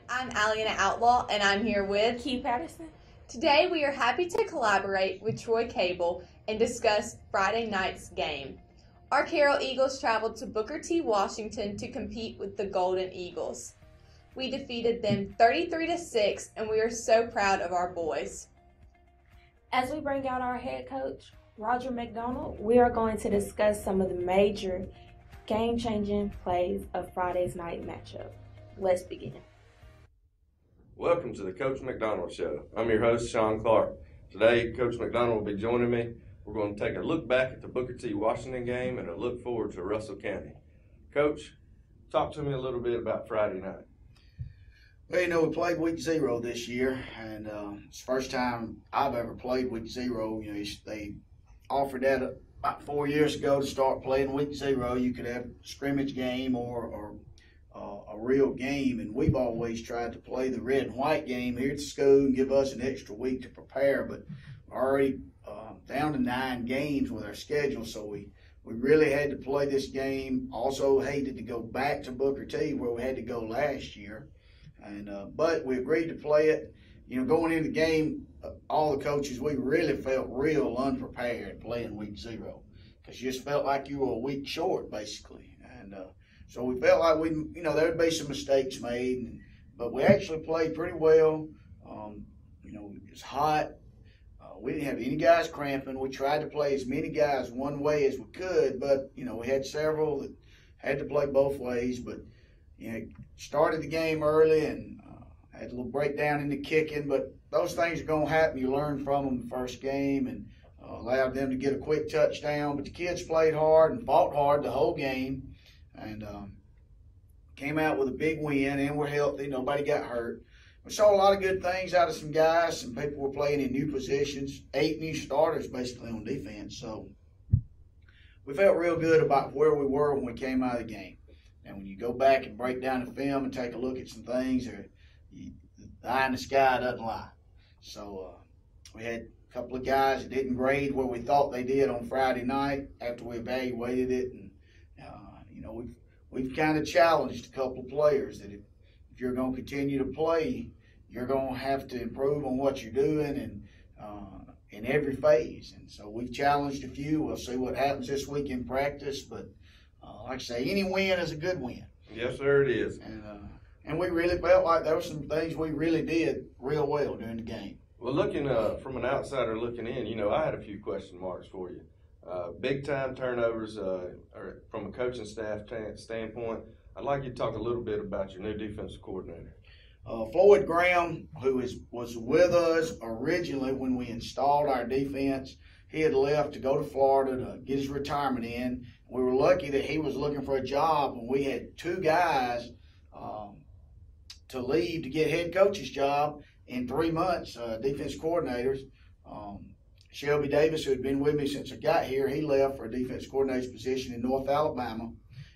I'm Aliana Outlaw, and I'm here with Keith Patterson. Today we are happy to collaborate with Troy Cable and discuss Friday night's game. Our Carroll Eagles traveled to Booker T, Washington to compete with the Golden Eagles. We defeated them 33-6, and we are so proud of our boys. As we bring out our head coach, Roger McDonald, we are going to discuss some of the major game-changing plays of Friday's night matchup. Let's begin. Welcome to the Coach McDonald Show. I'm your host, Sean Clark. Today, Coach McDonald will be joining me. We're going to take a look back at the Booker T. Washington game and a look forward to Russell County. Coach, talk to me a little bit about Friday night. Well, we played week 0 this year, and it's the first time I've ever played week 0. They offered that about 4 years ago to start playing week 0. You could have a scrimmage game or a real game, and we've always tried to play the red and white game here at school and give us an extra week to prepare, but we're already down to 9 games with our schedule, so we really had to play this game. Also hated to go back to Booker T where we had to go last year, and but we agreed to play it. Going into the game, all the coaches, we really felt real unprepared playing week 0 because you just felt like you were a week short, basically. And so we felt like there would be some mistakes made, but we actually played pretty well. It was hot. We didn't have any guys cramping. We tried to play as many guys one way as we could, but, we had several that had to play both ways. But, started the game early and had a little breakdown in the kicking, but those things are going to happen. You learn from them the first game and allowed them to get a quick touchdown. But the kids played hard and fought hard the whole game and came out with a big win, and we're healthy. Nobody got hurt. We saw a lot of good things out of some guys. Some people were playing in new positions, 8 new starters basically on defense. So we felt real good about where we were when we came out of the game. And when you go back and break down the film and take a look at some things, the eye in the sky doesn't lie. So we had a couple of guys that didn't grade where we thought they did on Friday night after we evaluated it. And, we've kind of challenged a couple of players that if you're going to continue to play, you're going to have to improve on what you're doing and in every phase. And so we've challenged a few. We'll see what happens this week in practice. But like I say, any win is a good win. Yes, sir, it is. And we really felt like there were some things we really did real well during the game. Well, looking from an outsider looking in, I had a few question marks for you. Big-time turnovers from a coaching staff standpoint. I'd like you to talk a little bit about your new defensive coordinator. Floyd Graham, who was with us originally when we installed our defense, he had left to go to Florida to get his retirement in. We were lucky that he was looking for a job, and we had 2 guys to leave to get head coach's job in 3 months, defense coordinators. Shelby Davis, who had been with me since I got here, he left for a defense coordinator's position in North Alabama.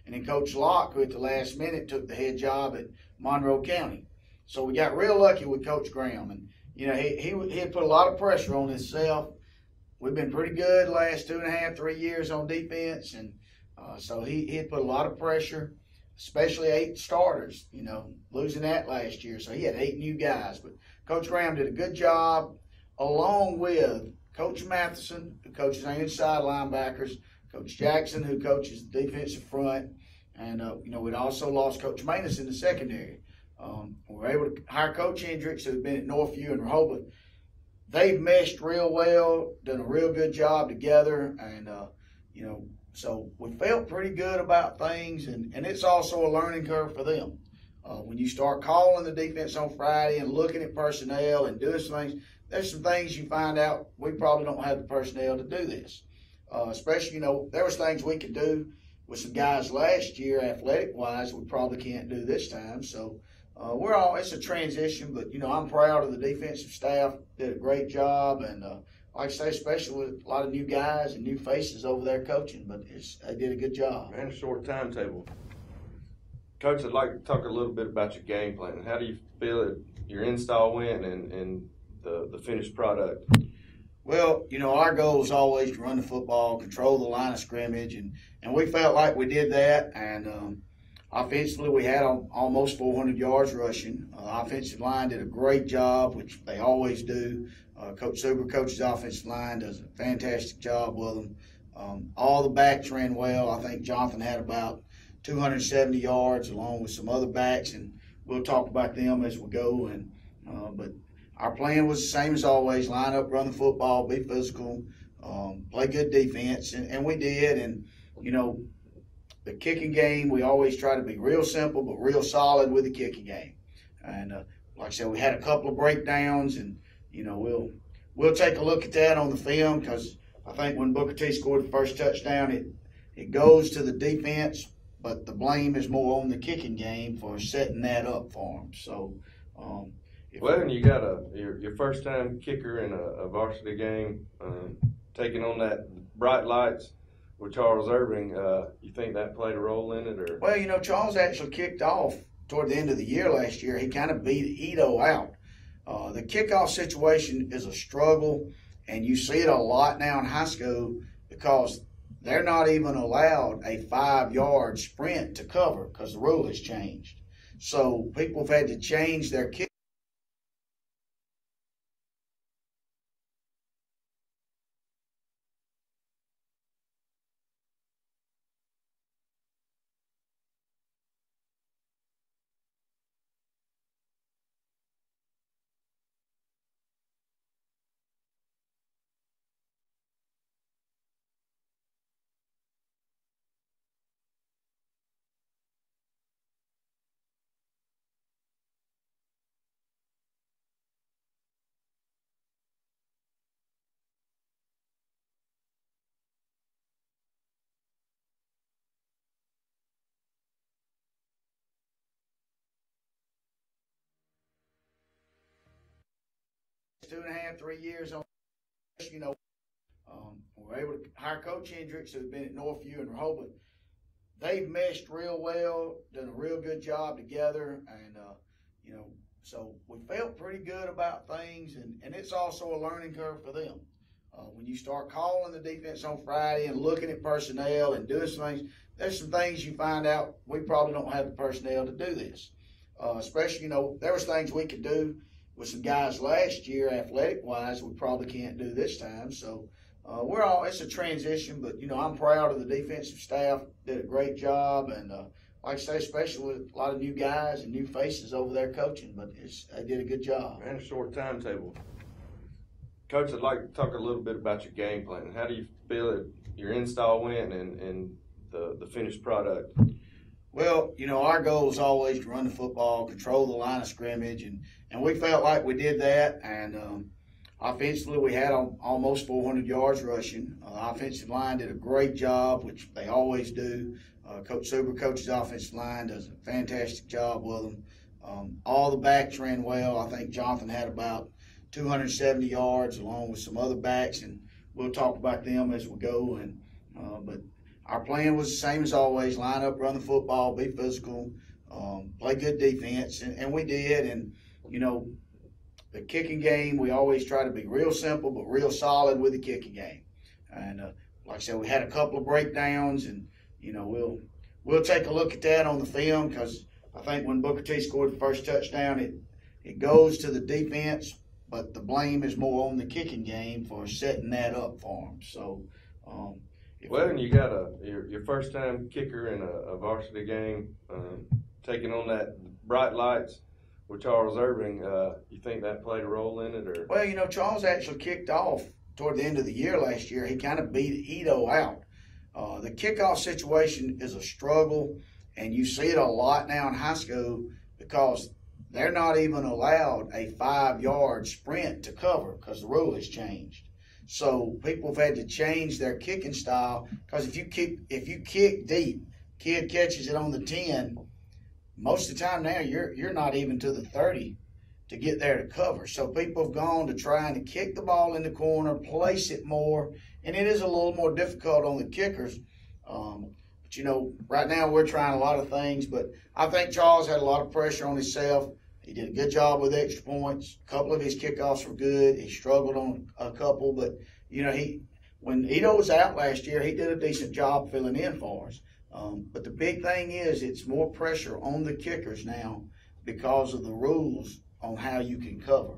And then Coach Locke, who at the last minute took the head job at Monroe County. So we got real lucky with Coach Graham. And, he had put a lot of pressure on himself. We've been pretty good the last 2.5, 3 years on defense. And so he had put a lot of pressure, especially 8 starters, losing that last year. So he had 8 new guys. But Coach Graham did a good job along with Coach Matheson, who coaches our inside linebackers, Coach Jackson, who coaches the defensive front, and, we'd also lost Coach Manus in the secondary. We were able to hire Coach Hendricks, who's been at Northview and Rehoboth. They've meshed real well, done a real good job together, and, so we felt pretty good about things, and it's also a learning curve for them. When you start calling the defense on Friday and looking at personnel and doing some things, there's some things you find out we probably don't have the personnel to do this. Especially, there was things we could do with some guys last year, athletic-wise, we probably can't do this time. So it's a transition, but, I'm proud of the defensive staff. Did a great job, and like I say, especially with a lot of new guys and new faces over there coaching, but they did a good job. And a short timetable. Coach, I'd like to talk a little bit about your game plan. How do you feel that your install went and the finished product? Well, our goal is always to run the football, control the line of scrimmage, and we felt like we did that. And Offensively, we had almost 400 yards rushing. Offensive line did a great job, which they always do. Coach Super coaches the offensive line, does a fantastic job with them. All the backs ran well. I think Jonathan had about 270 yards along with some other backs, and we'll talk about them as we go. But our plan was the same as always: line up, run the football, be physical, play good defense, and we did. And the kicking game, we always try to be real simple but real solid with the kicking game. And like I said, we had a couple of breakdowns, and we'll take a look at that on the film, because I think when Booker T scored the first touchdown, it goes to the defense, but the blame is more on the kicking game for setting that up for them. So, and you got your first time kicker in a varsity game, taking on that bright lights with Charles Irving. You think that played a role in it, or? Well, Charles actually kicked off toward the end of the year last year. He kind of beat Ito out. The kickoff situation is a struggle, and you see it a lot now in high school because they're not even allowed a 5-yard sprint to cover because the rule has changed. So people have had to change their kick. Two and a half, 3 years on, we're able to hire Coach Hendricks, who's been at Northview and Rehoboth. They've meshed real well, done a real good job together, and so we felt pretty good about things, and it's also a learning curve for them. When you start calling the defense on Friday and looking at personnel and doing some things, there's some things you find out we probably don't have the personnel to do this. Especially, there was things we could do with some guys last year, athletic-wise, we probably can't do this time. So it's a transition, but, I'm proud of the defensive staff. Did a great job, and like I say, especially with a lot of new guys and new faces over there coaching, but they did a good job. And a short timetable. Coach, I'd like to talk a little bit about your game plan. How do you feel that your install went and the finished product? Well, our goal is always to run the football, control the line of scrimmage, and we felt like we did that. And offensively, we had almost 400 yards rushing. The offensive line did a great job, which they always do. Coach Super coaches the offensive line, does a fantastic job with them. All the backs ran well. I think Jonathan had about 270 yards along with some other backs, and we'll talk about them as we go. But our plan was the same as always: line up, run the football, be physical, play good defense, and we did. And the kicking game, we always try to be real simple but real solid with the kicking game. And like I said, we had a couple of breakdowns, and we'll take a look at that on the film, because I think when Booker T scored the first touchdown, it goes to the defense, but the blame is more on the kicking game for setting that up for them. So. And you got your first time kicker in a varsity game, taking on that bright lights with Charles Irving. You think that played a role in it, or? Well, Charles actually kicked off toward the end of the year last year. He kind of beat Ito out. The kickoff situation is a struggle, and you see it a lot now in high school because they're not even allowed a 5-yard sprint to cover because the rule has changed. So people have had to change their kicking style, because if you kick deep, kid catches it on the 10, most of the time now you're not even to the 30 to get there to cover. So people have gone to trying to kick the ball in the corner, place it more, and it is a little more difficult on the kickers. But right now we're trying a lot of things, but I think Charles had a lot of pressure on himself. He did a good job with extra points. A couple of his kickoffs were good. He struggled on a couple, but when Ito was out last year, he did a decent job filling in for us. But the big thing is it's more pressure on the kickers now because of the rules on how you can cover.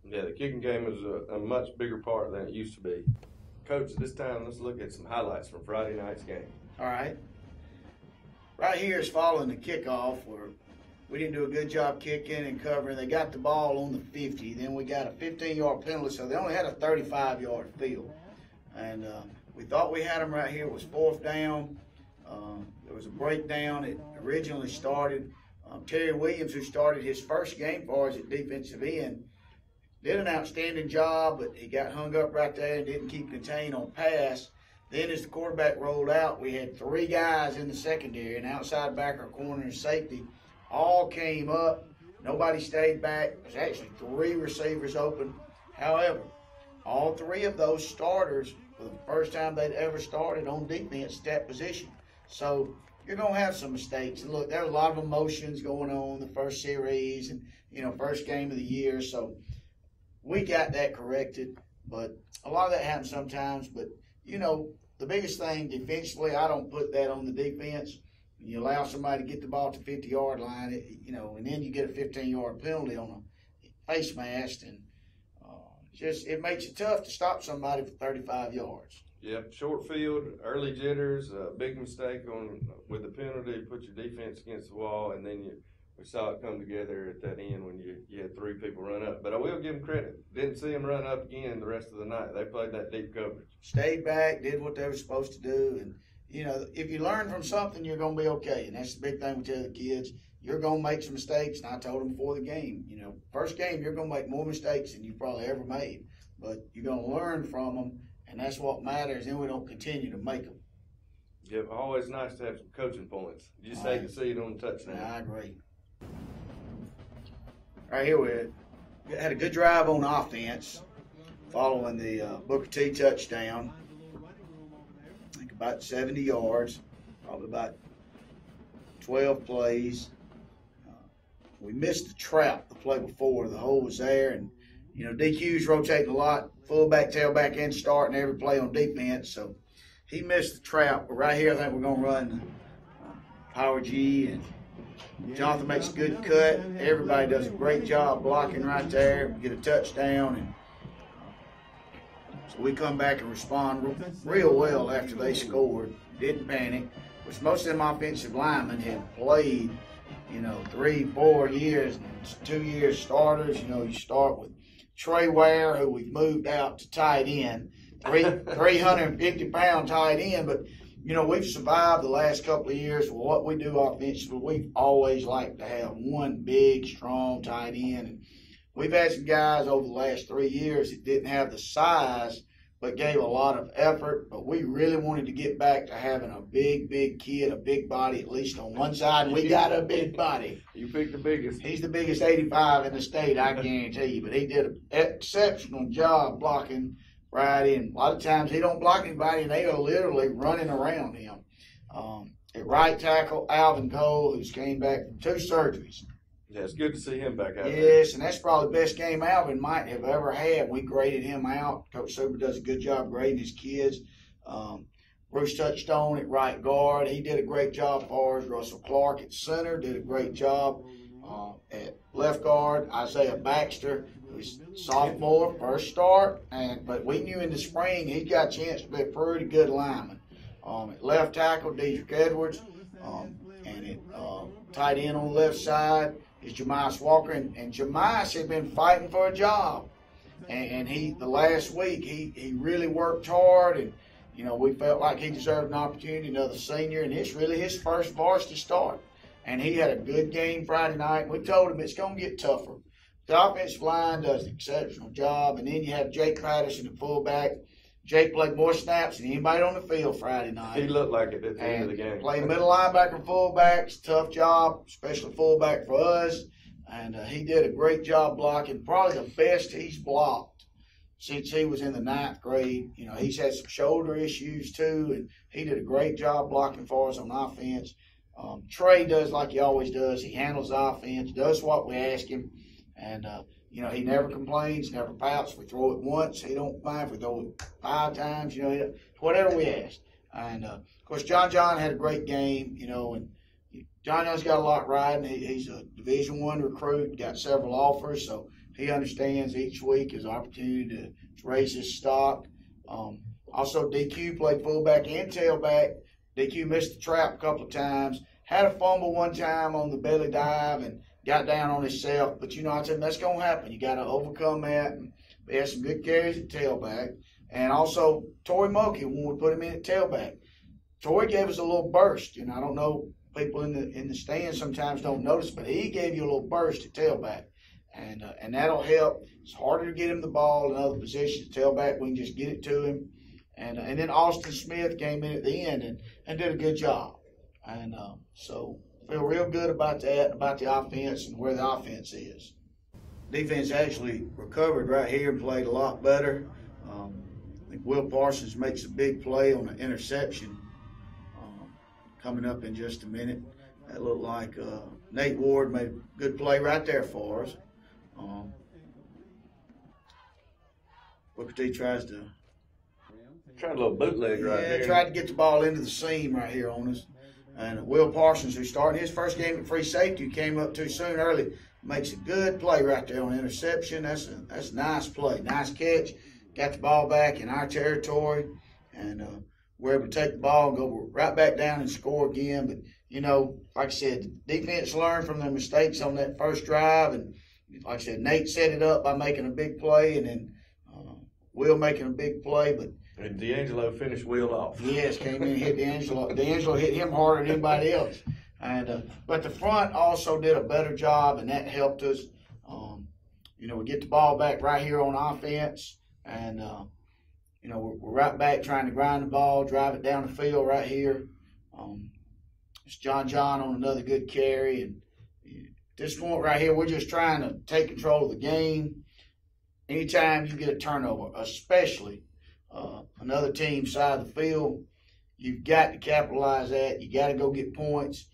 Yeah, the kicking game is a much bigger part than it used to be. Coach, this time let's look at some highlights from Friday night's game. All right. Right here is following the kickoff where we didn't do a good job kicking and covering. They got the ball on the 50. Then we got a 15-yard penalty, so they only had a 35-yard field. And we thought we had them right here. It was 4th down. There was a breakdown. It originally started. Terry Williams, who started his first game for us at defensive end, did an outstanding job, but he got hung up right there and didn't keep contained on pass. Then as the quarterback rolled out, we had 3 guys in the secondary, an outside backer, a corner, and safety. All came up. Nobody stayed back. There's actually 3 receivers open. However, all 3 of those starters, for the first time they'd ever started on defense at that position. So you're going to have some mistakes. And look, there are a lot of emotions going on the first series and, first game of the year. So we got that corrected. But a lot of that happens sometimes. But, the biggest thing defensively, I don't put that on the defense. You allow somebody to get the ball to the 50-yard line, and then you get a 15-yard penalty on a face mask. And it makes it tough to stop somebody for 35 yards. Yep, short field, early jitters, big mistake with the penalty, put your defense against the wall, and then we saw it come together at that end when you had 3 people run up. But I will give them credit. Didn't see them run up again the rest of the night. They played that deep coverage. Stayed back, did what they were supposed to do. And, if you learn from something, you're going to be okay. And that's the big thing we tell the kids. You're going to make some mistakes. And I told them before the game, first game, you're going to make more mistakes than you probably ever made. But you're going to learn from them. And that's what matters, and we don't continue to make them. Yeah, always nice to have some coaching points. You just hate to see it on the touchdown. I agree. Right here we had a good drive on offense following the Booker T touchdown. I think about 70 yards, probably about 12 plays. We missed the trap the play before. The hole was there, and DQ's rotating a lot. Fullback, tailback, and starting every play on defense. So he missed the trap. But right here, I think we're going to run Power G. And Jonathan makes a good cut. Everybody does a great job blocking right there. We get a touchdown. And so we come back and respond real well after they scored. Didn't panic, which most of them offensive linemen have played, 3, 4 years, and 2 years starters. You start with Trey Ware, who we've moved out to tight end, 350-pound tight end. But, we've survived the last couple of years with what we do offensively. We've always liked to have one big, strong tight end. And we've had some guys over the last 3 years that didn't have the size but gave a lot of effort. But we really wanted to get back to having a big, big kid, a big body, at least on one side. And we got a big body. You picked the biggest. He's the biggest 85 in the state, I guarantee you. But he did an exceptional job blocking Friday. And a lot of times he don't block anybody, and they are literally running around him. At right tackle, Alvin Cole, who's came back from 2 surgeries. Yeah, it's good to see him back out there. Yes, and that's probably the best game Alvin might have ever had. We graded him out. Coach Super does a good job grading his kids. Bruce Touchstone at right guard. He did a great job for us. Russell Clark at center did a great job. At left guard, Isaiah Baxter, who's sophomore, first start. But we knew in the spring he got a chance to be a pretty good lineman. At left tackle, Dedrick Edwards. And at tight end on the left side is Jemias Walker. And Jemias had been fighting for a job. And the last week, he really worked hard. And, we felt like he deserved an opportunity, another senior. And it's really his first varsity start. And he had a good game Friday night. We told him it's going to get tougher. The offensive line does an exceptional job. And then you have Jake Patterson at fullback. Jake played more snaps than anybody on the field Friday night. He looked like it at the end of the game. Played middle linebacker and fullback. It's a tough job, especially fullback for us. And he did a great job blocking, probably the best he's blocked since he was in the 9th grade. He's had some shoulder issues too, and he did a great job blocking for us on offense. Trey does like he always does. He handles the offense, does what we ask him, and he never complains, never pouts. We throw it once, he don't mind. If we throw it 5 times, whatever we ask. And, of course, John had a great game, you know, and John's got a lot riding. He's a Division I recruit, got several offers, so he understands each week is an opportunity to raise his stock. Also, DQ played fullback and tailback. DQ missed the trap a couple of times, had a fumble one time on the belly dive and got down on himself. But, you know, I said that's going to happen. You got to overcome that. And he had some good carries at tailback. And also, Torrey Mulkey, when we put him in at tailback, Torrey gave us a little burst. You know, I don't know, people in the stands sometimes don't notice, but he gave you a little burst at tailback. And that'll help. It's harder to get him the ball in other positions. Tailback, we can just get it to him. And then Austin Smith came in at the end and did a good job. And so feel real good about that, about the offense and where the offense is. Defense actually recovered right here and played a lot better. I think Will Parsons makes a big play on an interception coming up in just a minute. That looked like Nate Ward made a good play right there for us. Booker T tried a little bootleg right here. Yeah, tried to get the ball into the seam right here on us. And Will Parsons, who's starting his first game at free safety, came up too soon early, makes a good play right there on interception. That's a nice play, nice catch. Got the ball back in our territory, and we're able to take the ball and go right back down and score again. But, you know, like I said, the defense learned from their mistakes on that first drive. And like I said, Nate set it up by making a big play, and then Will making a big play. But and D'Angelo finished Will off. Yes, came in and hit D'Angelo. D'Angelo hit him harder than anybody else. And but the front also did a better job, and that helped us. You know, we get the ball back right here on offense. And, you know, we're right back trying to grind the ball, drive it down the field right here. It's John on another good carry. And at this point right here, we're just trying to take control of the game. Anytime you get a turnover, especially another team's side of the field, you've got to capitalize that. You got to go get points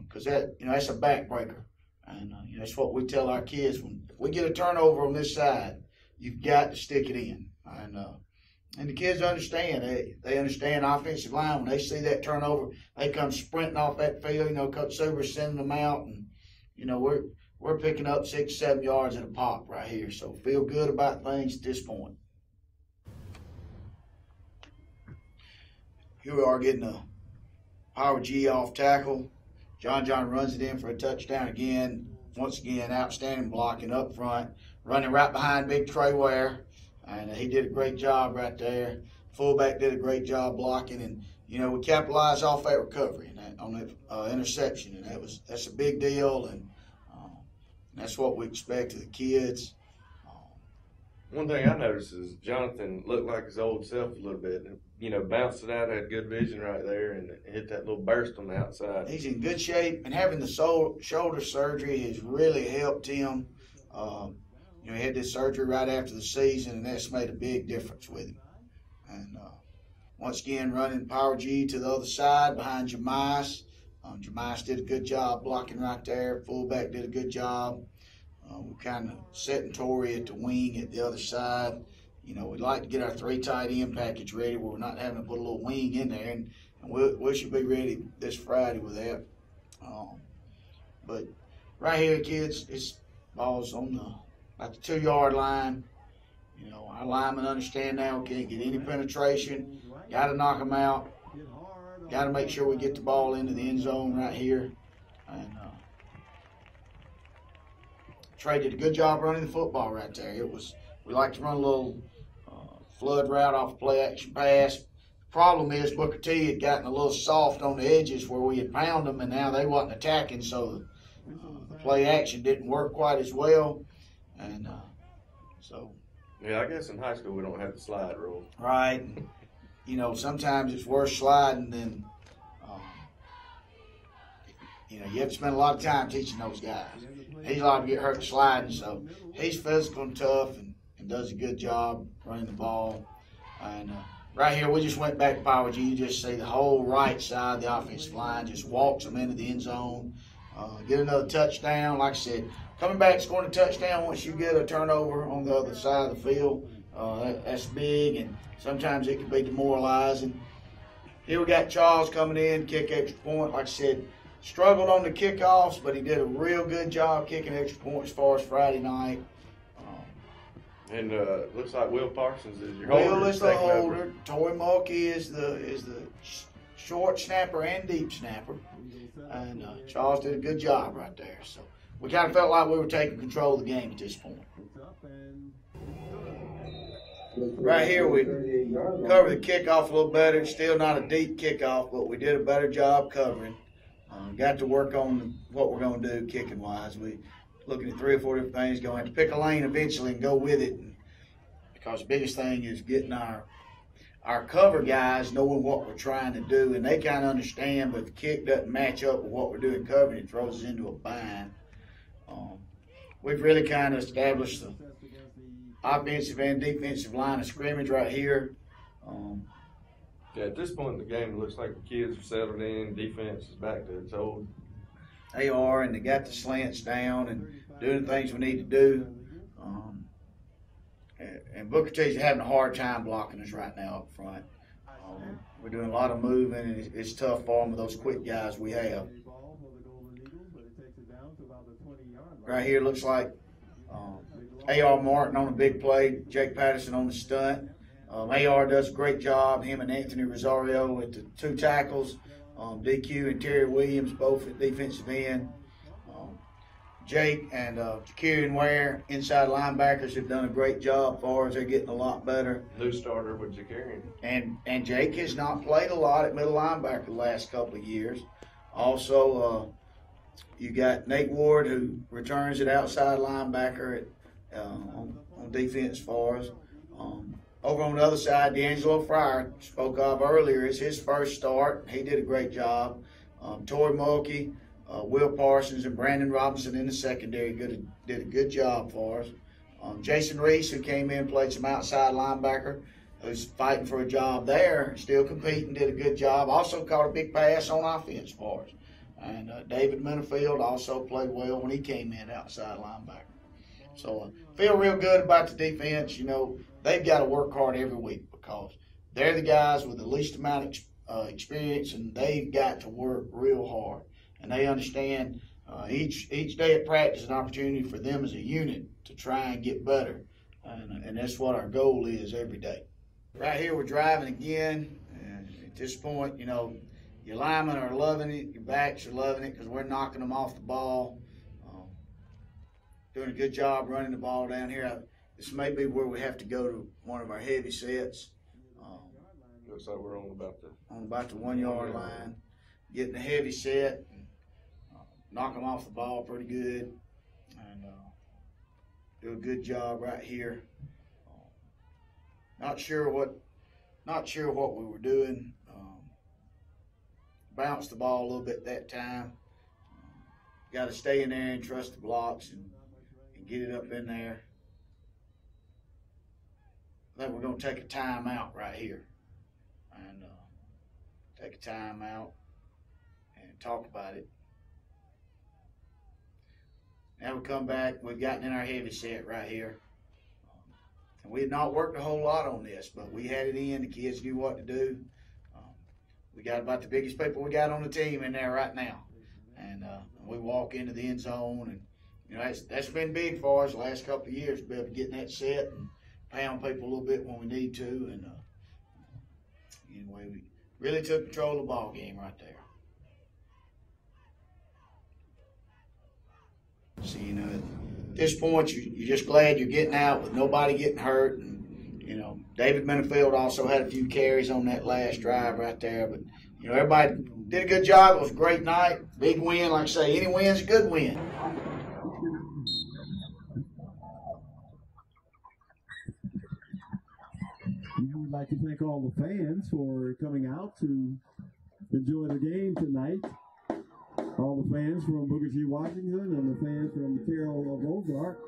because that's a backbreaker. And that's what we tell our kids. When we get a turnover on this side, you've got to stick it in. And the kids understand. They understand offensive line. When they see that turnover, they come sprinting off that field. You know, Coach Suber's sending them out. And, you know, we're picking up 6-7 yards at a pop right here. So feel good about things at this point. Here we are getting a power G off tackle. John runs it in for a touchdown again. Once again, outstanding blocking up front. Running right behind Big Trey Ware, and he did a great job right there. Fullback did a great job blocking, and you know we capitalized off that recovery and on that interception, and that's a big deal, and that's what we expect of the kids. One thing I noticed is Jonathan looked like his old self a little bit. You know, bounced it out, had good vision right there, and hit that little burst on the outside. He's in good shape, and having the shoulder surgery has really helped him. You know, he had this surgery right after the season, and that's made a big difference with him. And once again, running power G to the other side behind Jamice. Jamice did a good job blocking right there. Fullback did a good job. We're kind of setting Torrey at the wing at the other side. You know, we'd like to get our 3 tight end package ready where we're not having to put a little wing in there, and we should be ready this Friday with that. But right here, kids, this ball's on about the 2-yard line. You know, our linemen understand now we can't get any penetration. Got to knock them out. Got to make sure we get the ball into the end zone right here. And Trey did a good job running the football right there. We like to run a little flood route off a play action pass. The problem is Booker T had gotten a little soft on the edges where we had found them, and now they wasn't attacking, so the play action didn't work quite as well. And so. Yeah, I guess in high school we don't have the slide rule. Right. You know, sometimes it's worse sliding than, you know, you have to spend a lot of time teaching those guys. He's allowed to get hurt sliding, so he's physical and tough and does a good job running the ball. And right here, we just went back to power G. You just see the whole right side of the offensive line just walks them into the end zone. Get another touchdown. Like I said, coming back, scoring a touchdown once you get a turnover on the other side of the field, that's big, and sometimes it can be demoralizing. Here we got Charles coming in, kick extra point. Like I said, struggled on the kickoffs, but he did a real good job kicking extra points as far as Friday night. And looks like Will Parsons is your Will holder. is the holder. Toy Mulkey is the short snapper and deep snapper. And Charles did a good job right there. So we kind of felt like we were taking control of the game at this point. Right here, we covered the kickoff a little better. It's still not a deep kickoff, but we did a better job covering. Got to work on what we're going to do kicking wise. We looking at 3 or 4 different things. Going to have to pick a lane eventually and go with it. Because the biggest thing is getting our cover guys knowing what we're trying to do, and they kind of understand. But if the kick doesn't match up with what we're doing covering, it throws us into a bind. We've really kind of established the offensive and defensive line of scrimmage right here. Yeah, at this point in the game, it looks like the kids have settled in. Defense is back to its old. They are, and they got the slants down and doing the things we need to do. And Booker T's having a hard time blocking us right now up front. We're doing a lot of moving, and it's tough for them with those quick guys we have. Right here looks like A.R. Martin on a big play, Jake Patterson on the stunt. A.R. does a great job, him and Anthony Rosario with the 2 tackles. DQ and Terry Williams both at defensive end. Jake and Jakarian Ware, inside linebackers, have done a great job for us. They're getting a lot better. New starter with Jakarian. And Jake has not played a lot at middle linebacker the last couple of years. Also, you got Nate Ward, who returns at outside linebacker on defense for us. Over on the other side, D'Angelo Fryer, spoke of earlier, is his first start. He did a great job. Tory Mulkey, Will Parsons, and Brandon Robinson in the secondary did a good job for us. Jason Reese, who came in, played some outside linebacker, who's fighting for a job there, still competing, did a good job. Also caught a big pass on offense for us. And David Minifield also played well when he came in outside linebacker. So feel real good about the defense. You know, they've got to work hard every week because they're the guys with the least amount of experience, and they've got to work real hard. And they understand each day at practice is an opportunity for them as a unit to try and get better. And that's what our goal is every day. Right here we're driving again. And at this point, you know, your linemen are loving it, your backs are loving it because we're knocking them off the ball. Doing a good job running the ball down here. This may be where we have to go to one of our heavy sets. Looks like we're on about the 1 yard line. Getting a heavy set, knock them off the ball pretty good, and do a good job right here. Not sure what we were doing. Bounced the ball a little bit that time. Got to stay in there and trust the blocks and get it up in there. I think we're going to take a timeout right here and take a timeout and talk about it. Now we come back. We've gotten in our heavy set right here. And we had not worked a whole lot on this, but we had it in. The kids knew what to do. We got about the biggest people we got on the team in there right now. And we walk into the end zone, and you know that's been big for us the last couple of years, to be able to get in that set and pound people a little bit when we need to. And anyway, we really took control of the ball game right there. So, you know, at this point, you're just glad you're getting out with nobody getting hurt. And, you know, David Minifield also had a few carries on that last drive right there. But, you know, everybody did a good job. It was a great night. Big win. Like I say, any win's a good win. We would like to thank all the fans for coming out to enjoy the game tonight. All the fans from Booker T. Washington and the fans from the Carroll of Ozark.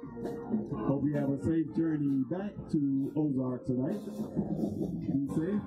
Hope you have a safe journey back to Ozark tonight. Be safe.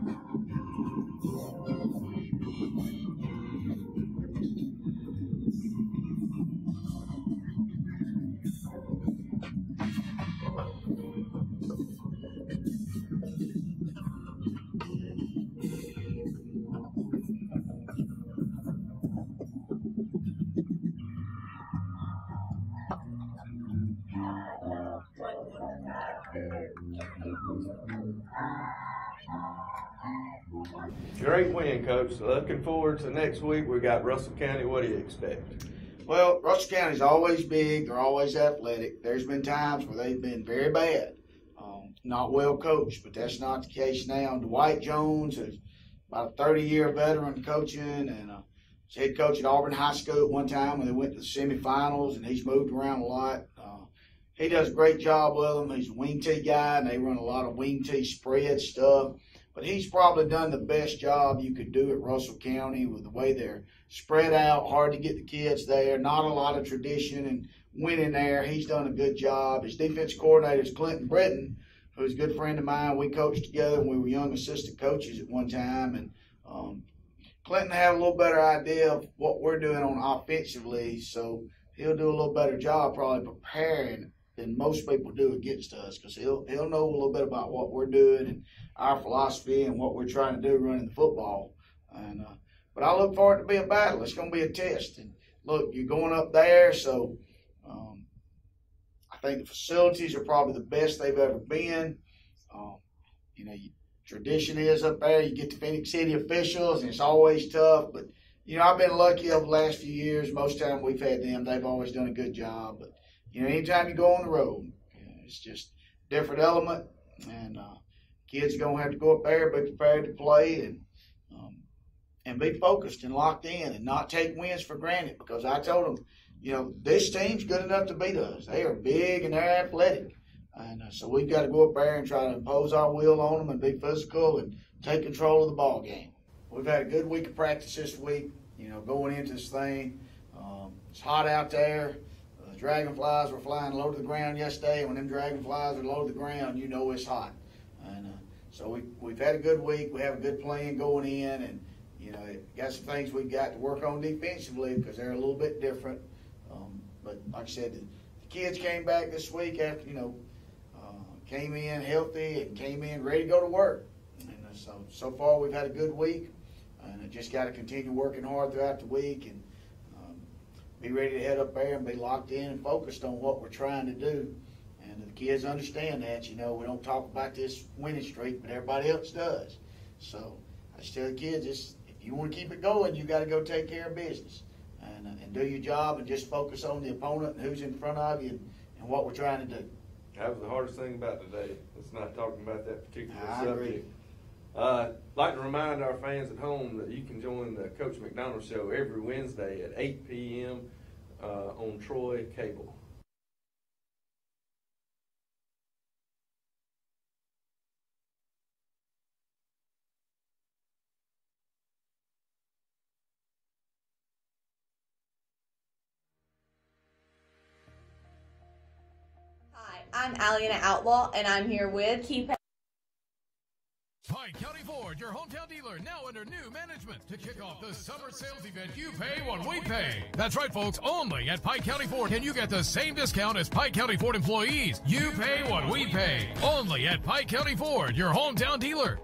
Great win, Coach. Looking forward to next week. We got Russell County. What do you expect? Well, Russell County's always big. They're always athletic. There's been times where they've been very bad, not well coached, but that's not the case now. Dwight Jones is about a 30-year veteran coaching, and was head coach at Auburn High School at one time when they went to the semifinals, and he's moved around a lot. He does a great job with them. He's a wing tee guy, and they run a lot of wing tee spread stuff. But he's probably done the best job you could do at Russell County with the way they're spread out, hard to get the kids there, not a lot of tradition and winning there. He's done a good job. His defense coordinator is Clinton Britton, who's a good friend of mine. We coached together when we were young assistant coaches at one time. And Clinton had a little better idea of what we're doing on offensively, so he'll do a little better job probably preparing than most people do against us, because he'll know a little bit about what we're doing and our philosophy and what we're trying to do running the football. And but I look for it to be a battle. It's going to be a test. And look, you're going up there, so I think the facilities are probably the best they've ever been. Tradition is up there. You get the Phoenix City officials, and it's always tough. But I've been lucky over the last few years. Most time we've had them, they've always done a good job. But anytime you go on the road, it's just a different element, and kids are going to have to go up there, be prepared to play, and be focused and locked in and not take wins for granted, because I told them, this team's good enough to beat us. They are big and they're athletic. And so we've got to go up there and try to impose our will on them and be physical and take control of the ball game. We've had a good week of practice this week, going into this thing. It's hot out there. Dragonflies were flying low to the ground yesterday, and when them dragonflies are low to the ground, it's hot. And so we've had a good week. We have a good plan going in, and got some things we've got to work on defensively because they're a little bit different. But like I said, the kids came back this week after came in healthy and came in ready to go to work. And so far we've had a good week, and I just got to continue working hard throughout the week and be ready to head up there and be locked in and focused on what we're trying to do. And the kids understand that. We don't talk about this winning streak, but everybody else does. So I just tell the kids, if you want to keep it going, you got to go take care of business and do your job and just focus on the opponent and who's in front of you and what we're trying to do. That was the hardest thing about today. Let's not talk about that particular I subject. agree. I'd like to remind our fans at home that you can join the Coach McDonald Show every Wednesday at 8 p.m. On Troy Cable. Hi, I'm Aliana Outlaw, and I'm here with Keep Pike County Ford, your hometown dealer, now under new management. To kick off the summer sales event, you pay what we pay. That's right, folks. Only at Pike County Ford can you get the same discount as Pike County Ford employees. You pay what we pay. Only at Pike County Ford, your hometown dealer.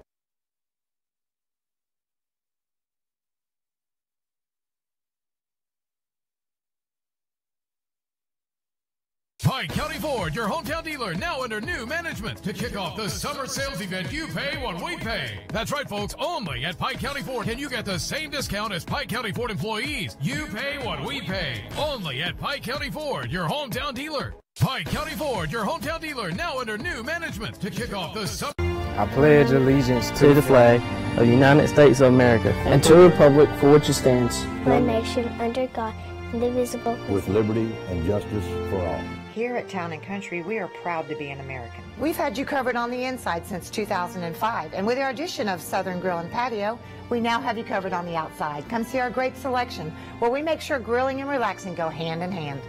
Pike County Ford, your hometown dealer, now under new management. To kick off the summer sales event, you pay what we pay. That's right, folks. Only at Pike County Ford can you get the same discount as Pike County Ford employees. You pay what we pay. Only at Pike County Ford, your hometown dealer. Pike County Ford, your hometown dealer, now under new management. To kick off the summer... I pledge allegiance to the flag of the United States of America and to the republic for which it stands, one nation under God, indivisible, with liberty and justice for all. Here at Town & Country, we are proud to be an American. We've had you covered on the inside since 2005, and with our addition of Southern Grill and Patio, we now have you covered on the outside. Come see our great selection, where we make sure grilling and relaxing go hand in hand.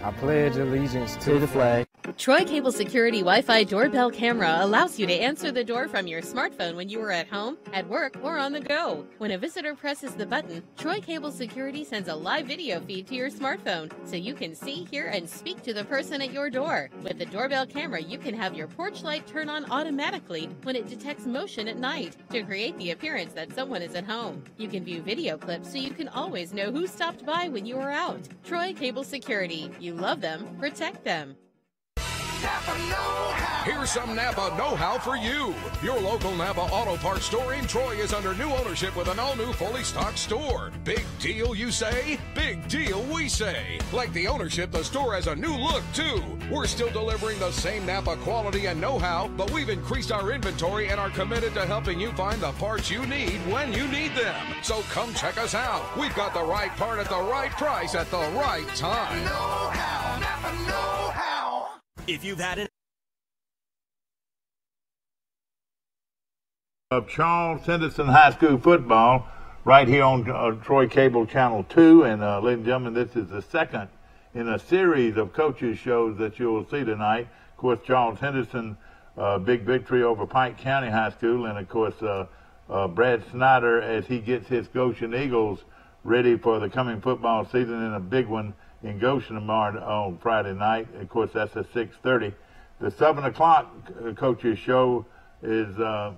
I pledge allegiance to the flag Troy Cable Security Wi-Fi doorbell camera allows you to answer the door from your smartphone when you are at home, at work, or on the go. When a visitor presses the button, Troy Cable Security sends a live video feed to your smartphone so you can see, hear, and speak to the person at your door. With the doorbell camera, you can have your porch light turn on automatically when it detects motion at night to create the appearance that someone is at home. You can view video clips so you can always know who stopped by when you are out. Troy Cable Security. You love them, protect them. Here's some Napa know-how for you. Your local Napa Auto Parts store in Troy is under new ownership with an all-new fully stocked store. Big deal, you say? Big deal, we say. Like the ownership, the store has a new look, too. We're still delivering the same Napa quality and know-how, but we've increased our inventory and are committed to helping you find the parts you need when you need them. So come check us out. We've got the right part at the right price at the right time. Know-how, Napa know-how. If you've had an of Charles Henderson High School football right here on Troy Cable Channel 2. And ladies and gentlemen, this is the second in a series of coaches shows that you will see tonight. Of course, Charles Henderson, big victory over Pike County High School. And, of course, Brad Snyder as he gets his Goshen Eagles ready for the coming football season in a big one in Goshen tomorrow on Friday night. Of course, that's at 6:30. The 7 o'clock coaches show is the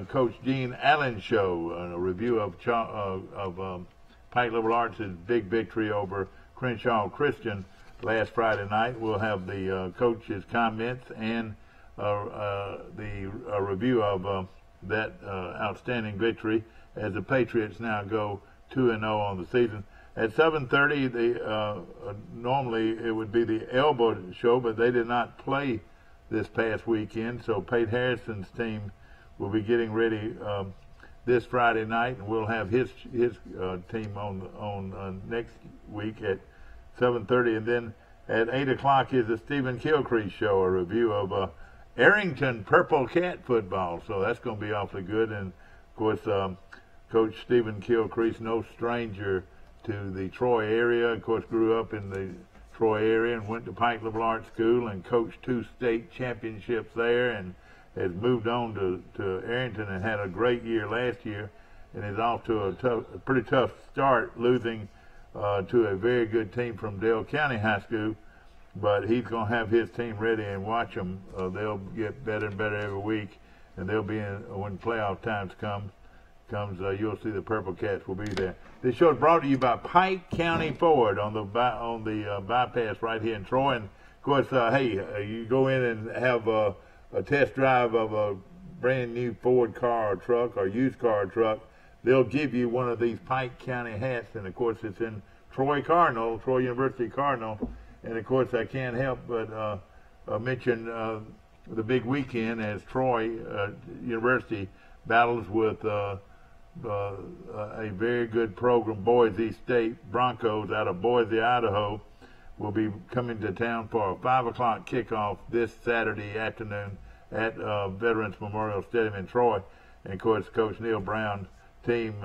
Coach Gene Allen show, a review of Pike Liberal Arts' big victory over Crenshaw Christian last Friday night. We'll have the coach's comments and the review of that outstanding victory as the Patriots now go 2-0 on the season. At 7:30, normally it would be the Elbow show, but they did not play this past weekend, so Pate Harrison's team will be getting ready this Friday night, and we'll have his team on next week at 7:30, and then at 8 o'clock is the Stephen Kilcrease show, a review of Arrington Purple Cat football, so that's going to be awfully good. And of course, Coach Stephen Kilcrease, no stranger to the Troy area. Of course, grew up in the Troy area and went to Pike Liberal Arts School and coached 2 state championships there, and has moved on to Arrington and had a great year last year, and is off to a pretty tough start, losing to a very good team from Dale County High School. But he's going to have his team ready, and watch them. They'll get better and better every week, and they'll be in when playoff times comes. You'll see the Purple Cats will be there. This show is brought to you by Pike County Ford on the bypass right here in Troy. And of course, hey, you go in and have a test drive of a brand new Ford car or truck or used car or truck. They'll give you one of these Pike County hats, and of course, it's in Troy University Cardinal. And of course, I can't help but mention the big weekend as Troy University battles with a very good program. Boise State Broncos out of Boise, Idaho, will be coming to town for a 5 o'clock kickoff this Saturday afternoon at Veterans Memorial Stadium in Troy. And of course, Coach Neil Brown's team,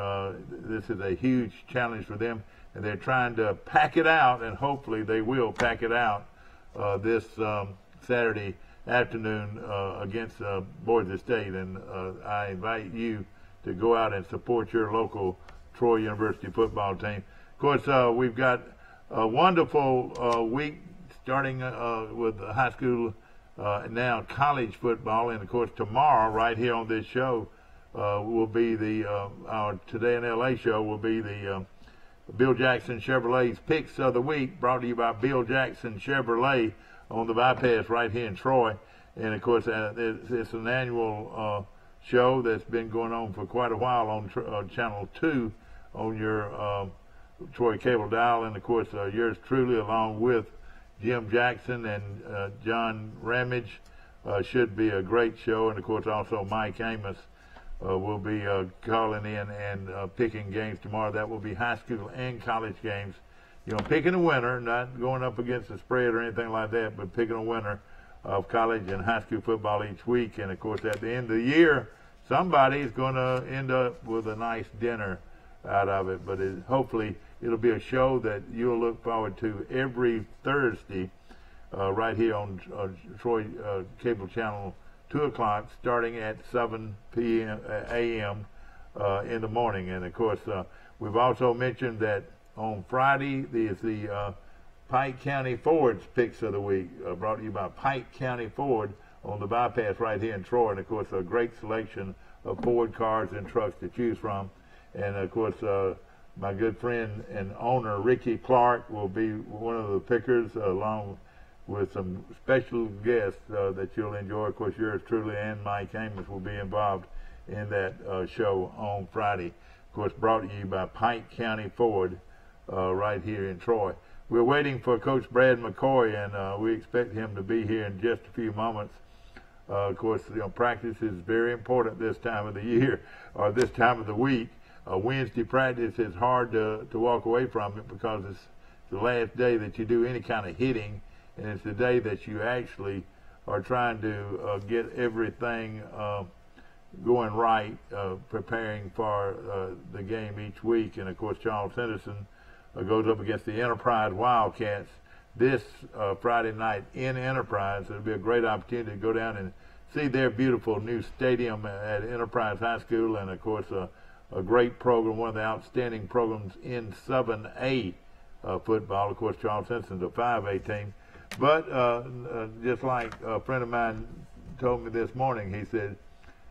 this is a huge challenge for them, and they're trying to pack it out, and hopefully they will pack it out this Saturday afternoon against Boise State. And I invite you to go out and support your local Troy University football team. Of course, we've got a wonderful week starting with high school, now college football. And of course, tomorrow right here on this show will be our Today in LA show will be the Bill Jackson Chevrolet's Picks of the Week, brought to you by Bill Jackson Chevrolet on the bypass right here in Troy. And of course, it's an annual show that's been going on for quite a while on Channel 2 on your Troy cable dial. And of course, yours truly, along with Jim Jackson and John Ramage, should be a great show. And of course, also Mike Amos will be calling in and picking games tomorrow. That will be high school and college games. You know, picking a winner, not going up against the spread or anything like that, but picking a winner of college and high school football each week. And of course, at the end of the year, somebody is going to end up with a nice dinner out of it. But hopefully, it'll be a show that you'll look forward to every Thursday right here on Troy Cable Channel, 2 o'clock, starting at 7 a.m. In the morning. And, of course, we've also mentioned that on Friday is the Pike County Ford's Picks of the Week, brought to you by Pike County Ford on the bypass right here in Troy. And, of course, a great selection of Ford cars and trucks to choose from. And, of course, my good friend and owner, Ricky Clark, will be one of the pickers, along with some special guests that you'll enjoy. Of course, yours truly and Mike Amos will be involved in that show on Friday. Of course, brought to you by Pike County Ford right here in Troy. We're waiting for Coach Brad McCoy, and we expect him to be here in just a few moments. Of course, practice is very important this time of the year, or this time of the week. Wednesday practice is hard to walk away from it because it's the last day that you do any kind of hitting, and it's the day that you actually are trying to get everything going right, preparing for the game each week. And, of course, Charles Henderson goes up against the Enterprise Wildcats this Friday night in Enterprise. It'll be a great opportunity to go down and see their beautiful new stadium at Enterprise High School, and, of course, a great program, one of the outstanding programs in 7A football. Of course, Charles Henson's a 5A team. But just like a friend of mine told me this morning, he said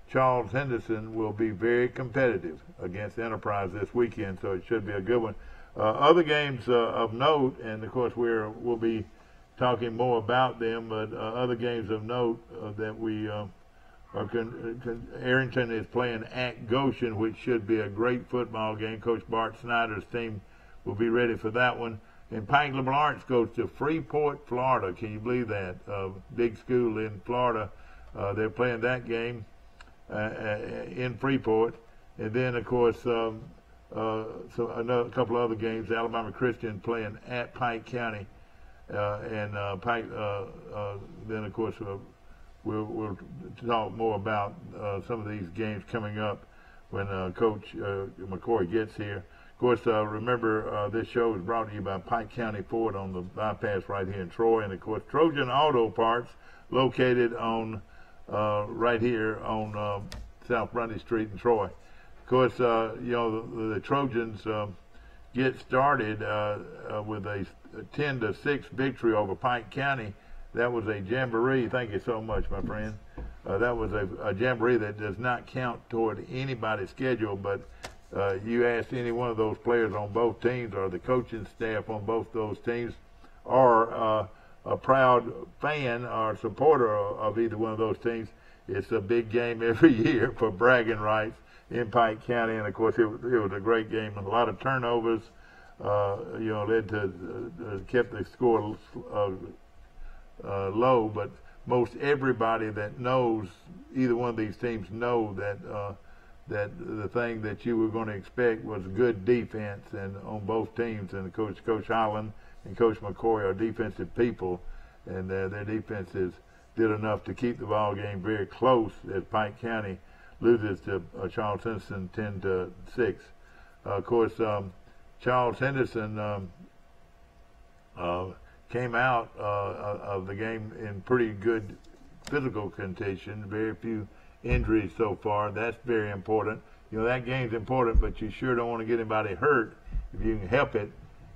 Charles Henderson will be very competitive against Enterprise this weekend, so it should be a good one. Other games of note, and of course we'll be talking more about them, but other games of note that we Arrington is playing at Goshen, which should be a great football game. Coach Bart Snyder's team will be ready for that one. And Pike Liberal Arts goes to Freeport, Florida. Can you believe that? Big school in Florida. They're playing that game in Freeport. And then, of course, a couple other games. Alabama Christian playing at Pike County, and Pike. Then, of course, we'll talk more about some of these games coming up when Coach McCoy gets here. Of course, remember this show is brought to you by Pike County Ford on the bypass right here in Troy, and of course Trojan Auto Parts, located on right here on South Grundy Street in Troy. Of course, the Trojans get started with a 10-6 victory over Pike County. That was a jamboree. Thank you so much, my friend. That was a jamboree that does not count toward anybody's schedule, but you ask any one of those players on both teams, or the coaching staff on both those teams, or a proud fan or supporter of either one of those teams, it's a big game every year for bragging rights in Pike County. And of course, it was a great game. A lot of turnovers, led to kept the score low. But most everybody that knows either one of these teams know that that the thing that you were going to expect was good defense, and on both teams. And Coach Holland and Coach McCoy are defensive people, and their defenses did enough to keep the ball game very close as Pike County loses to Charles Henderson 10-6. Of course, Charles Henderson came out of the game in pretty good physical condition, very few injuries so far. That's very important. That game's important, but you sure don't want to get anybody hurt if you can help it.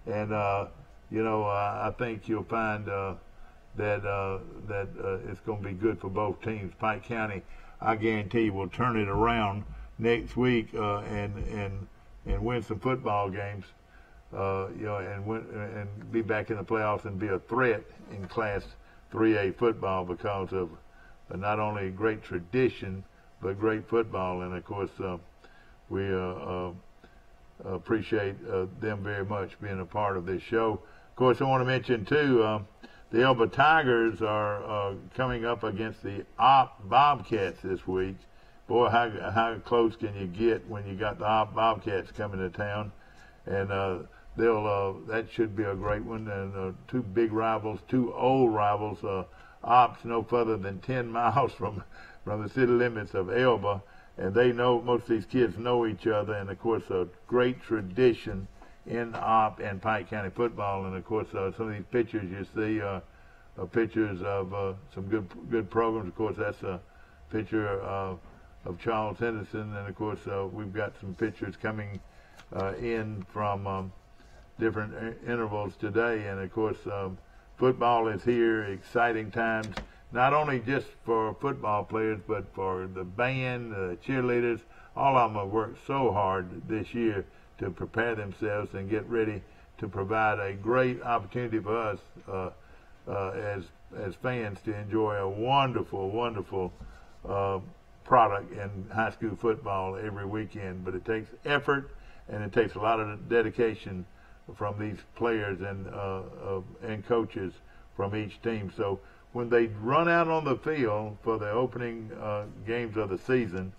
And I think you'll find that it's going to be good for both teams. Pike County, I guarantee you, will turn it around next week and win some football games. And be back in the playoffs and be a threat in Class 3A football because of not only great tradition but great football. And of course, we appreciate them very much being a part of this show. Of course, I want to mention too, the Elba Tigers are coming up against the Opp Bobcats this week. Boy, how close can you get when you got the Opp Bobcats coming to town? And that should be a great one. And two big rivals, two old rivals. Opp's no further than 10 miles from the city limits of Elba, and they know, most of these kids know each other, and of course a great tradition in Op and Pike County football. And of course, some of these pictures you see are pictures of some good programs. Of course, that's a picture of Charles Henderson, and of course, we've got some pictures coming in from different intervals today. And of course, football is here, exciting times, not only just for football players, but for the band, the cheerleaders. All of them have worked so hard this year to prepare themselves and get ready to provide a great opportunity for us as fans to enjoy a wonderful product in high school football every weekend. But it takes effort, and it takes a lot of dedication from these players and coaches from each team. So when they run out on the field for the opening games of the season,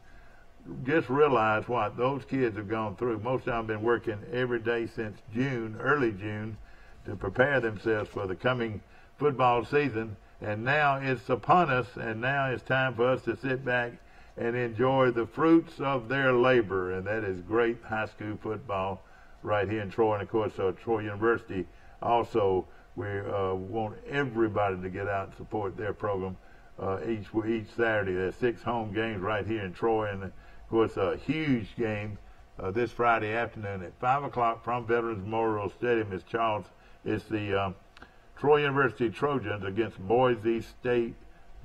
just realize what those kids have gone through. Most of them have been working every day since June, early June, to prepare themselves for the coming football season. And now it's upon us, and now it's time for us to sit back and enjoy the fruits of their labor, and that is great high school football right here in Troy. And of course, Troy University also, we want everybody to get out and support their program each Saturday. There's 6 home games right here in Troy, and of course a huge game this Friday afternoon at 5 o'clock from Veterans Memorial Stadium. It's the Troy University Trojans against Boise State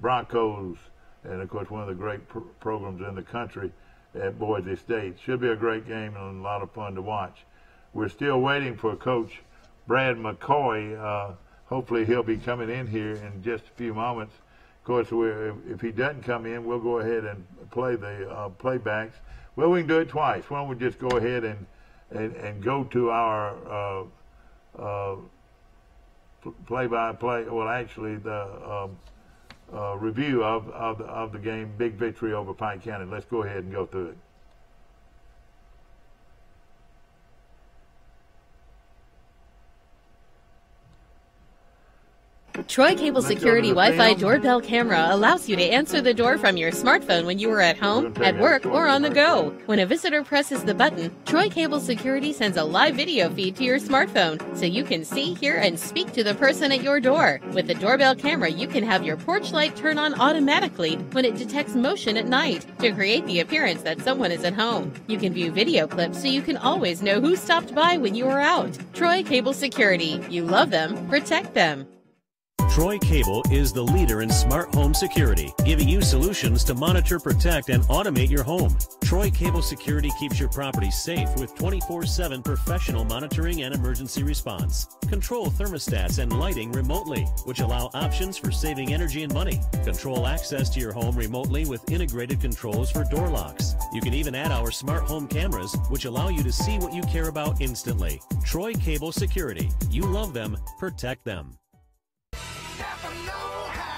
Broncos, and of course one of the great programs in the country at Boise State. Should be a great game and a lot of fun to watch. We're still waiting for Coach Brad McCoy. Hopefully he'll be coming in here in just a few moments. Of course, if he doesn't come in, we'll go ahead and play the playbacks. Well, we can do it twice. Why don't we just go ahead and go to our play-by-play, well, actually the review of the game, big victory over Pike County. Let's go ahead and go through it. Troy Cable Security Wi-Fi doorbell camera allows you to answer the door from your smartphone when you are at home, at work, or on the go. When a visitor presses the button, Troy Cable Security sends a live video feed to your smartphone so you can see, hear, and speak to the person at your door. With the doorbell camera, you can have your porch light turn on automatically when it detects motion at night to create the appearance that someone is at home. You can view video clips so you can always know who stopped by when you are out. Troy Cable Security. You love them, protect them. Troy Cable is the leader in smart home security, giving you solutions to monitor, protect, and automate your home. Troy Cable Security keeps your property safe with 24/7 professional monitoring and emergency response. Control thermostats and lighting remotely, which allow options for saving energy and money. Control access to your home remotely with integrated controls for door locks. You can even add our smart home cameras, which allow you to see what you care about instantly. Troy Cable Security. You love them, protect them.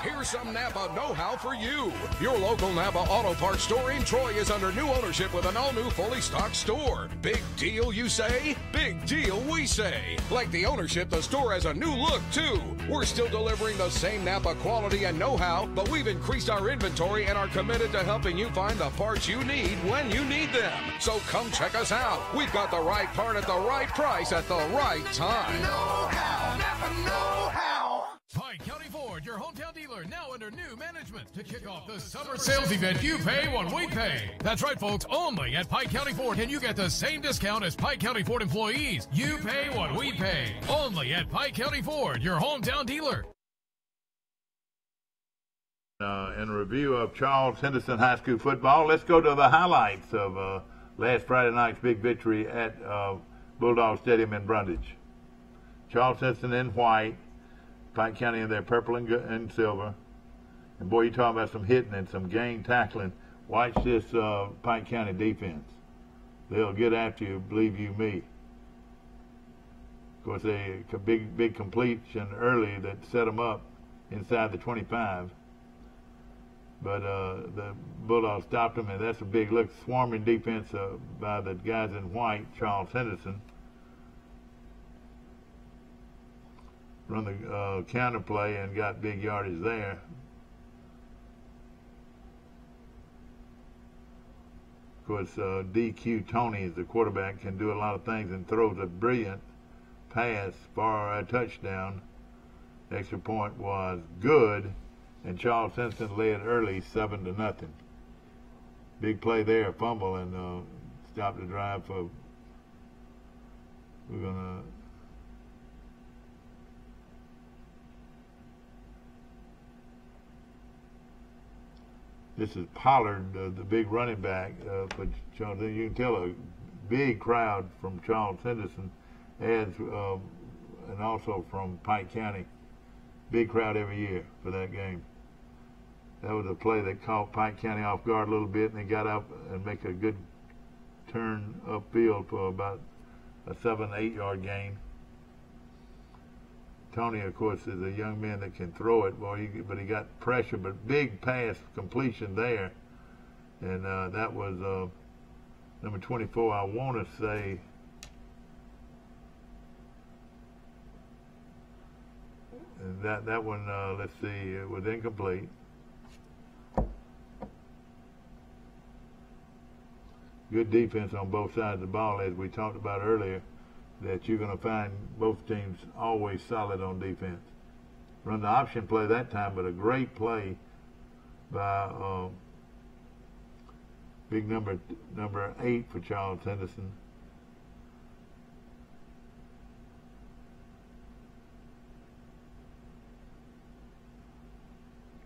Here's some Napa know-how for you. Your local Napa Auto Parts store in Troy is under new ownership with an all-new fully stocked store. Big deal, you say? Big deal, we say. Like the ownership, the store has a new look, too. We're still delivering the same Napa quality and know-how, but we've increased our inventory and are committed to helping you find the parts you need when you need them. So come check us out. We've got the right part at the right price at the right time. Know-how, Napa know-how. Pike County Ford, your hometown dealer, now under new management. To kick off the summer sales event, you pay what we pay. That's right, folks, only at Pike County Ford, and you get the same discount as Pike County Ford employees. You pay what we pay. Only at Pike County Ford, your hometown dealer. In a review of Charles Henderson High School football, let's go to the highlights of last Friday night's big victory at Bulldog Stadium in Brundage. Charles Henderson in white, Pike County in their purple and silver. And boy, you talking about some hitting and some gang tackling. Watch this Pike County defense. They'll get after you, believe you me. Of course, a big completion early that set them up inside the 25. But the Bulldogs stopped them, and that's a big look. Swarming defense by the guys in white, Charles Henderson. Run the counter play and got big yardage there. Of course, DQ Tony is the quarterback, can do a lot of things and throws a brilliant pass for a touchdown. The extra point was good, and Charles Simpson led early 7-0. Big play there, fumble, and stopped the drive for. We're gonna. This is Pollard, the big running back for Charles. You can tell a big crowd from Charles Henderson, and also from Pike County. Big crowd every year for that game. That was a play that caught Pike County off guard a little bit, and they got up and make a good turn upfield for about a 7-8 yard gain. Tony, of course, is a young man that can throw it, but he got pressure, but big pass completion there. And that was number 24, I want to say. And that one, let's see, it was incomplete. Good defense on both sides of the ball, as we talked about earlier, that you're going to find both teams always solid on defense. Run the option play that time, but a great play by big number 8 for Charles Henderson.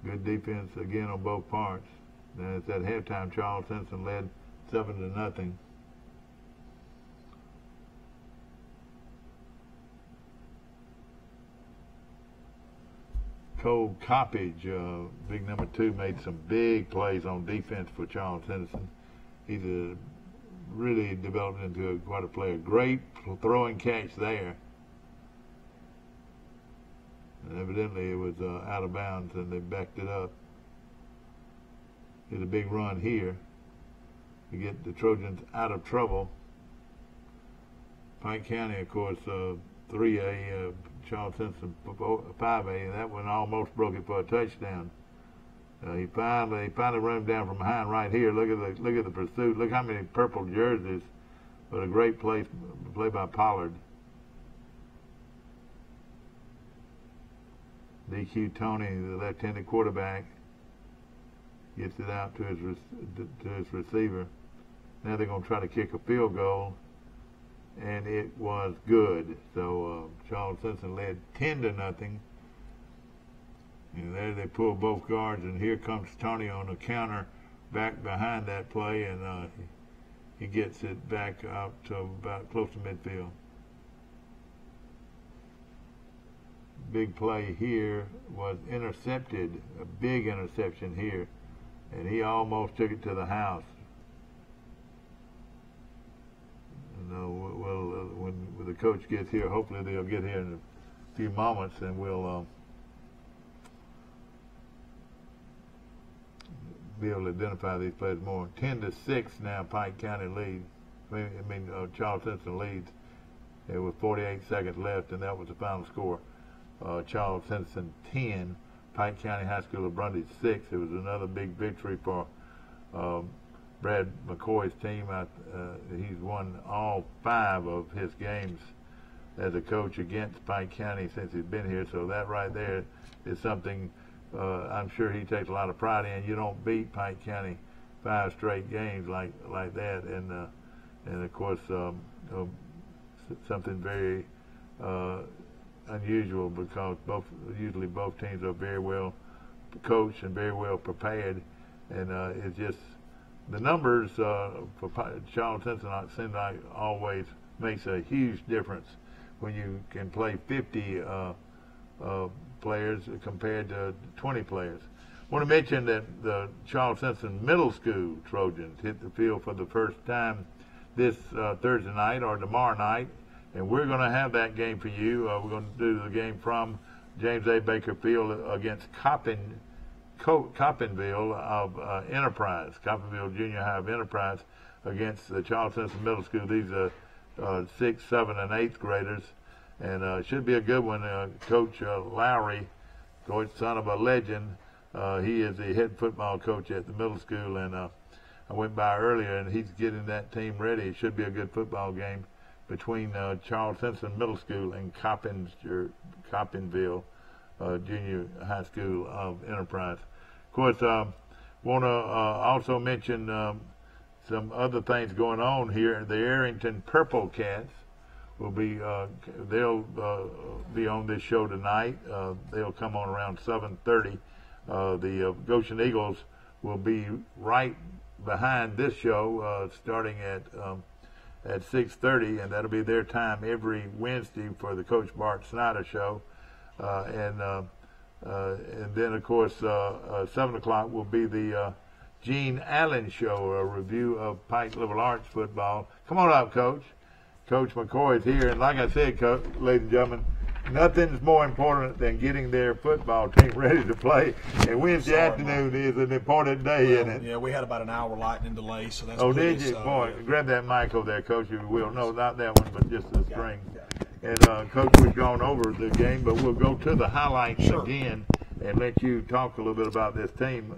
Good defense again on both parts. And it's at halftime, Charles Henderson led 7-0. Cole Coppage, big number 2, made some big plays on defense for Charles Henderson. He's really developed into quite a player. Great throwing catch there. And evidently it was out of bounds, and they backed it up. Here's a big run here to get the Trojans out of trouble. Pike County, of course, 3A, Charles Simpson 5A, and that one almost broke it for a touchdown. He finally run him down from behind right here. Look at the pursuit. Look how many purple jerseys. But a great play by Pollard. DQ Tony, the left-handed quarterback, gets it out to his receiver. Now they're going to try to kick a field goal, and it was good. So Charles Simpson led 10-0. And there they pull both guards, and here comes Tony on the counter back behind that play, and he gets it back out to about close to midfield. Big play here was intercepted, a big interception here, and he almost took it to the house. When the coach gets here, hopefully they'll get here in a few moments, and we'll be able to identify these players more. 10-6 now, Pike County leads. Charles Simpson leads. There was 48 seconds left, and that was the final score. Charles Simpson 10, Pike County High School of Brundage 6. It was another big victory for Brad McCoy's team. He's won all 5 of his games as a coach against Pike County since he's been here. So that right there is something I'm sure he takes a lot of pride in. You don't beat Pike County 5 straight games like that, and of course something very unusual, because usually both teams are very well coached and very well prepared, and it's just the numbers for Charles Simpson seem like always makes a huge difference when you can play 50 players compared to 20 players. I want to mention that the Charles Simpson Middle School Trojans hit the field for the first time this Thursday night or tomorrow night, and we're going to have that game for you. We're going to do the game from James A. Baker Field against Coppinville of Enterprise, Coppinville Junior High of Enterprise, against the Charles Simpson Middle School. These are 6th, 7th, and 8th graders, and it should be a good one. Coach Lowry, son of a legend, he is the head football coach at the middle school, and I went by earlier, and he's getting that team ready. It should be a good football game between Charles Simpson Middle School and Coppinville Junior High School of Enterprise. Of course, want to also mention some other things going on here. The Arrington Purple Cats will be they'll be on this show tonight. They'll come on around 7:30. The Goshen Eagles will be right behind this show, starting at 6:30, and that'll be their time every Wednesday for the Coach Bart Snyder show. And then, of course, 7 o'clock will be the Gene Allen show, a review of Pike Liberal Arts football. Come on up, Coach. Coach McCoy is here, and like I said, ladies and gentlemen, nothing's more important than getting their football team ready to play. And Wednesday afternoon is an important day, isn't it? Yeah, we had about an hour lightning delay, so that's Oh, did you? Boy, grab that mic over there, Coach, if you will. No, not that one, but just the string. And, Coach, we've gone over the game, but we'll go to the highlights again and let you talk a little bit about this team.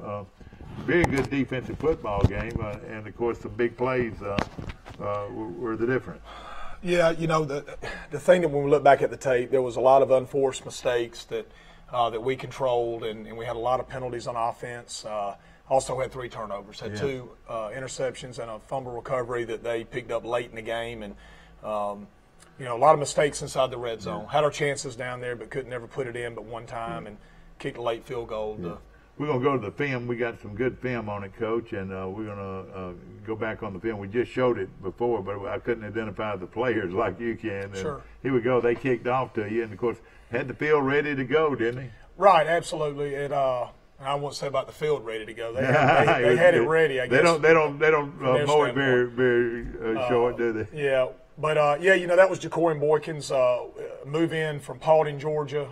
Very good defensive football game, and, of course, the big plays were the difference. Yeah, you know, the thing that when we look back at the tape, there was a lot of unforced mistakes that we controlled, and we had a lot of penalties on offense. Also had 3 turnovers, had 2 interceptions and a fumble recovery that they picked up late in the game, and you know, a lot of mistakes inside the red zone. Had our chances down there, but could never put it in but one time, and kicked a late field goal. We're going to go to the film. We got some good film on it, Coach, and we're going to go back on the film. We just showed it before, but I couldn't identify the players like you can. And sure. Here we go. They kicked off to you, and, of course, had the field ready to go, didn't they? Right, absolutely. I won't say about the field ready to go. They had it ready, I guess. They don't mow it very short, do they? Yeah. But, you know, that was Ja'Cory Boykins' move in from Paulding, Georgia.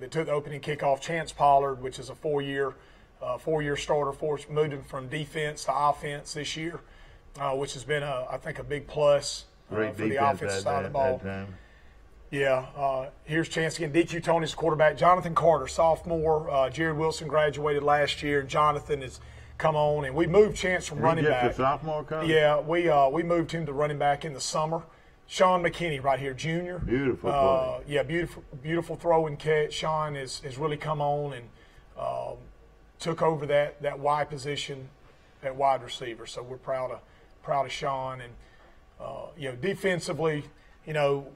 They took the opening kickoff. Chance Pollard, which is a four-year starter for us, moved him from defense to offense this year, which has been, I think, a big plus for the offensive side of the ball. Yeah. Here's Chance again. DQ Tony's quarterback. Jonathan Carter, sophomore. Jared Wilson graduated last year. Jonathan has come on, and we moved Chance from running back. The sophomore coach? Yeah, we moved him to running back in the summer. Sean McKinney right here, junior. Beautiful play. Yeah, beautiful throw and catch. Sean has really come on and took over that wide position at wide receiver. So we're proud of Sean. And you know, defensively, you know,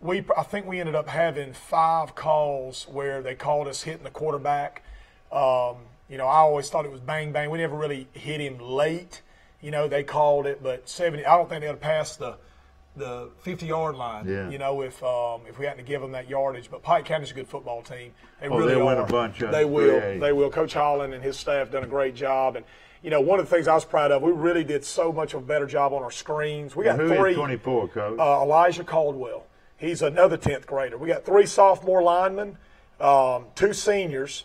I think we ended up having 5 calls where they called us hitting the quarterback. You know, I always thought it was bang bang. We never really hit him late. You know, they called it, but 70. I don't think they'd have passed the 50-yard line. Yeah. You know, if we hadn't give them that yardage. But Pike County's a good football team. They really are. Win a bunch of They will. They will. Coach Holland and his staff done a great job. And you know, one of the things I was proud of, we really did so much of a better job on our screens. We got 3. Who is 24, Coach? Elijah Caldwell. He's another 10th grader. We got 3 sophomore linemen, 2 seniors.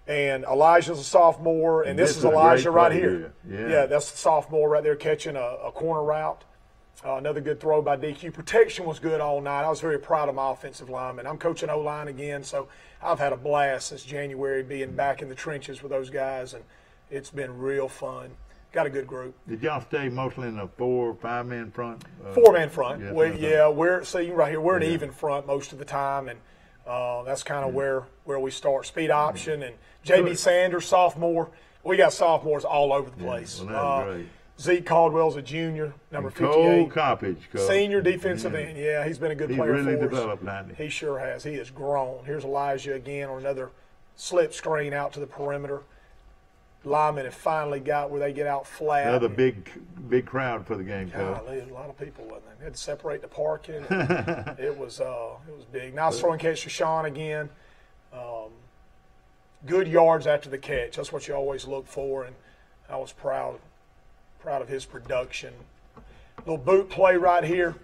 And Elijah's a sophomore, and this is Elijah right here. Yeah, that's the sophomore right there catching a corner route. Another good throw by DQ. Protection was good all night. I was very proud of my offensive lineman. I'm coaching O-line again, so I've had a blast since January being back in the trenches with those guys, and it's been real fun. Got a good group. Did y'all stay mostly in a 4 or 5 man front? 4-man front. We're see right here. We're an even front most of the time, and that's kind of where we start. Speed option and J.B. Sanders, sophomore. We got sophomores all over the place. Well, that's great. Zeke Caldwell's a junior, number 58. Cole Coppage, Coach. Senior defensive end. Yeah, he's been a good player really for us. Developed, hasn't he? He sure has. He has grown. Here's Elijah again on another slip screen out to the perimeter. Linemen have finally got where they get out flat. Another big crowd for the game, Coach. A lot of people, wasn't there? They had to separate the parking. It was big. Nice throwing catch to Sean again. Good yards after the catch. That's what you always look for, and I was proud of his production. Little boot play right here.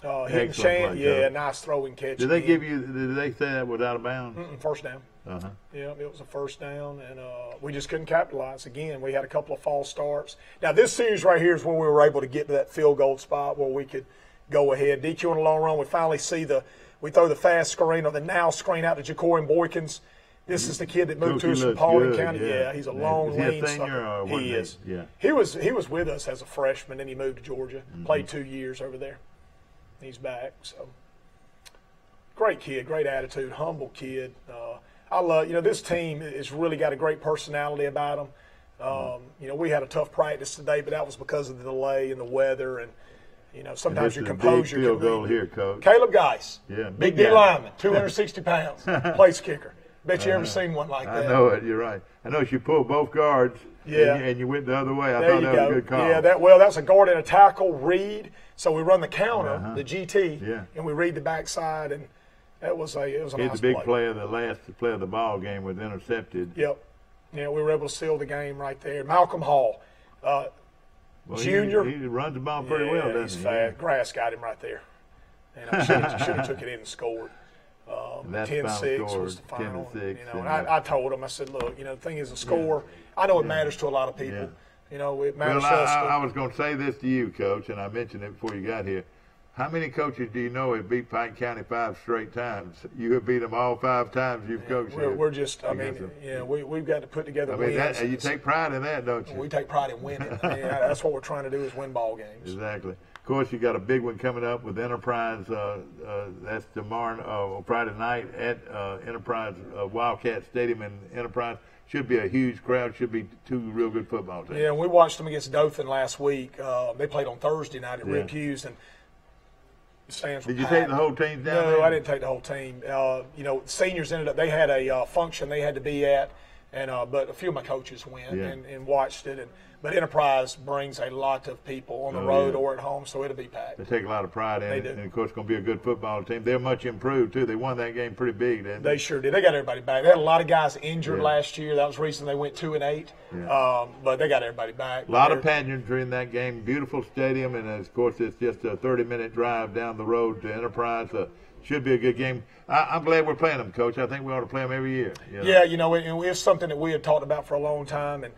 Hitting Shan. Yeah, nice throwing catch. Did they did they say that was out of bounds? First down. Uh-huh. Yeah, it was a first down, and we just couldn't capitalize. Again, we had a couple of false starts. Now, this series right here is when we were able to get to that field goal spot where we could go ahead. DQ on the long run, we finally see we throw the fast screen or the now screen out to Ja'Cory Boykins. This is the kid that moved Coach, to us he from looks Paulding good, County. Yeah, he's a long, is he lean a senior sucker. or wasn't He is. Yeah. He was with us as a freshman, then he moved to Georgia. Played 2 years over there. He's back. So great kid, great attitude, humble kid. I love, this team has really got a great personality about them. We had a tough practice today, but that was because of the delay and the weather, and sometimes your composure. Big field goal here, Coach. Caleb Geis, yeah, big D lineman, 260 pounds, place kicker. Bet you ever seen one like that. I know it. You're right. I know she pulled both guards. Yeah, and you went the other way. I there thought that was a good call. Yeah, that's a guard and a tackle read. So we run the counter, the GT, and we read the backside, and it was a nice play. He's the big play of the last play of the ball game was intercepted. Yep. Yeah, we were able to seal the game right there. Malcolm Hall, junior. He runs the ball pretty well, doesn't he? He's fast. Grass got him right there. And I should have took it in and scored. 10-6 was the final. 10-6. And I told him, I said, look, the thing is a score. I know it matters to a lot of people. It matters to us. I was going to say this to you, Coach, and I mentioned it before you got here. How many coaches do you know have beat Pike County 5 straight times? You have beat them all 5 times you've coached. We're just, we've got to put together wins. You take pride in that, don't you? We take pride in winning. That's what we're trying to do is win ball games. Exactly. Of course, you got a big one coming up with Enterprise. That's tomorrow, Friday night at Enterprise Wildcat Stadium in Enterprise. Should be a huge crowd. Should be 2 real good football teams. Yeah, and we watched them against Dothan last week. They played on Thursday night at Rip Hughes, and did you take the whole team down? No, I didn't take the whole team. Seniors ended up. They had a function they had to be at, and but a few of my coaches went and watched it. But Enterprise brings a lot of people on the road or at home, so it'll be packed. They take a lot of pride in it, and of course, it's going to be a good football team. They're much improved too. They won that game pretty big, didn't they? They sure did. They got everybody back. They had a lot of guys injured last year. That was the reason they went 2-8. But they got everybody back. A lot of pageantry in that game. Beautiful stadium, and of course, it's just a 30-minute drive down the road to Enterprise. Should be a good game. I'm glad we're playing them, Coach. I think we ought to play them every year. Yeah, and it's something that we had talked about for a long time, and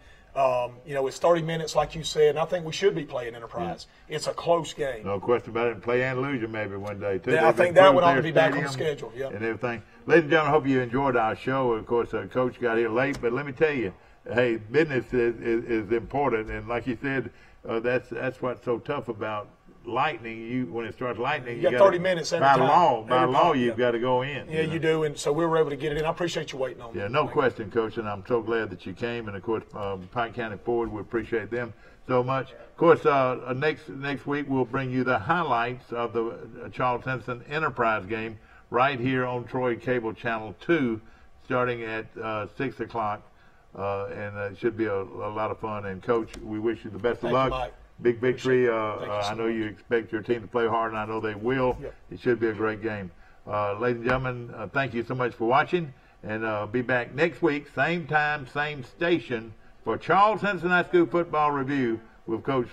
it's 30 minutes, like you said, and I think we should be playing Enterprise. Yeah. It's a close game. No question about it. And play Andalusia maybe one day, too. Yeah, I think that one ought to be back on the schedule. And everything. Ladies and gentlemen, I hope you enjoyed our show. Of course, Coach got here late, but let me tell you, hey, business is important. And like you said, that's what's so tough about lightning. When it starts lightning, you got 30 minutes every time. By law, you've got to go in. Yeah, you do, and so we were able to get it in. I appreciate you waiting on me. Yeah, no question, Coach, and I'm so glad that you came. And of course, Pike County Ford, we appreciate them so much. Of course, next week we'll bring you the highlights of the Charles Henson Enterprise game right here on Troy Cable Channel 2, starting at 6 o'clock, and it should be a lot of fun. And Coach, we wish you the best of luck. Mike. Big victory. I know you expect your team to play hard, and I know they will. Yep. It should be a great game. Ladies and gentlemen, thank you so much for watching, and be back next week, same time, same station, for Charles Henson High School Football Review with Coach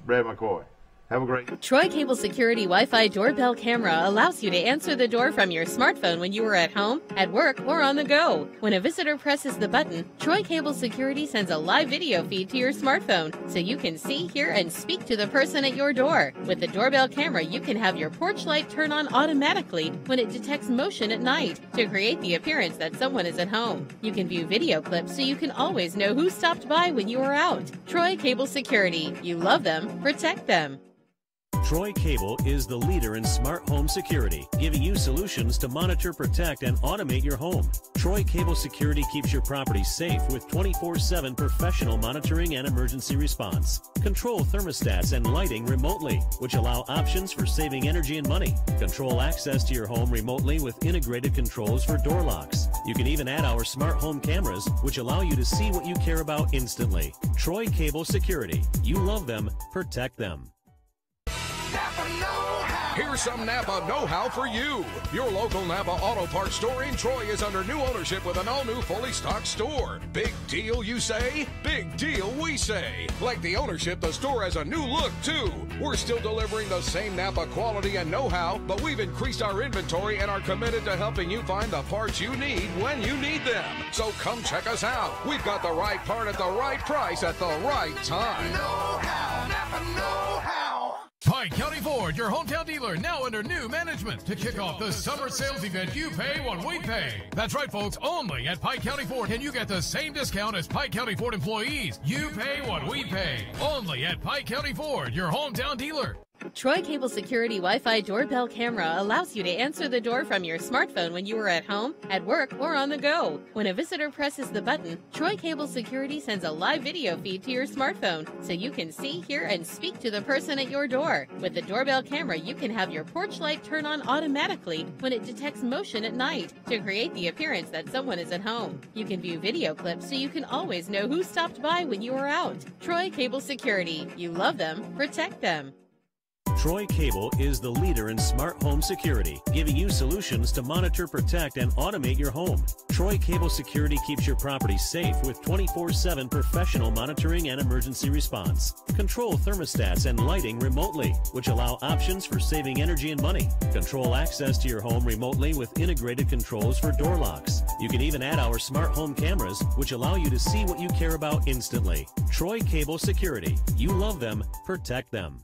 Brad McCoy. Have a great Troy Cable Security Wi-Fi doorbell camera allows you to answer the door from your smartphone when you are at home, at work, or on the go. When a visitor presses the button, Troy Cable Security sends a live video feed to your smartphone so you can see, hear, and speak to the person at your door. With the doorbell camera, you can have your porch light turn on automatically when it detects motion at night to create the appearance that someone is at home. You can view video clips so you can always know who stopped by when you are out. Troy Cable Security. You love them, protect them. Troy Cable is the leader in smart home security, giving you solutions to monitor, protect, and automate your home. Troy Cable Security keeps your property safe with 24/7 professional monitoring and emergency response. Control thermostats and lighting remotely, which allow options for saving energy and money. Control access to your home remotely with integrated controls for door locks. You can even add our smart home cameras, which allow you to see what you care about instantly. Troy Cable Security. You love them, protect them. Here's some Napa know-how for you. Your local Napa Auto Parts store in Troy is under new ownership with an all-new fully stocked store. Big deal, you say? Big deal, we say. Like the ownership, the store has a new look, too. We're still delivering the same Napa quality and know-how, but we've increased our inventory and are committed to helping you find the parts you need when you need them. So come check us out. We've got the right part at the right price at the right time. Know-how, Napa know-how. Pike County Ford, your hometown dealer, now under new management. To kick off the summer sales event, you pay what we pay. That's right, folks, only at Pike County Ford, and you get the same discount as Pike County Ford employees. You pay what we pay. Only at Pike County Ford, your hometown dealer. Troy Cable Security Wi-Fi doorbell camera allows you to answer the door from your smartphone when you are at home, at work, or on the go. When a visitor presses the button, Troy Cable Security sends a live video feed to your smartphone so you can see, hear, and speak to the person at your door. With the doorbell camera, you can have your porch light turn on automatically when it detects motion at night to create the appearance that someone is at home. You can view video clips so you can always know who stopped by when you are out. Troy Cable Security. You love them, protect them. Troy Cable is the leader in smart home security, giving you solutions to monitor, protect, and automate your home. Troy Cable Security keeps your property safe with 24/7 professional monitoring and emergency response. Control thermostats and lighting remotely, which allow options for saving energy and money. Control access to your home remotely with integrated controls for door locks. You can even add our smart home cameras, which allow you to see what you care about instantly. Troy Cable Security. You love them, protect them.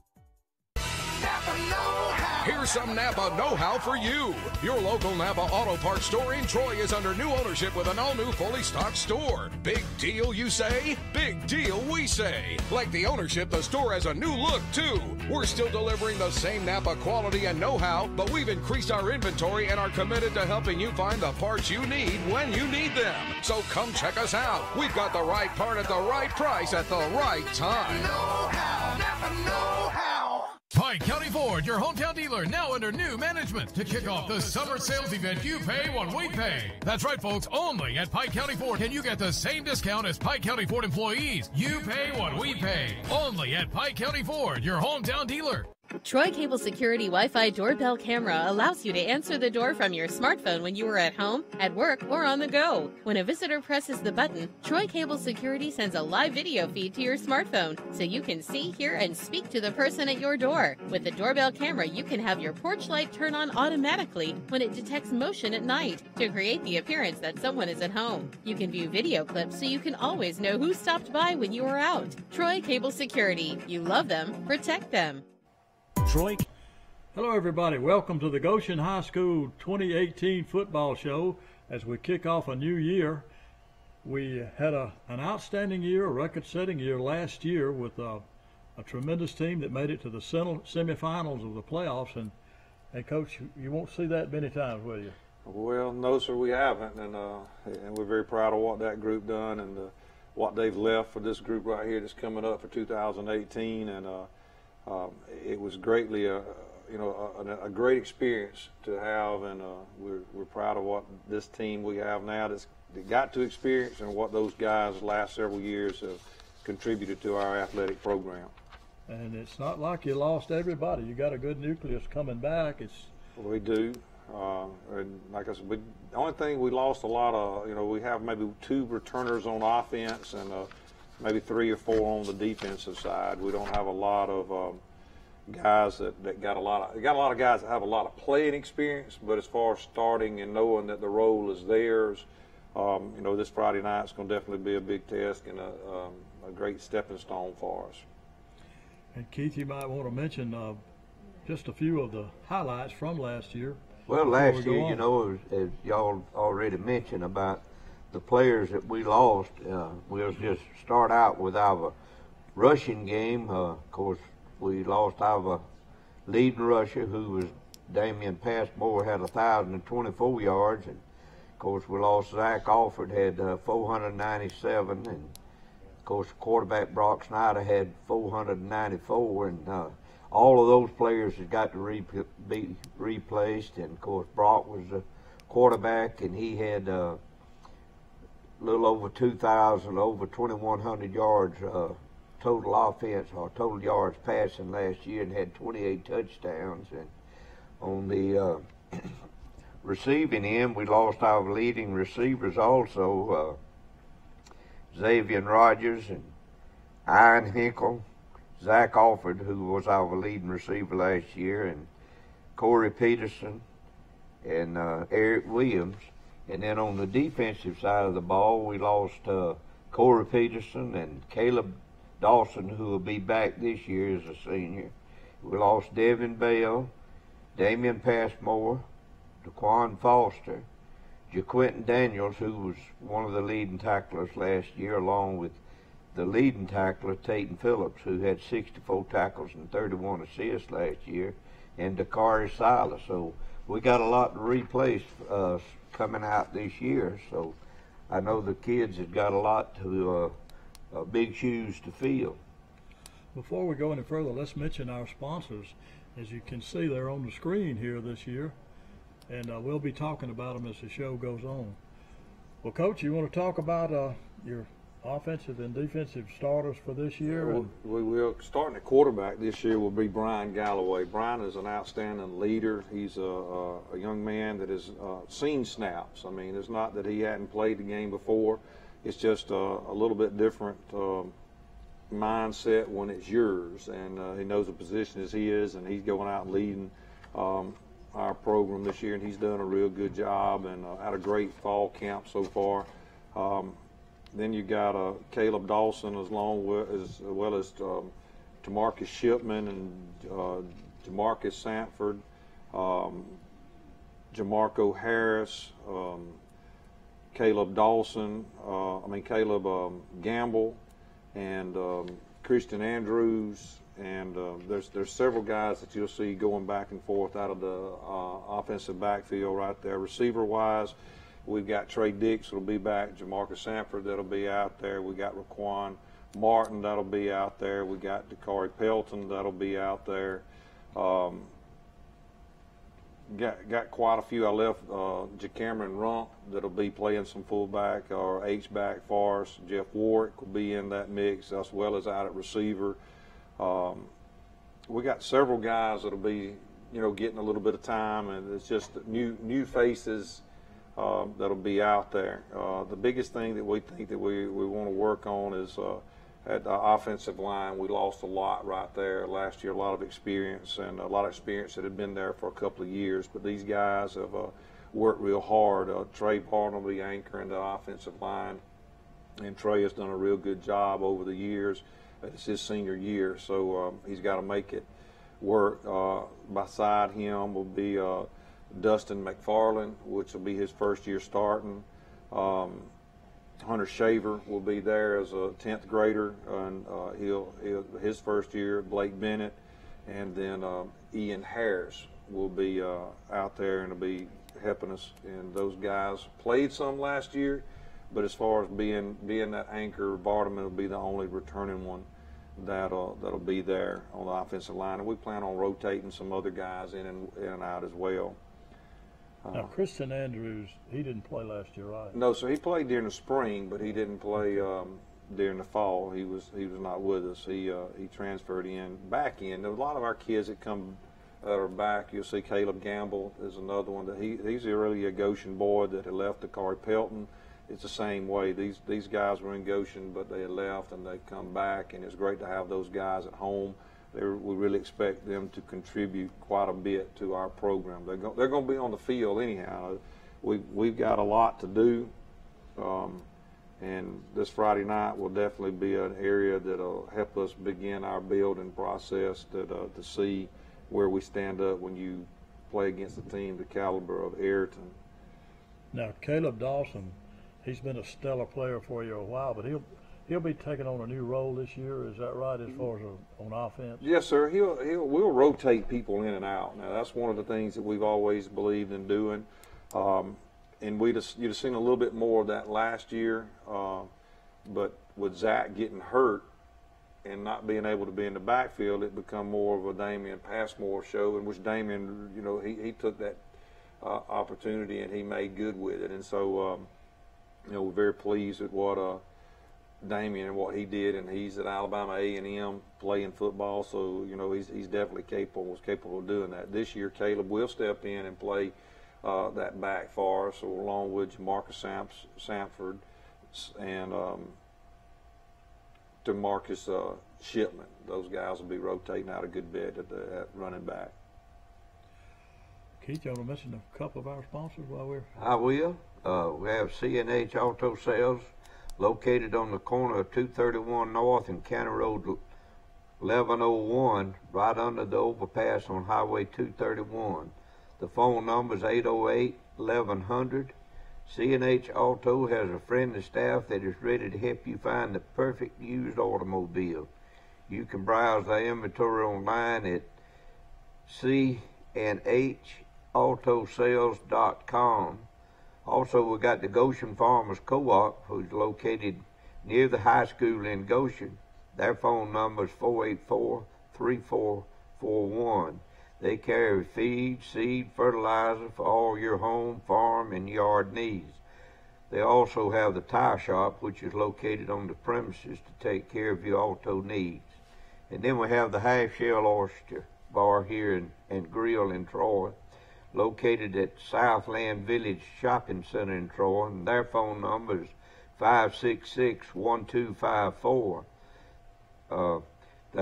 Here's some Napa know-how for you. Your local Napa Auto Parts store in Troy is under new ownership with an all-new fully stocked store. Big deal, you say? Big deal, we say. Like the ownership, the store has a new look, too. We're still delivering the same Napa quality and know-how, but we've increased our inventory and are committed to helping you find the parts you need when you need them. So come check us out. We've got the right part at the right price at the right time. Know-how, Napa know-how. Pike County Ford, your hometown dealer, now under new management. To kick off the summer sales event, you pay what we pay. That's right, folks, only at Pike County Ford, and you get the same discount as Pike County Ford employees. You pay what we pay. Only at Pike County Ford, your hometown dealer. Troy Cable Security Wi-Fi doorbell camera allows you to answer the door from your smartphone when you are at home, at work, or on the go. When a visitor presses the button, Troy Cable Security sends a live video feed to your smartphone so you can see, hear, and speak to the person at your door. With the doorbell camera, you can have your porch light turn on automatically when it detects motion at night to create the appearance that someone is at home. You can view video clips so you can always know who stopped by when you are out. Troy Cable Security. You love them, protect them. Troy. Hello everybody, welcome to the Goshen High School 2018 football show. As we kick off a new year, we had an outstanding year, a record-setting year last year with a tremendous team that made it to the semifinals of the playoffs, and Coach, you won't see that many times, will you? Well, no sir, we haven't, and we're very proud of what that group done and what they've left for this group right here that's coming up for 2018, and it was greatly a great experience to have, and we're proud of what this team we have now that got to experience and what those guys the last several years have contributed to our athletic program. And it's not like you lost everybody. You got a good nucleus coming back. We do, and like I said, the only thing we lost a lot of, we have maybe 2 returners on offense and maybe 3 or 4 on the defensive side. We don't have a lot of guys that got a lot of guys that have a lot of playing experience, but as far as starting and knowing that the role is theirs, this Friday night is going to definitely be a big test and a great stepping stone for us. And Keith, you might want to mention just a few of the highlights from last year. Well, last year, as y'all already mentioned about the players that we lost, we'll just start out with our rushing game. Of course, we lost our leading rusher, who was Damian Passmore, had 1,024 yards. And of course, we lost Zach Alford, had 497. And of course, quarterback Brock Snyder had 494. And all of those players had got to be replaced. And of course, Brock was the quarterback, and he had a little over 2,000, over 2,100 yards total offense or total yards passing last year, and had 28 touchdowns. And on the receiving end, we lost our leading receivers also, Xavier Rogers and Iron Hinkle, Zach Alford, who was our leading receiver last year, and Corey Peterson and Eric Williams. And then on the defensive side of the ball, we lost Corey Peterson and Caleb Dawson, who will be back this year as a senior, We lost Devin Bell, Damian Passmore, DeQuan Foster, JaQuinton Daniels, who was one of the leading tacklers last year, along with the leading tackler, Tatum Phillips, who had 64 tackles and 31 assists last year, and Dakari Silas. So we got a lot to replace coming out this year. So I know the kids have got a lot to big shoes to fill. Before we go any further, let's mention our sponsors. As you can see, they're on the screen here this year, and we'll be talking about them as the show goes on. Well, Coach, you want to talk about your offensive and defensive starters for this year? We will. Starting at quarterback this year will be Brian Galloway. Brian is an outstanding leader. He's a young man that has seen snaps. I mean, it's not that he hadn't played the game before. It's just a little bit different mindset when it's yours, and he knows the position as he is, and he's going out and leading our program this year, and he's done a real good job and had a great fall camp so far. Then you got Caleb Dawson as well as Tamarcus Shipman and Jamarcus Sanford, Jamarco Harris, Caleb Dawson, Caleb Gamble, and Christian Andrews, and there's several guys that you'll see going back and forth out of the offensive backfield right there. Receiver-wise, we've got Trey Dix that'll be back, Jamarcus Sanford that'll be out there. We got Raquan Martin that'll be out there. We got Dakari Pelton that'll be out there. Got quite a few. I left JaCameron Rump that'll be playing some fullback or H-back for us. Jeff Warwick will be in that mix, as well as out at receiver. We got several guys that'll be, getting a little bit of time, and it's just new faces that'll be out there. The biggest thing that we think that we want to work on is at the offensive line. We lost a lot right there last year, a lot of experience that had been there for a couple of years. But these guys have worked real hard. Trey Barton will be anchoring the offensive line, and Trey has done a real good job over the years. It's his senior year, so he's got to make it work. Beside him will be Dustin McFarland, which will be his first year starting. Hunter Shaver will be there as a 10th grader, and his first year. Blake Bennett, and then Ian Harris will be out there and will be helping us. And those guys played some last year, but as far as being that anchor, Bartleman will be the only returning one that'll be there on the offensive line, and we plan on rotating some other guys in and out as well. Now, Christian Andrews, he didn't play last year, right? No, so he played during the spring, but he didn't play during the fall. He was not with us. He transferred back in. There are a lot of our kids that are back. You'll see Caleb Gamble is another one. He's really a Goshen boy that had left Dakari Pelton. It's the same way. These guys were in Goshen, but they had left and they come back, and it's great to have those guys at home. We really expect them to contribute quite a bit to our program. They're going to be on the field anyhow. We've got a lot to do, and this Friday night will definitely be an area that'll help us begin our building process to see where we stand up when you play against a team the caliber of Ayrton. Now, Caleb Dawson, he's been a stellar player for you a while, but he'll be taking on a new role this year. Is that right, as far as on offense? Yes, sir. We'll rotate people in and out. Now, that's one of the things that we've always believed in doing. And you'd have seen a little bit more of that last year. But with Zach getting hurt and not being able to be in the backfield, it become more of a Damian Passmore show, in which Damian, he took that opportunity and he made good with it. And so, we're very pleased with what Damian and what he did, and he's at Alabama A&M playing football, so he's definitely was capable of doing that. This year, Caleb will step in and play that back for us, along with Jamarcus Sanford and DeMarcus Shipman. Those guys will be rotating out a good bit at running back. Keith, you want to mention a couple of our sponsors while we're... I will. We have C&H Auto Sales, located on the corner of 231 North and County Road 1101, right under the overpass on Highway 231. The phone number is 808-1100. C&H Auto has a friendly staff that is ready to help you find the perfect used automobile. You can browse their inventory online at cnhautosales.com. Also, we got the Goshen Farmers Co-op, who's located near the high school in Goshen. Their phone number is 484-3441. They carry feed, seed, fertilizer for all your home, farm, and yard needs. They also have the tire shop, which is located on the premises to take care of your auto needs. And then we have the Half Shell Oyster Bar here and Grill in Troy, located at Southland Village Shopping Center in Troy, and their phone number is 566-1254. The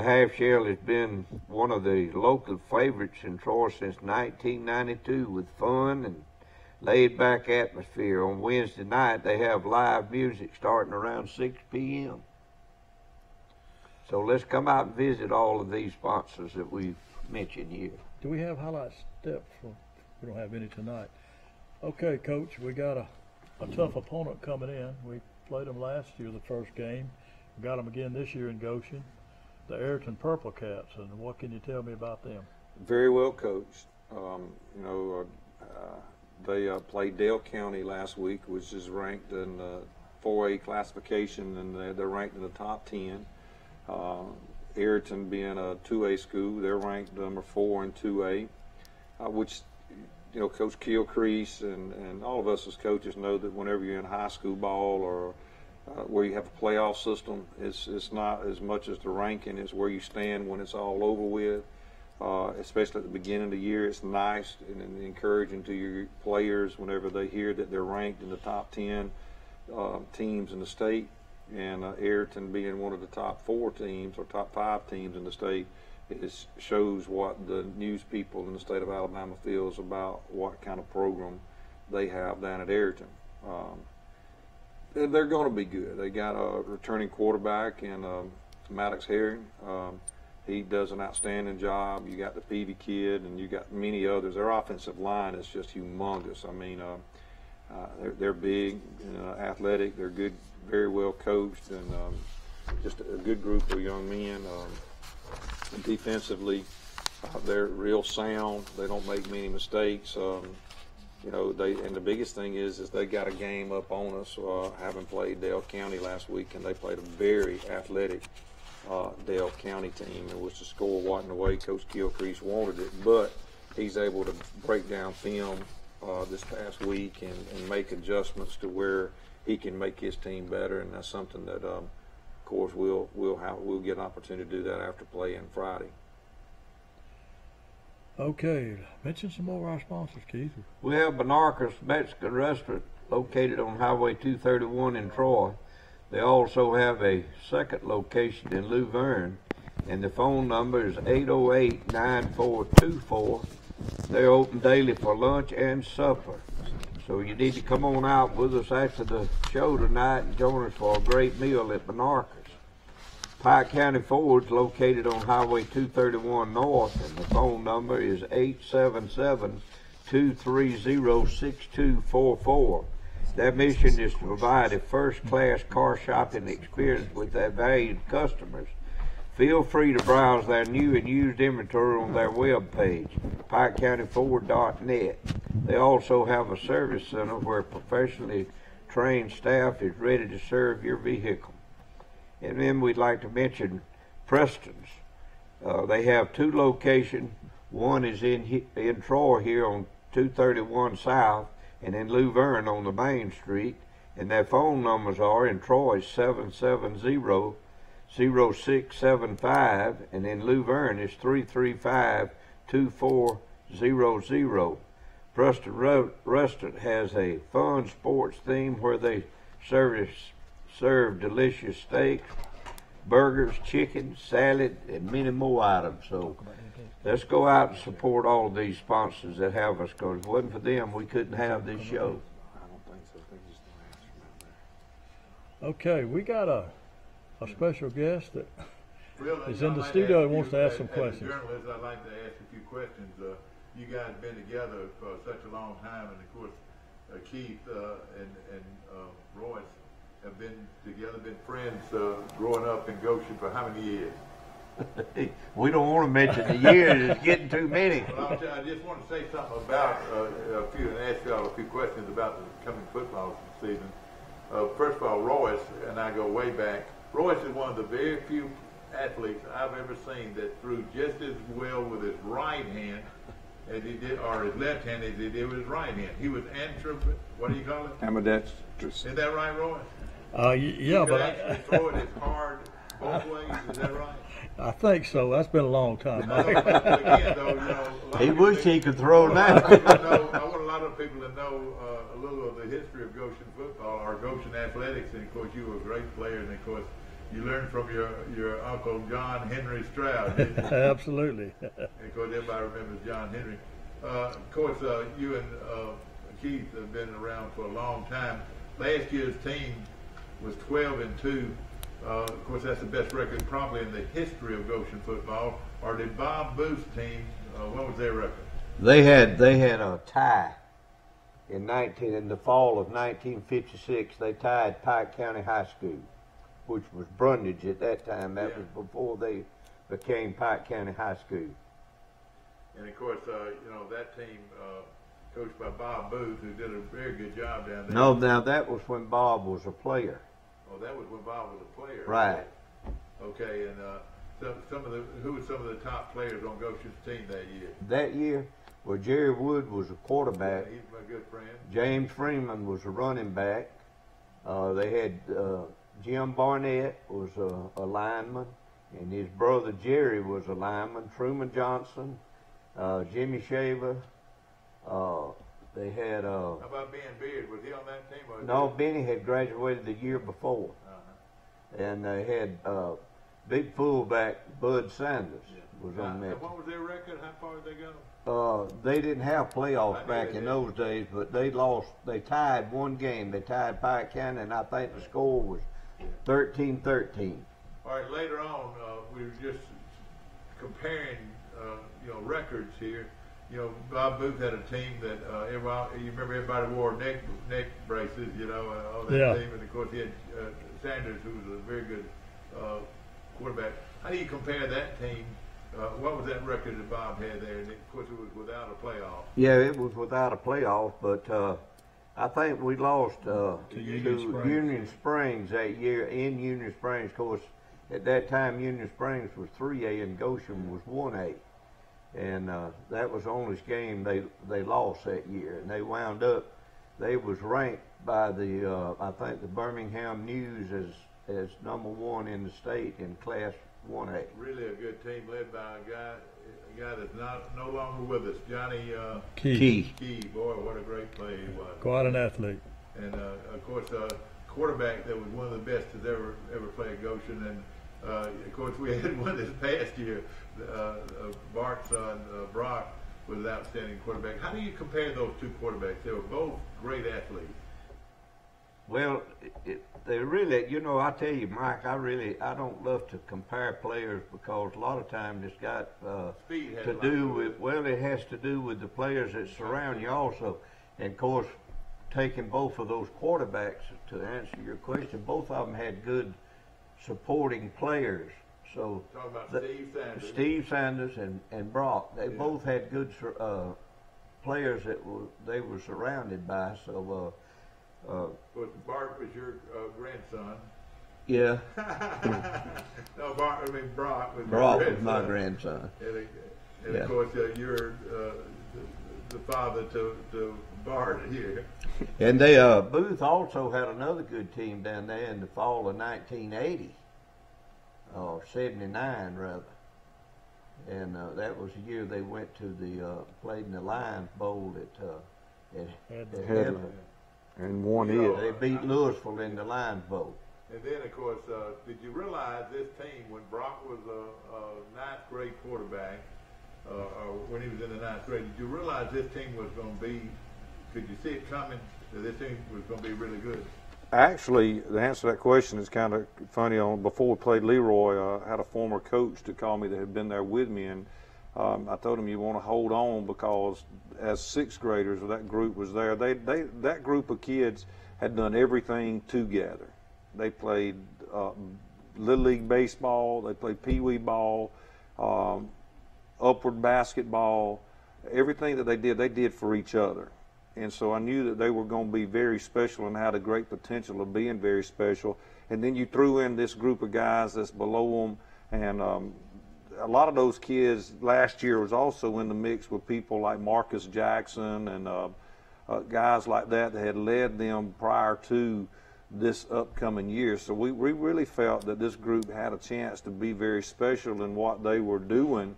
Half Shell has been one of the local favorites in Troy since 1992 with fun and laid-back atmosphere. On Wednesday night, they have live music starting around 6 p.m. So let's come out and visit all of these sponsors that we've mentioned here. Do we have highlight steps? We don't have any tonight. Okay, Coach, we got a tough opponent coming in. We played them last year, the first game. We got them again this year in Goshen. The Ayrton Purple Cats, and what can you tell me about them? Very well coached. They played Dale County last week, which is ranked in 4A classification, and they're ranked in the top 10. Ayrton being a 2A school, they're ranked number 4 in 2A, which, Coach Kilcrease and all of us as coaches know that whenever you're in high school ball or where you have a playoff system, it's not as much as the ranking, it's where you stand when it's all over with. Especially at the beginning of the year, it's nice and encouraging to your players whenever they hear that they're ranked in the top 10 teams in the state. And Ayrton being one of the top 4 teams or top 5 teams in the state, it shows what the news people in the state of Alabama feels about what kind of program they have down at Ayrton. They're going to be good. They got a returning quarterback in Maddox Herring. He does an outstanding job. You got the Peavy kid, and you got many others. Their offensive line is just humongous. I mean, they're big, athletic. They're good, very well coached, and just a good group of young men. Defensively, they're real sound. They don't make many mistakes. And the biggest thing is they got a game up on us, having played Dale County last week, and they played a very athletic Dale County team, in which the score wasn't the way Coach Kilcrease wanted it, but he's able to break down film this past week and make adjustments to where he can make his team better, and that's something that, of course, we'll get an opportunity to do that after playing Friday. Okay, mention some more of our sponsors, Keith. We have Bonarcas Mexican Restaurant located on Highway 231 in Troy. They also have a second location in Luverne, and the phone number is 808-9424. They're open daily for lunch and supper. So you need to come on out with us after the show tonight and join us for a great meal at Bonarcas. Pike County Ford's located on Highway 231 North, and the phone number is 877-230-6244. Their mission is to provide a first-class car shopping experience with their valued customers. Feel free to browse their new and used inventory on their webpage, PikeCountyFord.net. They also have a service center where professionally trained staff is ready to serve your vehicle. And then we'd like to mention Preston's. They have 2 locations. One is in Troy here on 231 South, and in Luverne on the main street, and their phone numbers are in Troy 770-0675, and in Luverne is 335-2400. Preston Restaurant has a fun sports theme where they serve delicious steaks, burgers, chicken, salad, and many more items. So let's go out and support all of these sponsors that have us, because if it wasn't for them, we couldn't have this show. Okay, we got a special guest that is in the studio and wants to ask some questions. As a journalist, I'd like to ask a few questions. You guys have been together for such a long time, and of course, Keith and Royce have been together, been friends growing up in Goshen for how many years? We don't want to mention the years. It's getting too many. Well, I just want to say something about and ask y'all a few questions about the coming football season. First of all, Royce and I go way back. Royce is one of the very few athletes I've ever seen that threw just as well with his right hand as he did, or his left hand as he did with his right hand. He was what do you call it? Ambidextrous. Is that right, Royce? Yeah, but actually throw it as hard both ways. Is that right? I think so. That's been a long time. Again, though, he wished he could throw now. I want a lot of people to know a little of the history of Goshen football or Goshen athletics, and of course you were a great player, and of course you learned from your uncle John Henry Stroud. Absolutely. And of course everybody remembers John Henry. Of course you and Keith have been around for a long time. Last year's team was 12-2. Of course, that's the best record probably in the history of Goshen football. Or did Bob Booth's team? What was their record? They had a tie in the fall of 1956. They tied Pike County High School, which was Brundage at that time. That was before they became Pike County High School. And of course, that team coached by Bob Booth, who did a very good job down there. No, now that was when Bob was a player. Oh, that was when Bob was a player. Right. Okay, and who were some of the top players on Goshen's team that year? That year, well, Jerry Wood was a quarterback. Yeah, he's my good friend. James Freeman was a running back. They had Jim Barnett was a lineman, and his brother Jerry was a lineman. Truman Johnson, Jimmy Shaver. They had. How about Ben Beard? Was he on that team? No, Benny had graduated the year before. And they had big fullback Bud Sanders was on that. What was their record? How far did they go? They didn't have playoffs back in those days, but they lost. They tied one game. They tied Pike County, and I think the score was 13-13. All right. Later on, we were just comparing, records here. Bob Booth had a team that you remember everybody wore neck braces, on that team, and of course he had Sanders, who was a very good quarterback. How do you compare that team? What was that record that Bob had there? And of course it was without a playoff. Yeah, it was without a playoff, but I think we lost to Union Springs that year in Union Springs. Of course, at that time Union Springs was 3A and Goshen was 1A. And that was the only game they lost that year. And they wound up, they was ranked by the, I think the Birmingham News as #1 in the state in Class 1A. Really a good team led by a guy that's no longer with us, Johnny Key. Boy, what a great player he was. Quite an athlete. And of course, quarterback that was one of the best that's ever played Goshen. And of course, we had one this past year. Bart's son, Brock, was an outstanding quarterback. How do you compare those two quarterbacks? They were both great athletes. Well, they really, I tell you, Mike, I don't love to compare players because a lot of times it's got to do with, it has to do with the players that surround you also. And of course, taking both of those quarterbacks, to answer your question, both of them had good supporting players. So talking about Steve Sanders and Brock, they both had good players that they were surrounded by. So Bart was your grandson. Yeah. No, Brock was my grandson. And of course, you're the father to Bart here. And they Booth also had another good team down there in the fall of 1980. 79 rather, and that was the year they went to played in the Lions Bowl at Headland. And won it. They beat Louisville in the Lions Bowl. And then of course, did you realize this team, when Brock was a 9th grade quarterback, or when he was in the 9th grade, did you realize this team was going to be, could you see it coming, that this team was going to be really good? Actually, the answer to that question is kind of funny. Before we played Leroy, I had a former coach to call me that had been there with me, and I told him, you want to hold on, because as sixth graders, that group was there. That group of kids had done everything together. They played Little League baseball, they played Pee Wee ball, upward basketball. Everything that they did for each other. And so I knew that they were going to be very special and had a great potential of being very special. And then you threw in this group of guys that's below them, and a lot of those kids last year was also in the mix with people like Marcus Jackson and guys like that had led them prior to this upcoming year. So we really felt that this group had a chance to be very special in what they were doing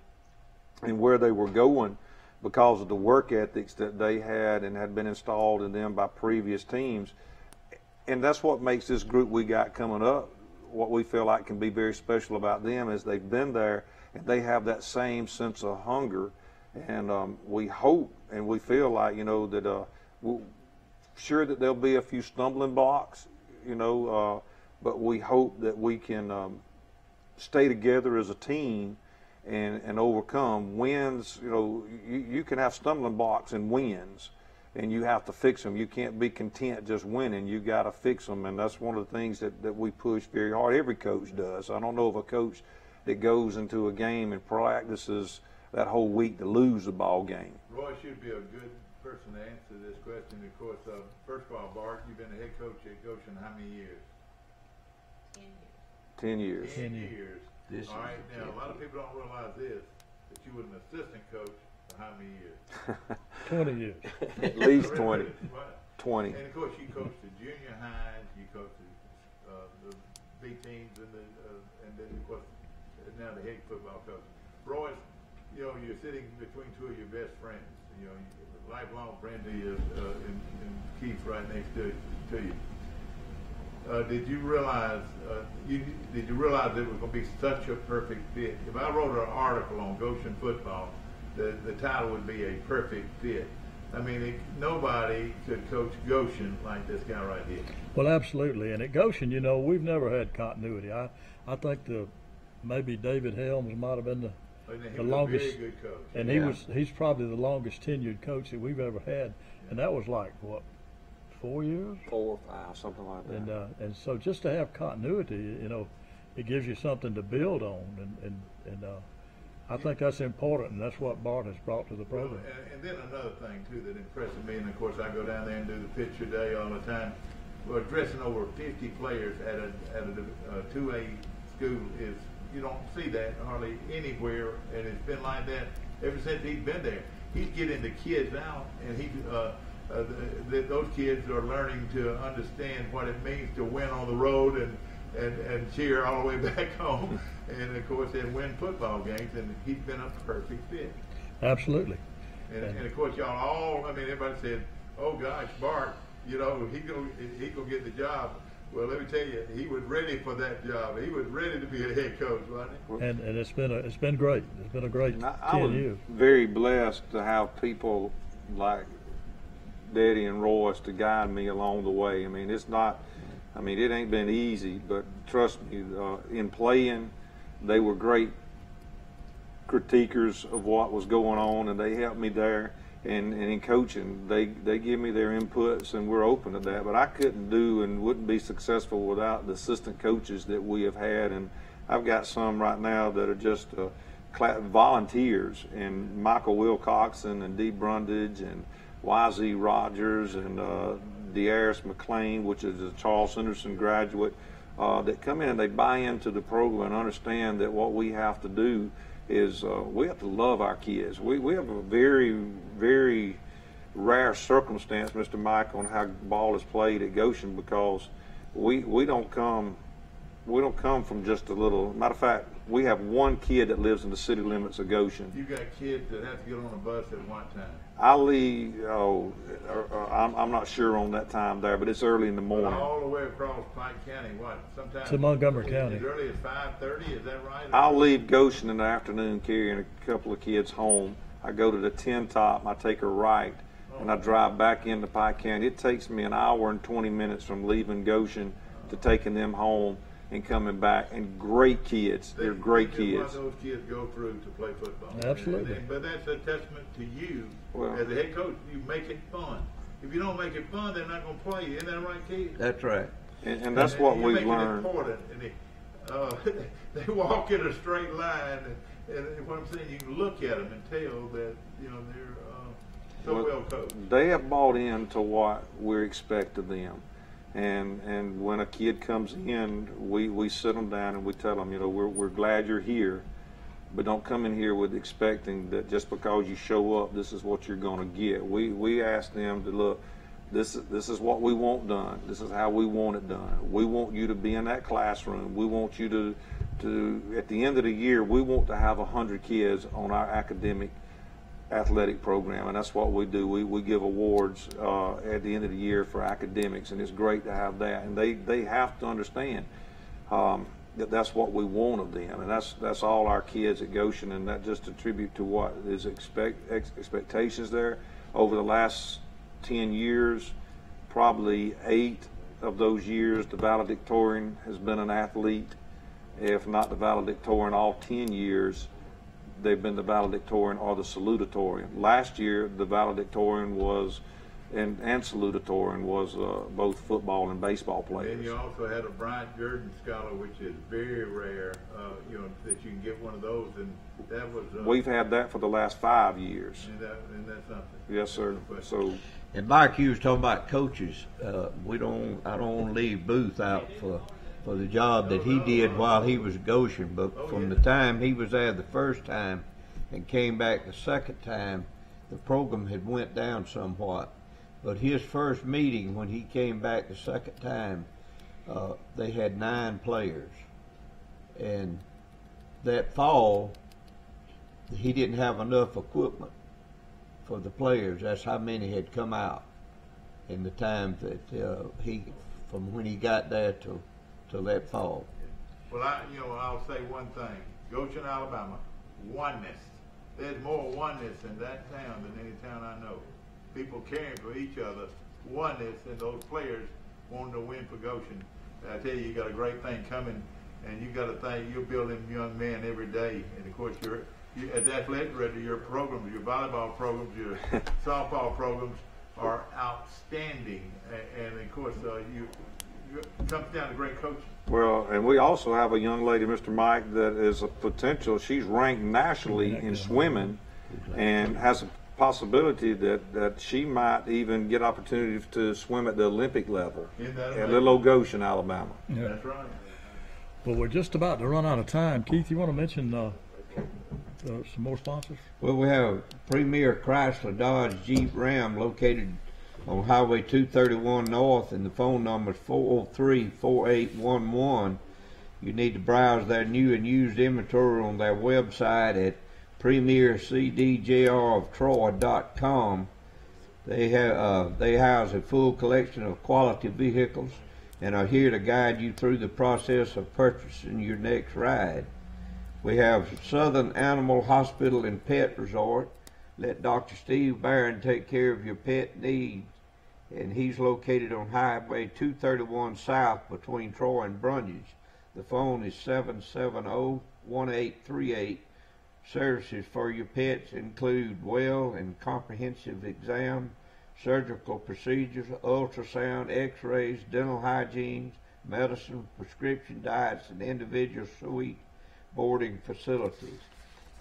and where they were going, because of the work ethics that they had and had been installed in them by previous teams. And that's what makes this group we got coming up, what we feel like can be very special about them, is they've been there and they have that same sense of hunger. And we hope and we feel like, that we're sure that there'll be a few stumbling blocks, but we hope that we can stay together as a team and overcome. Wins, you can have stumbling blocks and wins, and you have to fix them. You can't be content just winning. You got to fix them, and that's one of the things that we push very hard. Every coach does. I don't know of a coach that goes into a game and practices that whole week to lose the ball game. Roy should be a good person to answer this question. Of course, first of all, Bart, you've been the head coach at Goshen how many years? 10 years. 10 years. All right, now a lot of people don't realize this, that you were an assistant coach for how many years? 20 years. At least 20. 20. And of course, you coached the junior highs, you coached the B teams, and then of course now the head football coach. Royce, you're sitting between two of your best friends, lifelong friend to you, and Keith right next to you. Did you realize it was going to be such a perfect fit? If I wrote an article on Goshen football, the title would be A Perfect Fit. I mean, nobody could coach Goshen like this guy right here. Well, absolutely. And at Goshen, we've never had continuity. I think maybe David Helms might have been the longest. Very good coach. And he's probably the longest tenured coach that we've ever had. And that was like, what, 4 years? 4 or 5, something like that. And so just to have continuity, it gives you something to build on, and I think that's important, and that's what Bart has brought to the program. Well, and then another thing too that impresses me, and of course I go down there and do the picture day all the time. We're dressing over 50 players at a 2A school you don't see that hardly anywhere, and it's been like that ever since he's been there. He's getting the kids out, and those kids are learning to understand what it means to win on the road and cheer all the way back home, and of course then win football games, and he's been a perfect fit. Absolutely. And of course y'all all, everybody said, oh gosh, Bart, he gonna get the job. Well, let me tell you, he was ready for that job. He was ready to be a head coach, wasn't he? And it's been great. It's been a great 10 years. Very blessed to have people like Daddy and Royce to guide me along the way. It ain't been easy, but trust me, in playing, they were great critiquers of what was going on, and they helped me there. And in coaching, they give me their inputs, and we're open to that. But I couldn't do and wouldn't be successful without the assistant coaches that we have had. And I've got some right now that are just volunteers, and Michael Wilcoxon and Dee Brundage and YZ Rogers and De'Aris McLean, which is a Charles Henderson graduate, that come in and they buy into the program and understand that what we have to do is we have to love our kids. We have a very, very rare circumstance, Mr. Mike, on how ball is played at Goshen, because we don't come from just a little. Matter of fact, we have one kid that lives in the city limits of Goshen. You got kids that have to get on a bus at one time. I leave. I'm not sure on that time there, but it's early in the morning. All the way across Pike County. What? Sometimes to Montgomery County. As early as 5:30. Is that right? I'll leave Goshen in the afternoon, carrying a couple of kids home. I go to the Tin Top. I take a right and I drive back into Pike County. It takes me an hour and 20 minutes from leaving Goshen to taking them home and coming back. And great kids. They're great kids. What those kids go through to play football. Absolutely. But that's a testament to you Well, as a head coach. You make it fun. If you don't make it fun, they're not going to play you. Isn't that right, Keith? That's right. And that's what we've learned. Important. And they walk in a straight line, and what I'm saying, you can look at them and tell that they're so well coached. They have bought into what we expect of them, and when a kid comes in, we sit them down and we tell them, we're glad you're here, but don't come in here with expecting that just because you show up, this is what you're going to get. We ask them to look. This is what we want done. This is how we want it done. We want you to be in that classroom. We want you to at the end of the year, we want to have 100 kids on our academic athletic program, and that's what we do. We give awards at the end of the year for academics, and it's great to have that. And they have to understand that that's what we want of them, and that's all our kids at Goshen, and that just attribute to what is expectations there over the last 10 years. Probably 8 of those years the valedictorian has been an athlete. If not the valedictorian, all 10 years they've been the valedictorian or the salutatorian. Last year the valedictorian was and salutatorian was both football and baseball players. And you also had a Bryant Jordan Scholar, which is very rare, that you can get one of those, and that was... We've had that for the last 5 years. And that's something. Yes, sir. So... And Mike, you was talking about coaches. I don't want to leave Booth out for the job that he did while he was at Goshen, but from the time he was there the first time and came back the second time, the program had went down somewhat. But his first meeting when he came back the second time, they had 9 players. And that fall, he didn't have enough equipment for the players. That's how many had come out in the time that from when he got there to that fall. Well, I'll say one thing. Goshen, Alabama, oneness. There's more oneness in that town than any town I know. People caring for each other, oneness, and those players wanting to win for Goshen. I tell you got a great thing coming, and you got to think you're building young men every day. And of course, you as athletic director, your programs, your volleyball programs, your softball programs are outstanding. And of course, it comes down to great coaching. Well, and we also have a young lady, Mr. Mike, that is a potential. She's ranked nationally in swimming, and has a possibility that she might even get opportunity to swim at the Olympic level at Little Old Goshen, Alabama. Yeah. That's right. Well, we're just about to run out of time. Keith, you want to mention some more sponsors? Well, we have Premier Chrysler Dodge Jeep Ram located on Highway 231 North, and the phone number is 403-4811. You need to browse their new and used inventory on their website at premiercdjroftroy.com. They house a full collection of quality vehicles and are here to guide you through the process of purchasing your next ride. We have Southern Animal Hospital and Pet Resort. Let Dr. Steve Barron take care of your pet needs, and he's located on Highway 231 South between Troy and Brundage. The phone is 770-1838. Services for your pets include well and comprehensive exam, surgical procedures, ultrasound, x-rays, dental hygiene, medicine, prescription diets, and individual suite boarding facilities.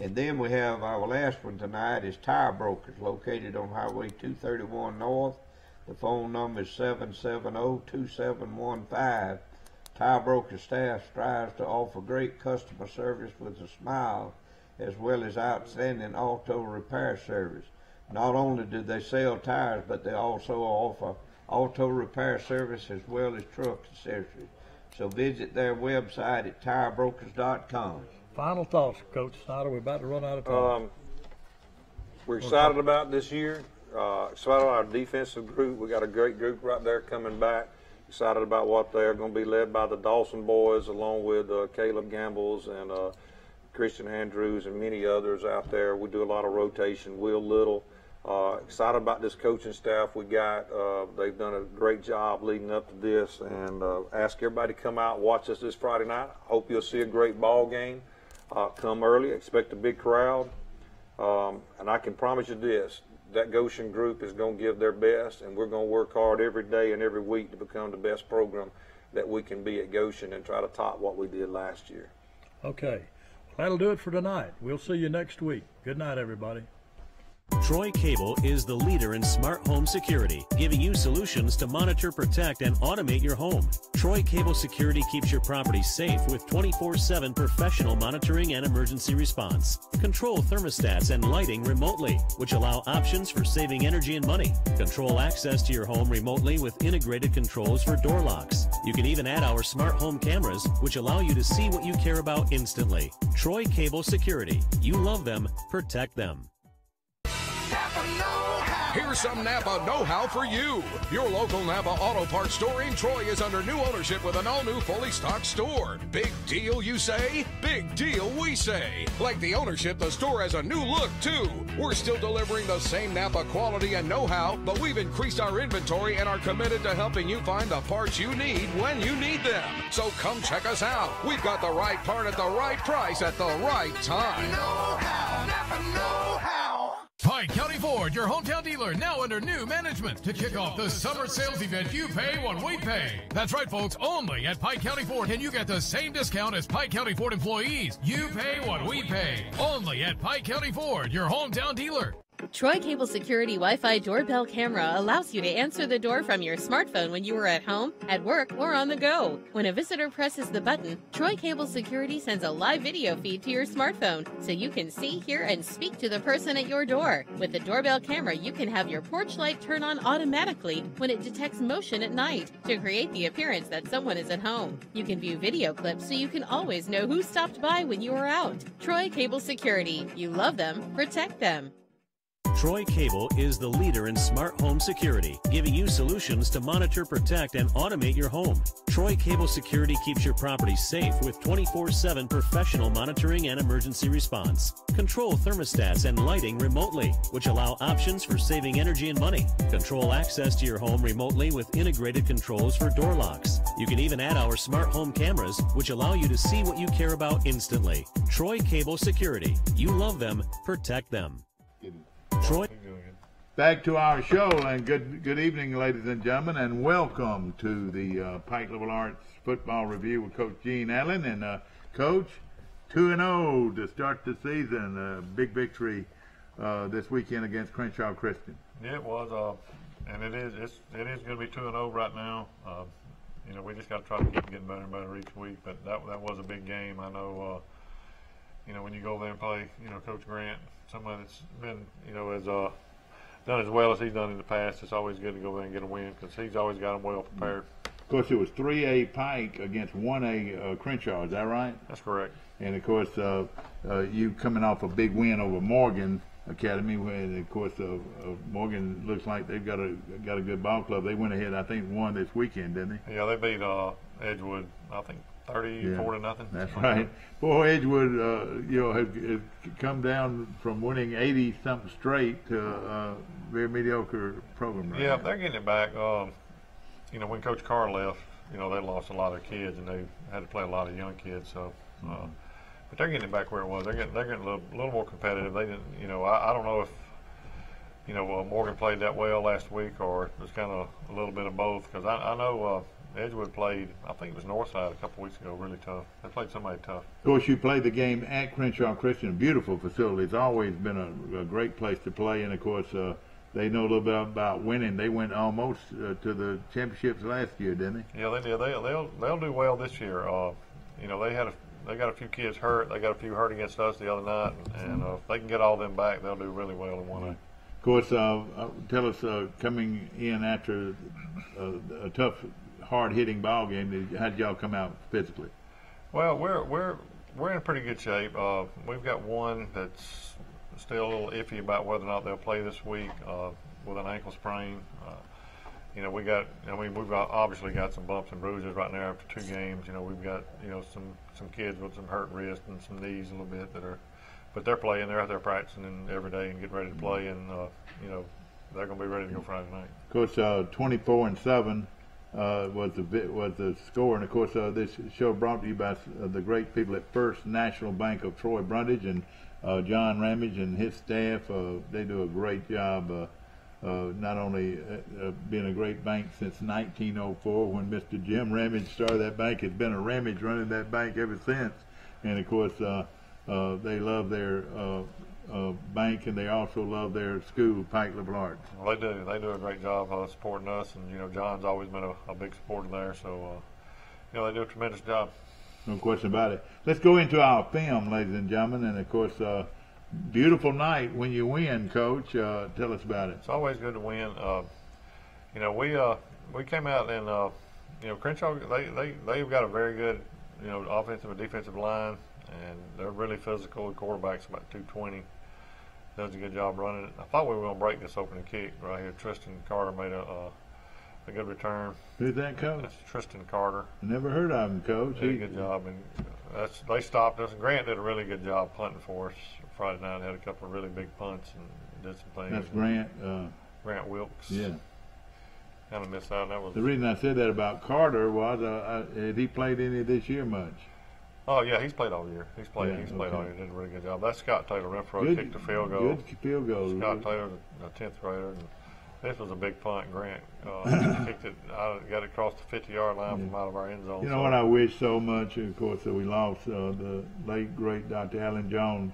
And then we have our last one tonight is Tire Brokers, located on Highway 231 North. The phone number is 770-2715. Tire Brokers staff strives to offer great customer service with a smile, as well as outstanding auto repair service. Not only do they sell tires, but they also offer auto repair service as well as truck accessories. So visit their website at tirebrokers.com. Final thoughts, Coach Snyder. We're about to run out of time. We're excited about this year. Excited about our defensive group. We got a great group right there coming back. Excited about what they're going to be led by the Dawson boys, along with Caleb Gambles and Christian Andrews and many others out there. We do a lot of rotation. Will Little excited about this coaching staff we got. They've done a great job leading up to this, and ask everybody to come out and watch us this Friday night. Hope you'll see a great ball game. Come early, expect a big crowd, and I can promise you this, that Goshen group is going to give their best, and we're going to work hard every day and every week to become the best program that we can be at Goshen and try to top what we did last year. Okay. That'll do it for tonight. We'll see you next week. Good night, everybody. Troy Cable is the leader in smart home security, giving you solutions to monitor, protect, and automate your home. Troy Cable Security keeps your property safe with 24/7 professional monitoring and emergency response. Control thermostats and lighting remotely, which allow options for saving energy and money. Control access to your home remotely with integrated controls for door locks. You can even add our smart home cameras, which allow you to see what you care about instantly. Troy Cable Security. You love them, protect them. Here's some Napa know-how for you. Your local Napa Auto Parts store in Troy is under new ownership with an all-new fully stocked store. Big deal, you say? Big deal, we say. Like the ownership, the store has a new look, too. We're still delivering the same Napa quality and know-how, but we've increased our inventory and are committed to helping you find the parts you need when you need them. So come check us out. We've got the right part at the right price at the right time. Know-how, Napa know-how. Pike County Ford, your hometown dealer, now under new management. To kick off the summer sales event, you pay what we pay. That's right, folks, only at Pike County Ford can you get the same discount as Pike County Ford employees. You pay what we pay. Only at Pike County Ford, your hometown dealer. Troy Cable Security Wi-Fi doorbell camera allows you to answer the door from your smartphone when you are at home, at work, or on the go. When a visitor presses the button, Troy Cable Security sends a live video feed to your smartphone so you can see, hear, and speak to the person at your door. With the doorbell camera, you can have your porch light turn on automatically when it detects motion at night to create the appearance that someone is at home. You can view video clips so you can always know who stopped by when you are out. Troy Cable Security. You love them, protect them. Troy Cable is the leader in smart home security, giving you solutions to monitor, protect, and automate your home. Troy Cable Security keeps your property safe with 24/7 professional monitoring and emergency response. Control thermostats and lighting remotely, which allow options for saving energy and money. Control access to your home remotely with integrated controls for door locks. You can even add our smart home cameras, which allow you to see what you care about instantly. Troy Cable Security. You love them, protect them. Troy. Back to our show, and good evening, ladies and gentlemen, and welcome to the Pike Liberal Arts Football Review with Coach Gene Allen. And Coach, 2-0 to start the season. Big victory this weekend against Crenshaw Christian. Yeah, it was, and it is going to be 2-0 right now. You know, we just got to try to keep getting better and better each week. But that was a big game. I know. You know, when you go there and play, you know, Coach Grant, somebody that's been, you know, has done as well as he's done in the past, it's always good to go there and get a win because he's always got them well prepared. Of course, it was 3A Pike against 1A Crenshaw. Is that right? That's correct. And, of course, you coming off a big win over Morgan Academy, and, of course, Morgan looks like they've got a good ball club. They went ahead, I think, won this weekend, didn't they? Yeah, they beat Edgewood, I think, 34-0. That's right. Boy, Edgewood, you know, has come down from winning 80-something straight to a very mediocre program right Yeah, now. they're getting it back. You know, when Coach Carr left, you know, they lost a lot of kids, and they had to play a lot of young kids. So, but they're getting it back where it was. They're getting a little more competitive. They didn't, you know, I don't know if, you know, Morgan played that well last week, or it was kind of a little bit of both. Because I know Edgewood played, I think it was Northside a couple weeks ago, really tough. They played somebody tough. Of course, you played the game at Crenshaw Christian, a beautiful facility. It's always been a great place to play, and of course, they know a little bit about winning. They went almost to the championships last year, didn't they? Yeah, they did. They'll do well this year. You know, they got a few kids hurt. They got a few hurt against us the other night, and if they can get all them back, they'll do really well in 1A. Of course, tell us coming in after a tough, hard-hitting ball game, how did y'all come out physically? Well, we're in pretty good shape. We've got one that's still a little iffy about whether or not they'll play this week with an ankle sprain. You know, we've obviously got some bumps and bruises right now after 2 games. You know, we've got, you know, some kids with some hurt wrists and some knees a little bit but they're playing. They're out there practicing every day and getting ready to play. And you know, they're going to be ready to go Friday night. Of course, 24-7 was the score, and of course, this show brought to you by the great people at First National Bank of Troy Brundage and John Ramage and his staff. They do a great job. Not only being a great bank since 1904 when Mr. Jim Ramage started that bank, it's been a Ramage running that bank ever since. And of course, they love their bank, and they also love their school, Pike Liberal Arts. Well, they do a great job supporting us, and John's always been a big supporter there, so they do a tremendous job. No question about it. Let's go into our film, ladies and gentlemen, and of course, beautiful night when you win, Coach. Tell us about it. It's always good to win. We came out and Crenshaw, they've got a very good offensive and defensive line, and they're really physical. The quarterback's about 220. Does a good job running it. I thought we were going to break this opening kick right here. Tristan Carter made a good return. Who's that, Coach? That's Tristan Carter. Never heard of him, Coach. Did a good job, and they stopped us. Grant did a really good job punting for us Friday night. Had a couple of really big punts and did some things. That's Grant. Grant Wilkes. Yeah. Kind of missed out. That was the reason I said that about Carter was had he played any this year much? Oh yeah, he's played all year. He's played all year. Did a really good job. That's Scott Taylor. Renfro kicked the field goal. Good field goal. Scott Taylor, a 10th grader. And this was a big punt. Grant kicked it. Got it across the 50-yard line from out of our end zone. You know what I wish so much, of course, that we lost the late great Dr. Alan Jones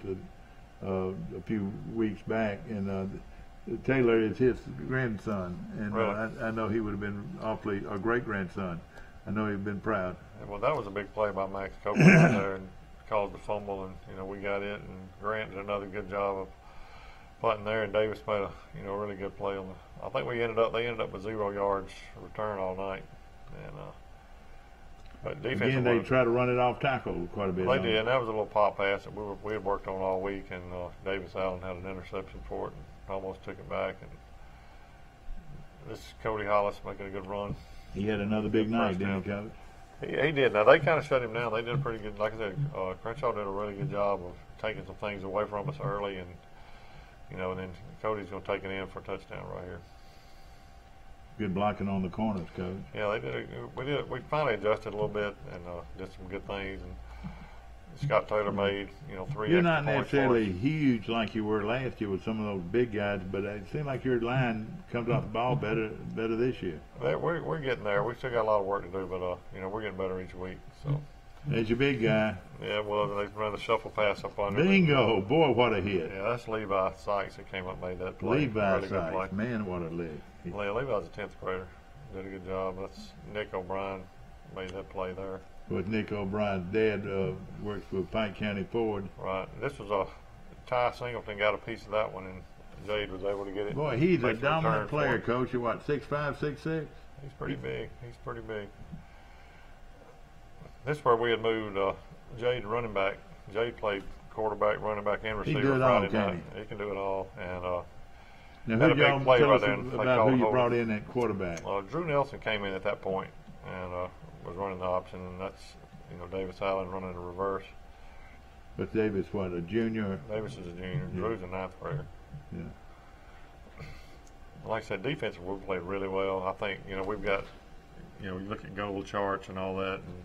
a few weeks back, and Taylor is his grandson, and really? I know he would have been awfully a great grandson. I know he'd been proud. Well, that was a big play by Max Copeland out there and caused the fumble, and we got it. And Grant did another good job of punting there, and Davis made a really good play on the. I think they ended up with 0 yards return all night, and but defense. Again, they try to run it off tackle quite a bit. They did, and that was a little pop pass that we had worked on all week, and Davis Allen had an interception for it and almost took it back. And this is Cody Hollis making a good run. He had another big night, didn't he, Coach? He did. Now, they kind of shut him down. They did a pretty good, like I said, Crenshaw did a really good job of taking some things away from us early, and and then Cody's going to take it in for a touchdown right here. Good blocking on the corners, Coach. Yeah, we finally adjusted a little bit and did some good things. And Scott Taylor made 3. You're not necessarily huge like you were last year with some of those big guys, but it seems like your line comes off the ball better this year. We're getting there. We still got a lot of work to do, but we're getting better each week. So. There's your big guy. Yeah, well, they run the shuffle pass up on Bingo! Boy, what a hit. Yeah, that's Levi Sykes that came up and made that play. Levi really Sykes, man, what a lick. Levi's a 10th grader. Did a good job. That's Nick O'Brien made that play there. With Nick O'Brien's dad works for Pike County Ford. Right. This was Ty Singleton got a piece of that one, and Jade was able to get it. Boy, he's a dominant player, Coach. You're what, 6'5", 6'6"? He's pretty big. This is where we had moved Jade running back. Jade played quarterback, running back, and receiver Friday night. He can do it all. And now, who y'all tell us about who you brought in at quarterback? Drew Nelson came in at that point and was running the option, and that's Davis Allen running the reverse. But Davis, what, a junior? Davis is a junior. Yeah. Drew's a 9th grader. Yeah. Like I said, defensive we played really well. I think we've got you look at goal charts and all that, and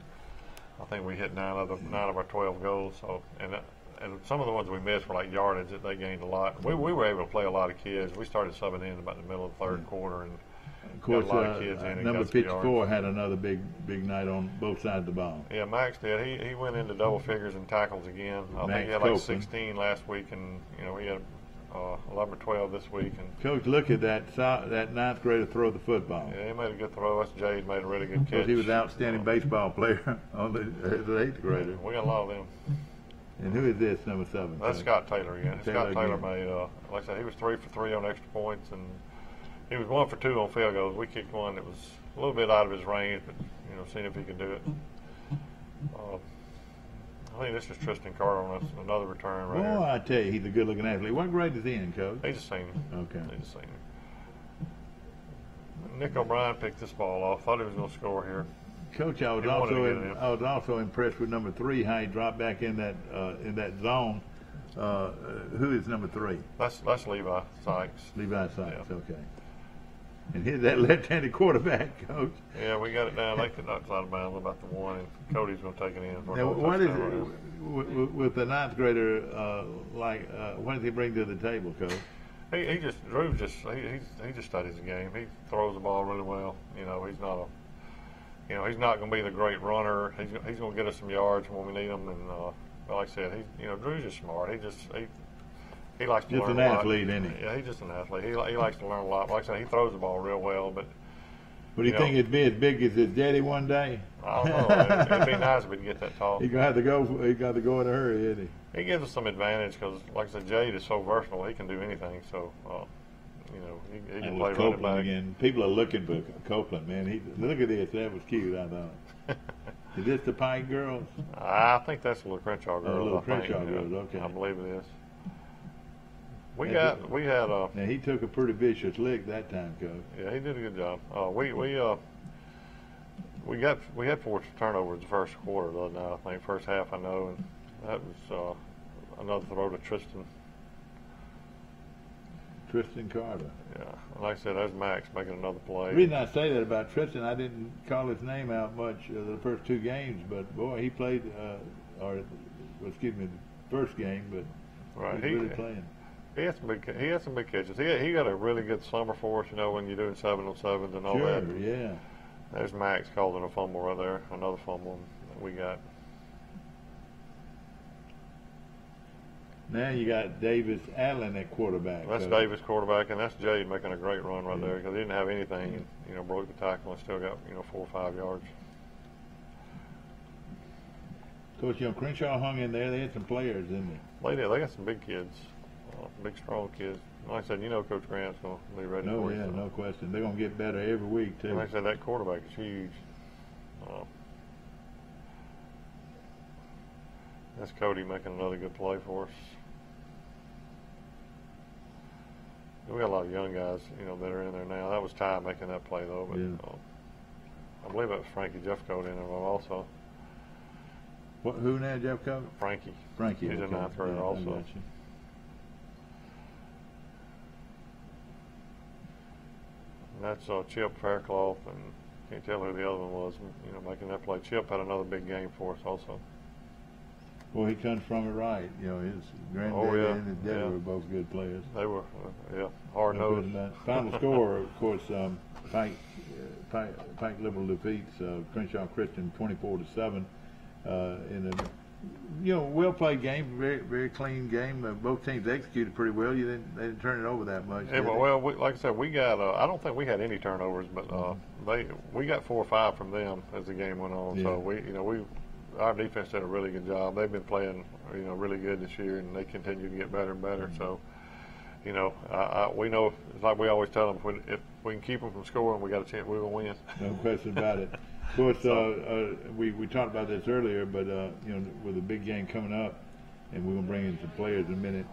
I think we hit 9 of our 12 goals. So and some of the ones we missed were like yardage that they gained a lot. We were able to play a lot of kids. We started subbing in about the middle of the 3rd quarter, and of course, number 54 had another big night on both sides of the ball. Yeah, Max did. He went into double figures in tackles again. I think he had like 16 last week, and he had 11 or 12 this week. And Coach, look at that 9th grader throw the football. Yeah, he made a good throw. That's Jade made a really good catch. He was an outstanding baseball player on the 8th grader. We got a lot of them. And who is this, number 7? That's Scott Taylor again. Scott Taylor made, like I said, he was 3 for 3 on extra points, and he was 1 for 2 on field goals. We kicked one that was a little bit out of his range, but seeing if he could do it. I think this is Tristan Carter on another return right here. Oh, I tell you, he's a good-looking athlete. What grade is he in, Coach? He's a senior. Okay. He's a senior. Nick O'Brien picked this ball off. Thought he was going to score here. Coach, I was also impressed with number 3, how he dropped back in that zone Who is number 3? That's Levi Sykes. Levi Sykes, Yeah. okay. And here's that left-handed quarterback, Coach. Yeah, we got it down. They could knock us out of bounds about the 1, and Cody's going to take it in. For Now, what is it with the 9th grader? What does he bring to the table, Coach? Drew just studies the game. He throws the ball really well. You know, he's not he's not going to be the great runner. He's going to get us some yards when we need them. And like I said, Drew's just smart. He likes to learn a lot. Just an athlete, isn't he? Yeah, he's just an athlete. He likes to learn a lot. Like I said, he throws the ball real well. But do you think he'd be as big as his daddy one day? I don't know. It'd be nice if we could get that tall. He's gonna have to go. He got to go in a hurry, isn't he? He gives us some advantage because, like I said, Jade is so versatile. He can do anything. So, he can play running back. Again. People are looking for Copeland, man. Look at this. That was cute, I thought. Is this the Pike girls? I think that's the little Crenshaw girls. Little Crenshaw girls. Okay. I believe it is. We had. Now he took a pretty vicious lick that time, Coach. Yeah, he did a good job. We had 4 turnovers the first quarter the other night. I think first half I know, and that was another throw to Tristan Carter. Yeah, and like I said, there's Max making another play. The reason I say that about Tristan, I didn't call his name out much the first 2 games, but boy, he played. The first game, but right, he was really playing. He had some big catches. He got a really good summer for us, when you're doing 7-on-7s and all that. Sure, yeah. There's Max calling a fumble right there, another fumble that we got. Now you got Davis Allen at quarterback. That's Davis quarterback, and that's Jade making a great run right there because he didn't have anything, and broke the tackle and still got 4 or 5 yards. Coach, Crenshaw hung in there. They had some players, didn't they? They did. They got some big kids, big strong kids. Like I said, Coach Grant's going to be ready for you. No question. They're going to get better every week too. And like I said, that quarterback is huge. That's Cody making another good play for us. We got a lot of young guys, that are in there now. That was Ty making that play though, but I believe that was Frankie Jeffcoat in there also. Who now, Jeffcoat? Frankie. He's a 9th grader also. And that's Chip Faircloth, and can't tell who the other one was, making that play. Chip had another big game for us also. Well, he comes from it right. His granddaddy and his dad were both good players. They were, hard-nosed. Final score, of course, Pike Liberal defeats Crenshaw Christian 24-7 in a well-played game, very very clean game. Both teams executed pretty well. They didn't turn it over that much. Yeah, like I said, we got. I don't think we had any turnovers, but we got 4 or 5 from them as the game went on. Yeah. So our defense did a really good job. They've been playing really good this year, and they continue to get better and better. So we know, it's like we always tell them, if we can keep them from scoring, we got a chance. We're gonna win. No question about it. Of course, we talked about this earlier, but with a big game coming up, and we're gonna bring in some players in a minute.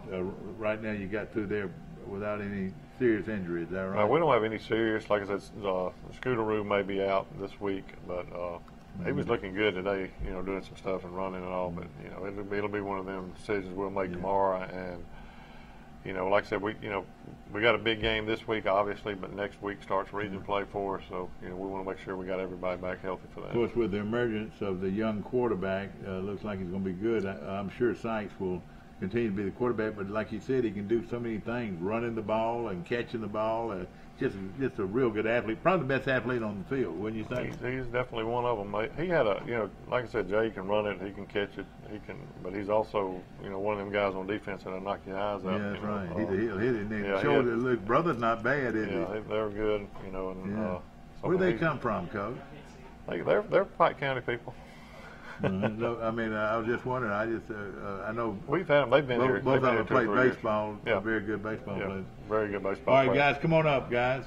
Right now, you got through there without any serious injuries. Is that right? We don't have any serious. Like I said, Scooteroo may be out this week, but he was looking good today. Doing some stuff and running and all. But it'll be one of them decisions we'll make tomorrow. And like I said, we got a big game this week, obviously, but next week starts region play for us. So we want to make sure we got everybody back healthy for that. Of course, with the emergence of the young quarterback, looks like he's going to be good. I'm sure Sykes will continue to be the quarterback, but like you said, he can do so many things: running the ball and catching the ball. Just a real good athlete, probably the best athlete on the field, wouldn't you think? He's definitely one of them. He had like I said, Jay can run it, he can catch it, but he's also, one of them guys on defense that'll knock your eyes out. Yeah, that's right. He'll hit it. His brother's not bad, is he? Yeah, they're good, Where do they come from, Coach? They're Pike County people. No, I was just wondering. I know we've had them. They've been here. Both of them played baseball. Yeah. Very good baseball players. Very good baseball. All right, guys, come on up, guys.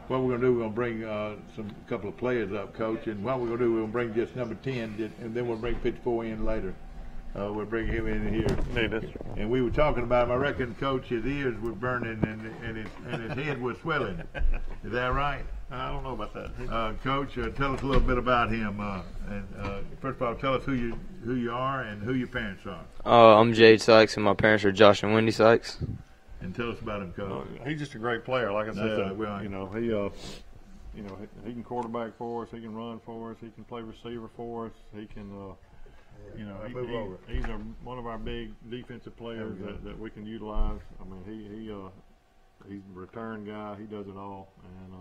What we're going to do, we're going to bring a couple of players up, Coach. And what we're going to do, we're going to bring just number 10, and then we'll bring 54 in later. we'll bring him in here. And we were talking about him. I reckon, Coach, his ears were burning and his head was swelling. Is that right? I don't know about that. Coach, tell us a little bit about him. First of all, tell us who you are and who your parents are. I'm Jade Sykes, and my parents are Josh and Wendy Sykes. And tell us about him, Coach. He's just a great player. Like I said, right. He can quarterback for us. He can run for us. He can play receiver for us. He can, he's one of our big defensive players that we can utilize. I mean, he's a return guy. He does it all, and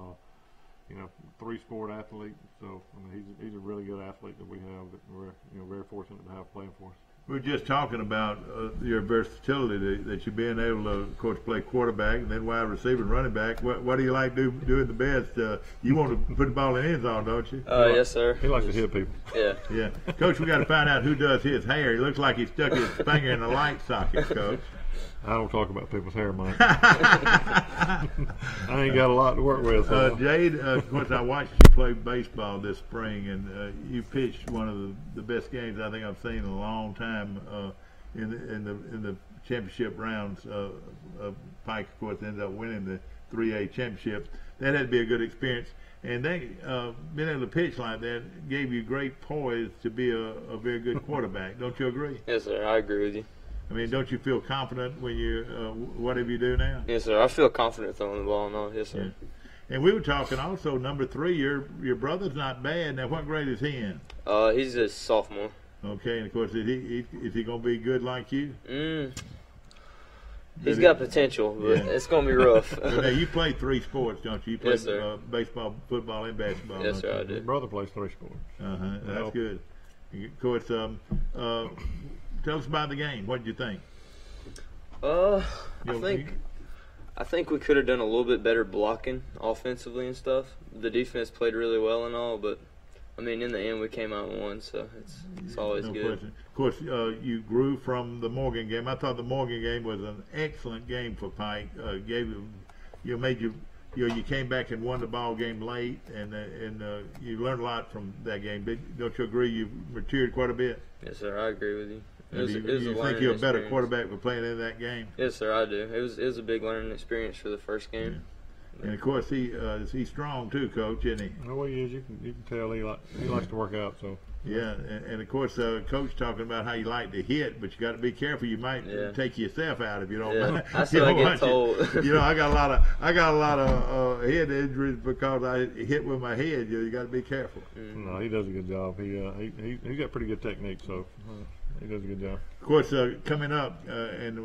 3-sport athlete. So I mean, he's a really good athlete that we have that we're very fortunate to have playing for us. We were just talking about your versatility that you've been able to, of course, play quarterback and then wide receiver and running back. What do you like doing the best? You want to put the ball in the end zone, don't you? Yes, sir. He likes to hit people. Yeah. Yeah. Coach, we got to find out who does his hair. He looks like he stuck his finger in a light socket, Coach. I don't talk about people's hair, Mike. I ain't got a lot to work with. So. Jade, of course, I watched you play baseball this spring, and you pitched one of the best games I think I've seen in a long time in the championship rounds. Pike, of course, ended up winning the 3A championship. That had to be a good experience. And they being able to pitch like that gave you great poise to be a very good quarterback. Don't you agree? Yes, sir. I agree with you. I mean, don't you feel confident when you whatever you do now? Yes, sir. I feel confident throwing the ball now. Yes, sir. Yeah. And we were talking also, number 3, your brother's not bad. Now, what grade is he in? He's a sophomore. Okay, and of course, is he going to be good like you? He's got potential, but it's going to be rough. Now, you play 3 sports, don't you? You play yes, sir. Baseball, football, and basketball. Yes, sir, I do. His brother plays 3 sports. That's good. Of course, tell us about the game. What did you think? I think we could have done a little bit better blocking offensively and stuff. The defense played really well and all, but I mean, in the end, we came out and won, so it's always good. Question. Of course, you grew from the Morgan game. I thought the Morgan game was an excellent game for Pike. You came back and won the ball game late, and you learned a lot from that game. Don't you agree? You matured quite a bit. Yes, sir. I agree with you. Do you think you're a better quarterback for playing in that game? Yes, sir, I do. It was a big learning experience for the first game. Yeah. And of course, he's strong too, Coach, isn't he? No, he is. You can tell he likes to work out. So yeah, and of course, Coach talking about how you like to hit, but you got to be careful. You might take yourself out if you don't. Yeah, that's what I get told. I got a lot of head injuries because I hit with my head. You got to be careful. No, he does a good job. He's got pretty good technique, so. He does a good job. Of course, coming up, and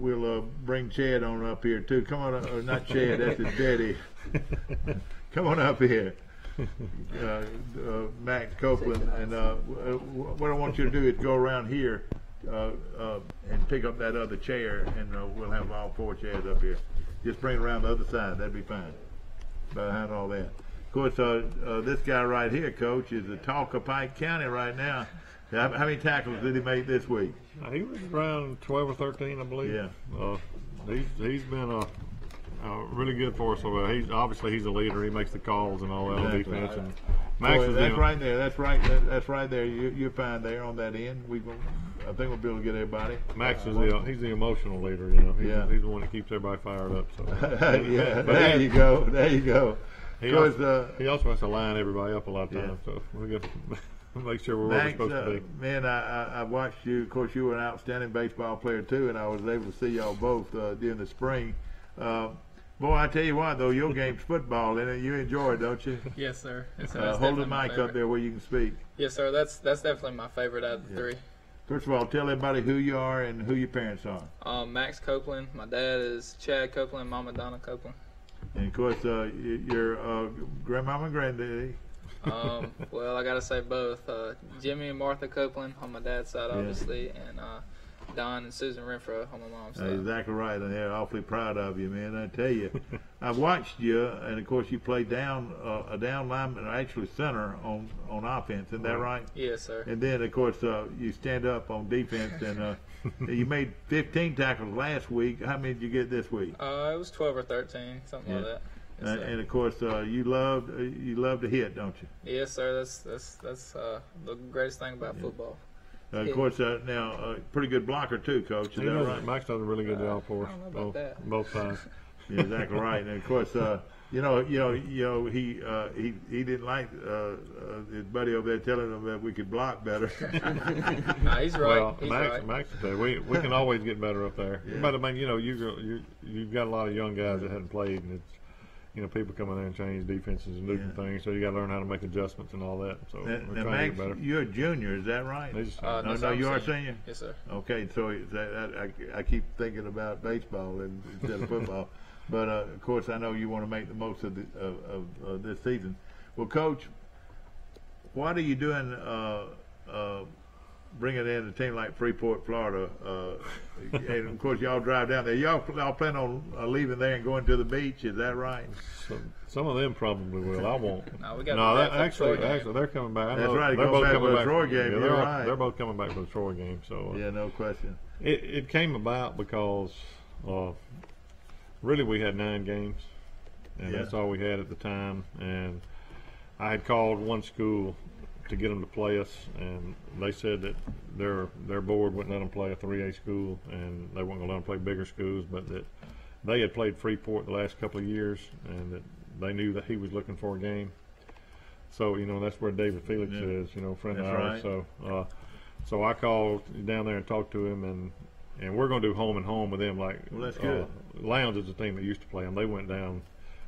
we'll bring Chad on up here too. Come on, not Chad, that's his daddy. Come on up here, Max Copeland. And what I want you to do is go around here and pick up that other chair, and we'll have all 4 chairs up here. Just bring it around the other side. That'd be fine. Behind all that. Of course, this guy right here, Coach, is the talk of Pike County right now. How many tackles did he make this week? He was around 12 or 13, I believe. Yeah. He's been really good for us. So he's a leader. He makes the calls and all that on defense. And Max is right there. That's right there. You're fine there on that end. I think we'll be able to get everybody. Max is the emotional leader. He's the one that keeps everybody fired up. So there you go. He also has to line everybody up a lot of times. So we got. Make sure we're where we're supposed to be. Man, I watched you. Of course, you were an outstanding baseball player too, and I was able to see y'all both during the spring. Boy, I tell you what, though, your game's football, and you enjoy it, don't you? Yes, sir. Hold the mic up there where you can speak. Yes, sir. That's definitely my favorite out of the 3. First of all, tell everybody who you are and who your parents are. Max Copeland. My dad is Chad Copeland. Mama Donna Copeland. And of course, your grandmama and granddaddy. Well, I gotta say both. Jimmy and Martha Copeland on my dad's side, obviously, and Don and Susan Renfro on my mom's side. Exactly right, and they're awfully proud of you, man. I tell you, I've watched you, and of course you play a down lineman, actually center on offense. Isn't that right? Yes, sir. And then of course you stand up on defense, and you made 15 tackles last week. How many did you get this week? It was 12 or 13, something like that. Yes, and of course, you love to hit, don't you? Yes, sir. That's the greatest thing about football. Of course, now pretty good blocker too, Coach. Is that right? Max does a really good job for us. I don't know about that. Both sides. Yeah, exactly right. And of course, he didn't like his buddy over there telling him that we could block better. Nah, he's right. Well, he's Max right. said we can always get better up there. Yeah. But I mean, you've got a lot of young guys that hadn't played, and it's people come in there and change defenses and do things. So you got to learn how to make adjustments and all that. So we're now, trying Max, to get better. you're a junior, is that right? No, you are a senior. Yes, sir. Okay, so I keep thinking about baseball instead of football. But of course, I know you want to make the most of this season. Well, Coach, what are you doing? Bringing in a team like Freeport, Florida, and of course, y'all drive down there. Y'all plan on leaving there and going to the beach? Is that right? Some of them probably will. I won't. No, we got actually, they're coming back. That's right. They're both coming back for the Troy game. Yeah, You're right. They're both coming back for the Troy game. So yeah, no question. It came about because really we had 9 games, and that's all we had at the time. And I had called one school to get them to play us, and they said that their board wouldn't let them play a 3A school, and they weren't going to let them play bigger schools, but that they had played Freeport the last couple of years, and that they knew that he was looking for a game. So that's where David Felix is, friend of ours. Right. So I called down there and talked to him, and we're going to do home and home with them. Like, well, that's good. Lounge is the team that used to play them. They went down.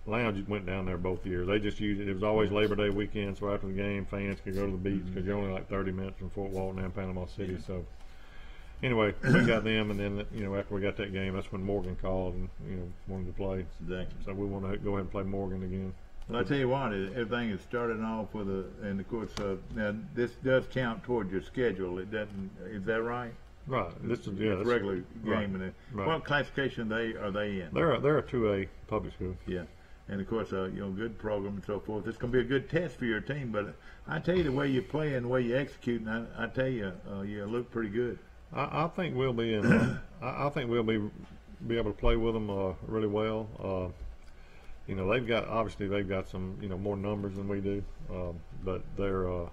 Lounge went down there both years. They just used it. It was always Labor Day weekend, so after the game, fans could go to the beach because you're only like 30 minutes from Fort Walton and Panama City. So anyway, we got them, and then after we got that game, that's when Morgan called and wanted to play. Exactly. So we want to go ahead and play Morgan again. Well, I tell you what, everything is starting off with and of course now this does count toward your schedule. It doesn't. Is that right? Right. This is it's regular right. game. Right. What classification are they in? They're a 2A public school. Yeah. And of course, good program and so forth. It's going to be a good test for your team. But I tell you, the way you play and the way you execute, and I tell you, you look pretty good. I think we'll be in. I think we'll be able to play with them really well. They've got some more numbers than we do, but their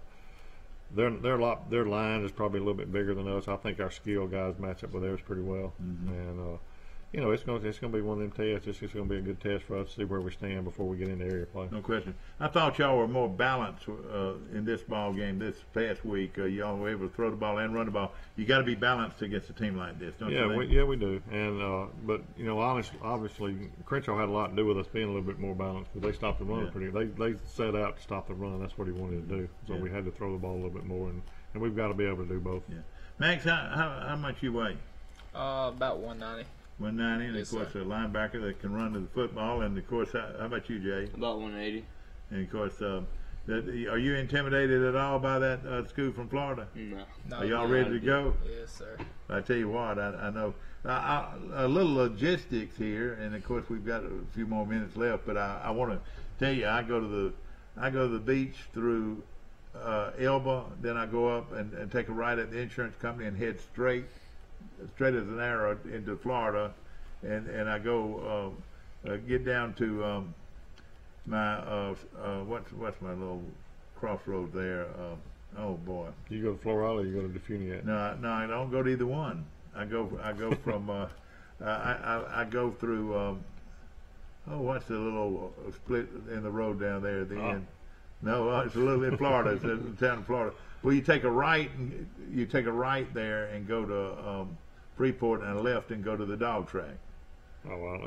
line is probably a little bit bigger than us. I think our skill guys match up with theirs pretty well, and it's going to be one of them tests. It's just going to be a good test for us to see where we stand before we get into area play. No question. I thought y'all were more balanced in this ball game this past week. Y'all were able to throw the ball and run the ball. You got to be balanced against a team like this, don't you think? We do. And but obviously Crenshaw had a lot to do with us being a little bit more balanced because they stopped the run pretty. They set out to stop the run. That's what he wanted to do. So we had to throw the ball a little bit more, and we've got to be able to do both. Yeah. Max, how much you weigh? About 190. 190, and yes, of course sir. A linebacker that can run to the football, and of course, how about you, Jay? About 180. And of course, are you intimidated at all by that school from Florida? No. Are y'all ready to go? Yes, sir. I tell you what, I know a little logistics here, and of course we've got a few more minutes left, but I want to tell you, I go to the beach through Elba, then I go up and take a ride at the insurance company and head straight as an arrow into Florida, and I go get down to my what's my little crossroad there? Oh boy! You go to Floral or you go to Defuniat? No, I don't go to either one. I go from I go through what's the little split in the road down there at the end? No, it's a little in Florida. It's in the town of Florida. Well, you take a right there and go to Freeport, and a left and go to the dog track. Oh well.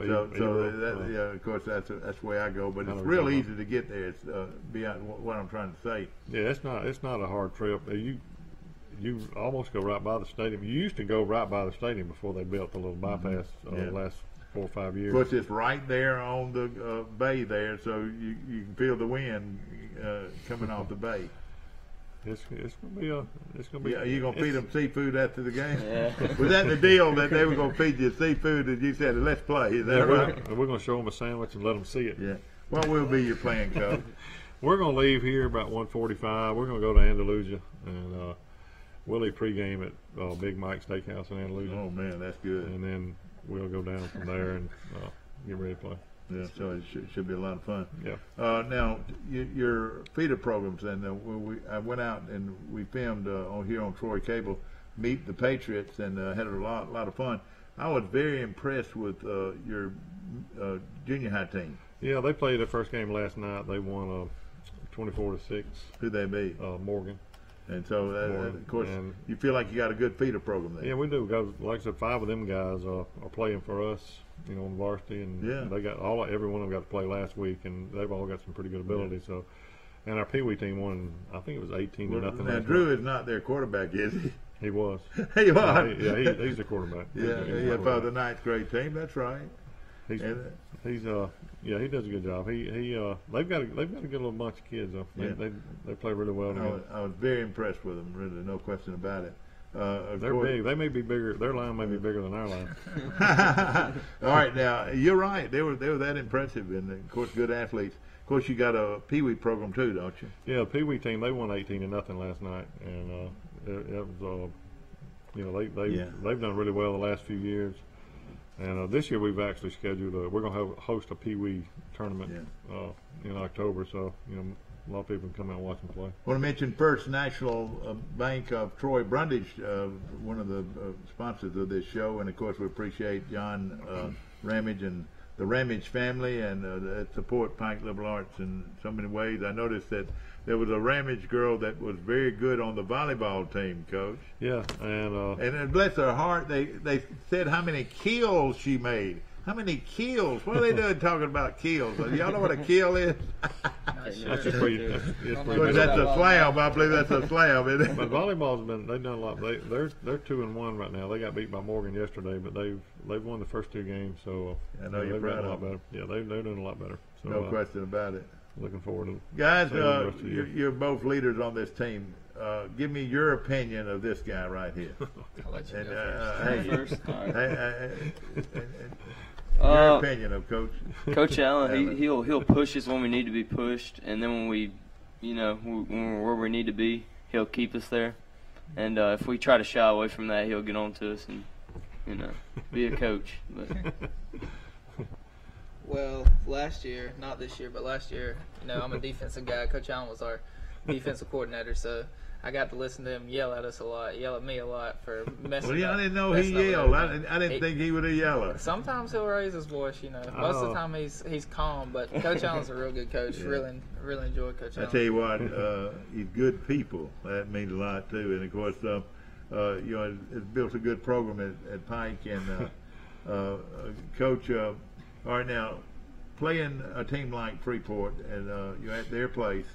Of course that's the way I go, but it's real easy to get there. It's beyond what I'm trying to say. Yeah, it's not a hard trip. You almost go right by the stadium. You used to go right by the stadium before they built the little bypass the last 4 or 5 years. Of course, it's right there on the bay there, so you can feel the wind coming off the bay. It's gonna be. Yeah, are you gonna feed them seafood after the game? Yeah. Was that the deal that they were gonna feed you seafood and you said let's play? Is that right? We're gonna show them a sandwich and let them see it. Yeah. What will be your plan, Coach? We're gonna leave here about 1:45. We're gonna go to Andalusia, and we'll leave pregame at Big Mike's Steakhouse in Andalusia. Oh man, that's good. And then we'll go down from there and get ready to play. Yeah, so it should be a lot of fun. Yeah. Now, your feeder programs, and I went out and we filmed here on Troy Cable meet the Patriots and had a lot of fun. I was very impressed with your junior high team. Yeah, they played their first game last night. They won 24-6. Who'd they be? Morgan. And so, of course, you feel like you got a good feeder program there. Yeah, we do. Because, like I said, 5 of them guys are playing for us, on varsity, and they got every one of them got to play last week, and they've all got some pretty good ability. So, and our Pee Wee team won, I think it was 18-0. Now, Drew is not their quarterback, is he? He was. He was. He's the quarterback. Yeah, for the 9th grade team. That's right. He does a good job. They've got a good little bunch of kids though. They play really well together. I was very impressed with them. Really, no question about it. They're big. They may be bigger. Their line may be bigger than our line. All right, now you're right. They were that impressive, and of course, good athletes. Of course, you got a Pee Wee program too, don't you? Yeah, the Pee Wee team, they won 18-0 last night, and it was they've done really well the last few years. And this year we've actually scheduled we're going to host a Pee Wee tournament in October, so a lot of people can come out and watch them play. I want to mention First National Bank of Troy Brundage, one of the sponsors of this show, and of course we appreciate John Ramage and the Ramage family and that support Pike Liberal Arts in so many ways. I noticed that there was a Ramage girl that was very good on the volleyball team, Coach. Yeah, and bless her heart, they said how many kills she made. How many kills? What are they doing talking about kills? Y'all know what a kill is? That's a slam. I believe that's a slam, isn't it? But volleyball's they've done a lot. They're 2-1 right now. They got beat by Morgan yesterday, but they've won the first 2 games. So I know you're proud of them. Yeah, they're doing a lot better. So, no question about it. Looking forward to guys. You're both leaders on this team. Give me your opinion of this guy right here. I'll let you go first. Your opinion of Coach Allen. He'll push us when we need to be pushed, and then when we, when we're where we need to be, he'll keep us there. And if we try to shy away from that, he'll get on to us and be a coach. But. Well, last year, not this year, but last year, I'm a defensive guy. Coach Allen was our defensive coordinator, so I got to listen to him yell at us a lot, yell at me a lot for messing up. Well, I didn't know he yelled. I didn't think he would have yelled. Sometimes he'll raise his voice, Most of the time he's calm, but Coach Allen's a real good coach. Yeah. Really enjoy Coach Allen. I tell you what, he's good people. That means a lot, too. And, of course, it's built a good program at Pike. And, Coach, all right, now, playing a team like Freeport and you're at their place,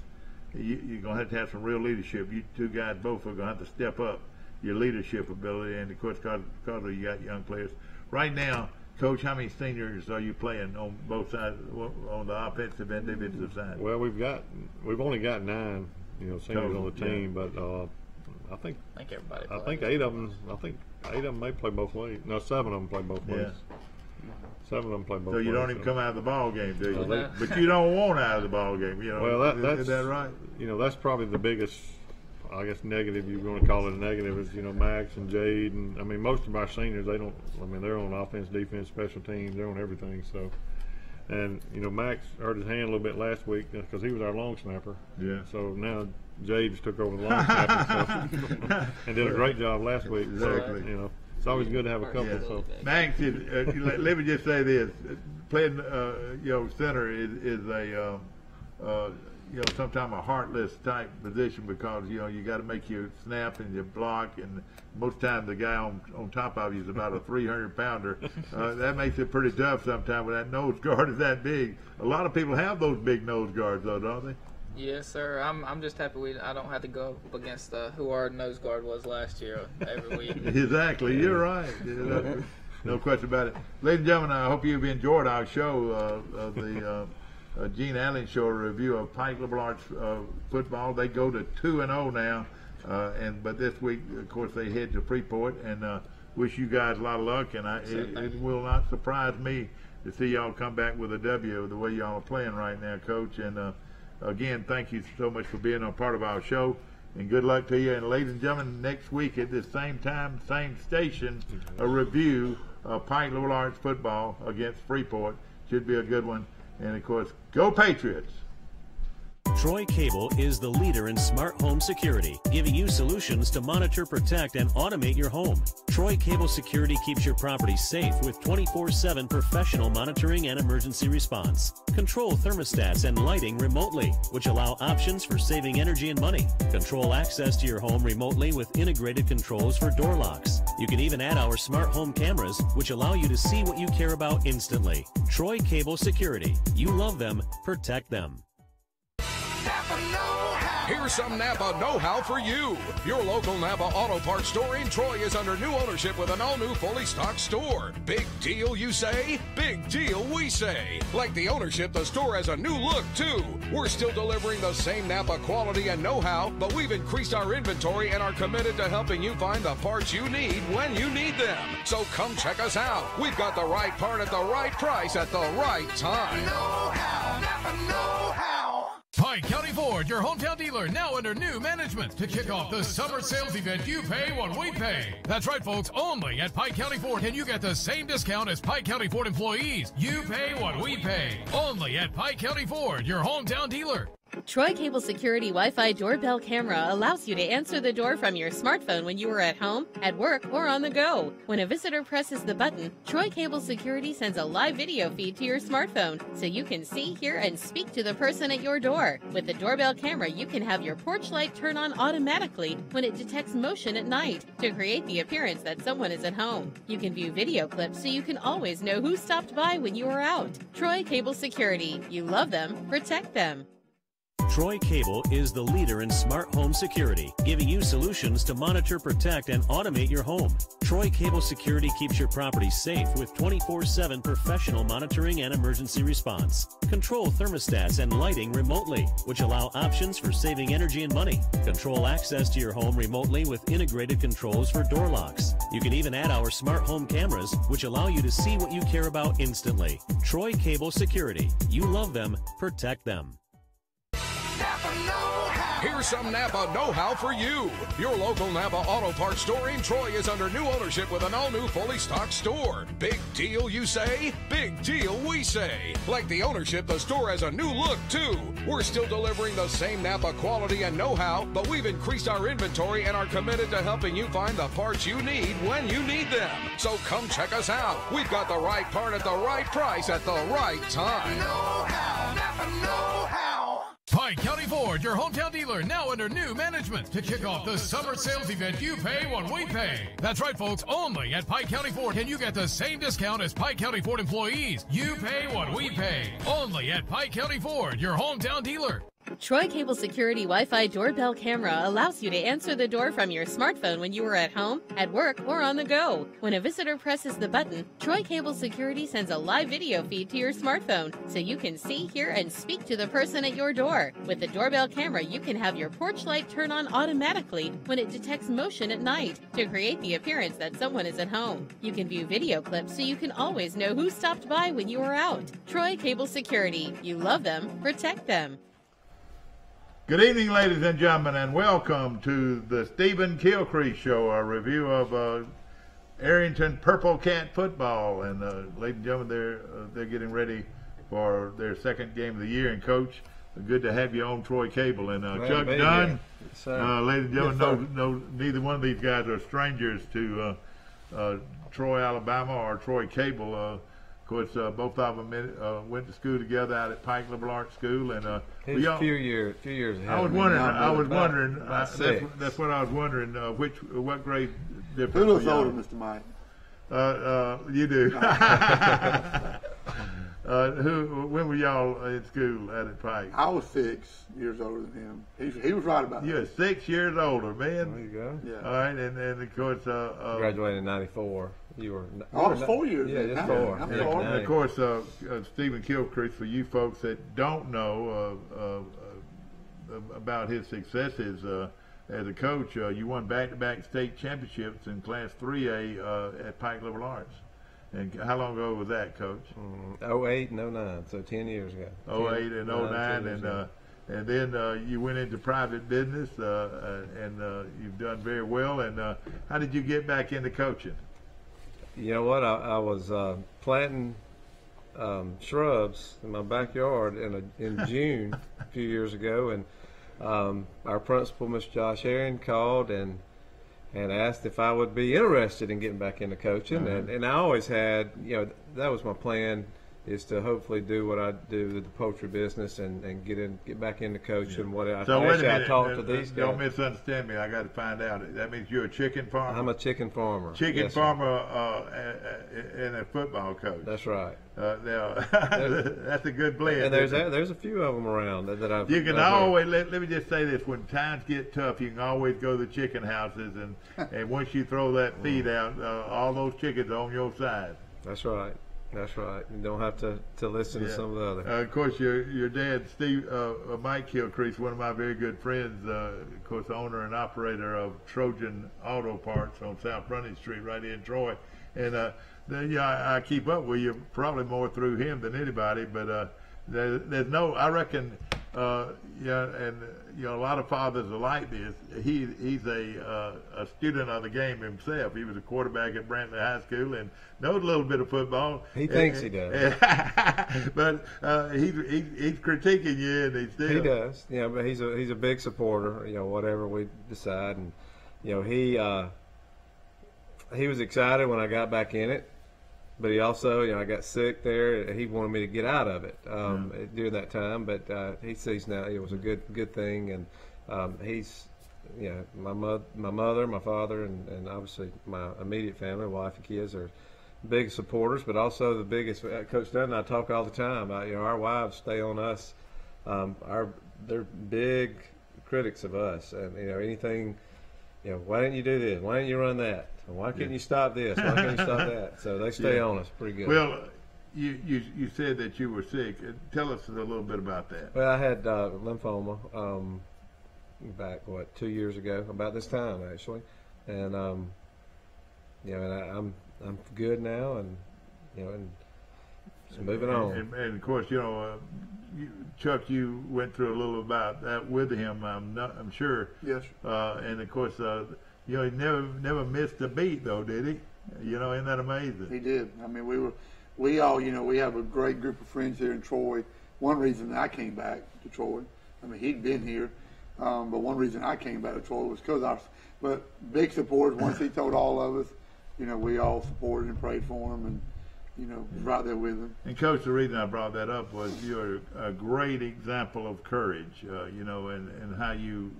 you're going to have some real leadership. You two guys both are going to have to step up your leadership ability, and, of course, because you got young players. Right now, Coach, how many seniors are you playing on both sides, on the offensive and defensive side? Well, we've only got 9 seniors on the team, but I think everybody plays. I think 8 of them may play both ways. No, 7 of them play both ways. 7 of them play both ways. So you don't even come out of the ball game, do you? No. But you don't want out of the ball game, Well, is that right? That's probably the biggest, I guess, negative, you're going to call it a negative, is, Max and Jade. And, most of our seniors, they're on offense, defense, special teams, they're on everything. So, and, Max hurt his hand a little bit last week because he was our long snapper. Yeah. So now Jade just took over the long snapper and did a great job last week. Exactly. So, it's always good to have a couple. Yeah. So. Max, let me just say this: playing, center is a, sometimes a heartless type position because you got to make your snap and your block, and most times the guy on top of you is about a 300-pounder. That makes it pretty tough sometimes when that nose guard is that big. A lot of people have those big nose guards, though, don't they? Yes, sir. I'm just happy I don't have to go up against who our nose guard was last year every week. Exactly. You're right. No question about it. Ladies and gentlemen, I hope you've enjoyed our show, the Gene Allen Show, a review of Pike Liberal Arts football. They go to 2-0 now, but this week, of course, they head to Freeport, and wish you guys a lot of luck. And it will not surprise me to see y'all come back with a W the way y'all are playing right now, Coach. And again, thank you so much for being a part of our show, and good luck to you. And ladies and gentlemen, next week at the same time, same station, a review of Pike Liberal Arts football against Freeport. Should be a good one. And, of course, go Patriots! Troy Cable is the leader in smart home security, giving you solutions to monitor, protect, and automate your home. Troy Cable Security keeps your property safe with 24/7 professional monitoring and emergency response. Control thermostats and lighting remotely, which allow options for saving energy and money. Control access to your home remotely with integrated controls for door locks. You can even add our smart home cameras, which allow you to see what you care about instantly. Troy Cable Security. You love them, protect them. Here's some Napa know-how for you. Your local Napa Auto Parts store in Troy is under new ownership with an all-new fully stocked store. Big deal, you say? Big deal, we say. Like the ownership, the store has a new look, too. We're still delivering the same Napa quality and know-how, but we've increased our inventory and are committed to helping you find the parts you need when you need them. So come check us out. We've got the right part at the right price at the right time. Know-how, Napa know-how. Pike County Ford, your hometown dealer, now under new management. To kick off the summer sales event, you pay what we pay. That's right, folks, only at Pike County Ford can you get the same discount as Pike County Ford employees. You pay what we pay. Only at Pike County Ford, your hometown dealer. Troy Cable Security Wi-Fi doorbell camera allows you to answer the door from your smartphone when you are at home, at work, or on the go. When a visitor presses the button, Troy Cable Security sends a live video feed to your smartphone so you can see, hear, and speak to the person at your door. With the doorbell camera, you can have your porch light turn on automatically when it detects motion at night to create the appearance that someone is at home. You can view video clips so you can always know who stopped by when you are out. Troy Cable Security. You love them, protect them. Troy Cable is the leader in smart home security, giving you solutions to monitor, protect, and automate your home. Troy Cable Security keeps your property safe with 24/7 professional monitoring and emergency response. Control thermostats and lighting remotely, which allow options for saving energy and money. Control access to your home remotely with integrated controls for door locks. You can even add our smart home cameras, which allow you to see what you care about instantly. Troy Cable Security. You love them, protect them. Here's some Napa know-how for you. Your local Napa Auto Parts store in Troy is under new ownership with an all-new fully stocked store. Big deal, you say? Big deal, we say. Like the ownership, the store has a new look, too. We're still delivering the same Napa quality and know-how, but we've increased our inventory and are committed to helping you find the parts you need when you need them. So come check us out. We've got the right part at the right price at the right time. Know-how, Napa know-how. Pike County Ford, your hometown dealer, now under new management. To kick off the summer sales event, you pay what we pay. That's right, folks, only at Pike County Ford can you get the same discount as Pike County Ford employees. You pay what we pay. Only at Pike County Ford, your hometown dealer. Troy Cable Security Wi-Fi doorbell camera allows you to answer the door from your smartphone when you are at home, at work, or on the go. When a visitor presses the button, Troy Cable Security sends a live video feed to your smartphone so you can see, hear, and speak to the person at your door. With the doorbell camera, you can have your porch light turn on automatically when it detects motion at night to create the appearance that someone is at home. You can view video clips so you can always know who stopped by when you are out. Troy Cable Security. You love them, protect them. Good evening, ladies and gentlemen, and welcome to the Stephen Kilcrease Show, a review of Arrington Purple Cat football. And ladies and gentlemen, they're getting ready for their second game of the year. And Coach, good to have you on, Troy Cable. And Chuck Dunn, ladies and gentlemen, neither one of these guys are strangers to Troy, Alabama, or Troy Cable. Of course, both of them went to school together out at Pike Liberal Arts School, and he's a few years ahead. I was wondering. That's what I was wondering. What grade difference? Who looks older, Mr. Mike? You do. When were y'all in school at Pike? I was 6 years older than him. He was right about that. You're 6 years older, man. There you go. Yeah. All right, and of course, graduated in '94. You were. I was 4 years. Yeah, just 4. And of course, Stephen Kilcrease, for you folks that don't know about his successes as a coach, you won back-to-back state championships in Class 3A at Pike Liberal Arts. And how long ago was that, Coach? 08 and 09, so 10 years ago. 08 and 09, and then you went into private business, and you've done very well. And how did you get back into coaching? You know what? I was planting shrubs in my backyard in June a few years ago, and our principal, Mr. Josh Aaron, called and asked if I would be interested in getting back into coaching, and I always had, that was my plan, is to hopefully do what I do with the poultry business and get back into coaching. What I talked to these guys. Don't misunderstand me. I got to find out. That means you're a chicken farmer. I'm a chicken farmer. Yes, farmer and a football coach. That's right. That's a good blend. And there's a few of them around that I've. You can always let me just say this: when times get tough, you can always go to the chicken houses, and once you throw that feed out, all those chickens are on your side. That's right. That's right. You don't have to listen to some of the other. Of course, your dad, Mike Kilcrease, one of my very good friends, of course, owner and operator of Trojan Auto Parts on South Brunning Street, right here in Troy. And I keep up with you probably more through him than anybody. But there's no, I reckon, and a lot of fathers are like this. He's a student of the game himself. He was a quarterback at Brantley High School and knows a little bit of football. He thinks he does, but he's critiquing you, and he does. Yeah, but he's a big supporter. Whatever we decide, and he was excited when I got back in it. But he also, I got sick there. He wanted me to get out of it during that time. But he sees now it was a good thing, and he's, my mother, my father, and obviously my immediate family, wife and kids are big supporters. But also the biggest, Coach Dunn and I talk all the time. Our wives stay on us. They're big critics of us, and anything. Why didn't you do this? Why didn't you run that? Why couldn't you stop this? Why couldn't you stop that? So they stay on us pretty good. Well, you said that you were sick. Tell us a little bit about that. Well, I had lymphoma back 2 years ago, about this time actually, and and I'm good now, and and just moving on. And of course, Chuck, you went through a little about that with him. I'm sure. Yes. And of course, he never missed a beat, though, did he? Isn't that amazing? He did. I mean, we all, we have a great group of friends here in Troy. One reason that I came back to Troy, I mean, he'd been here, but one reason I came back to Troy was because but big supporters. Once he told all of us, we all supported and prayed for him, and right there with him. And Coach, the reason I brought that up was you're a great example of courage, and how you.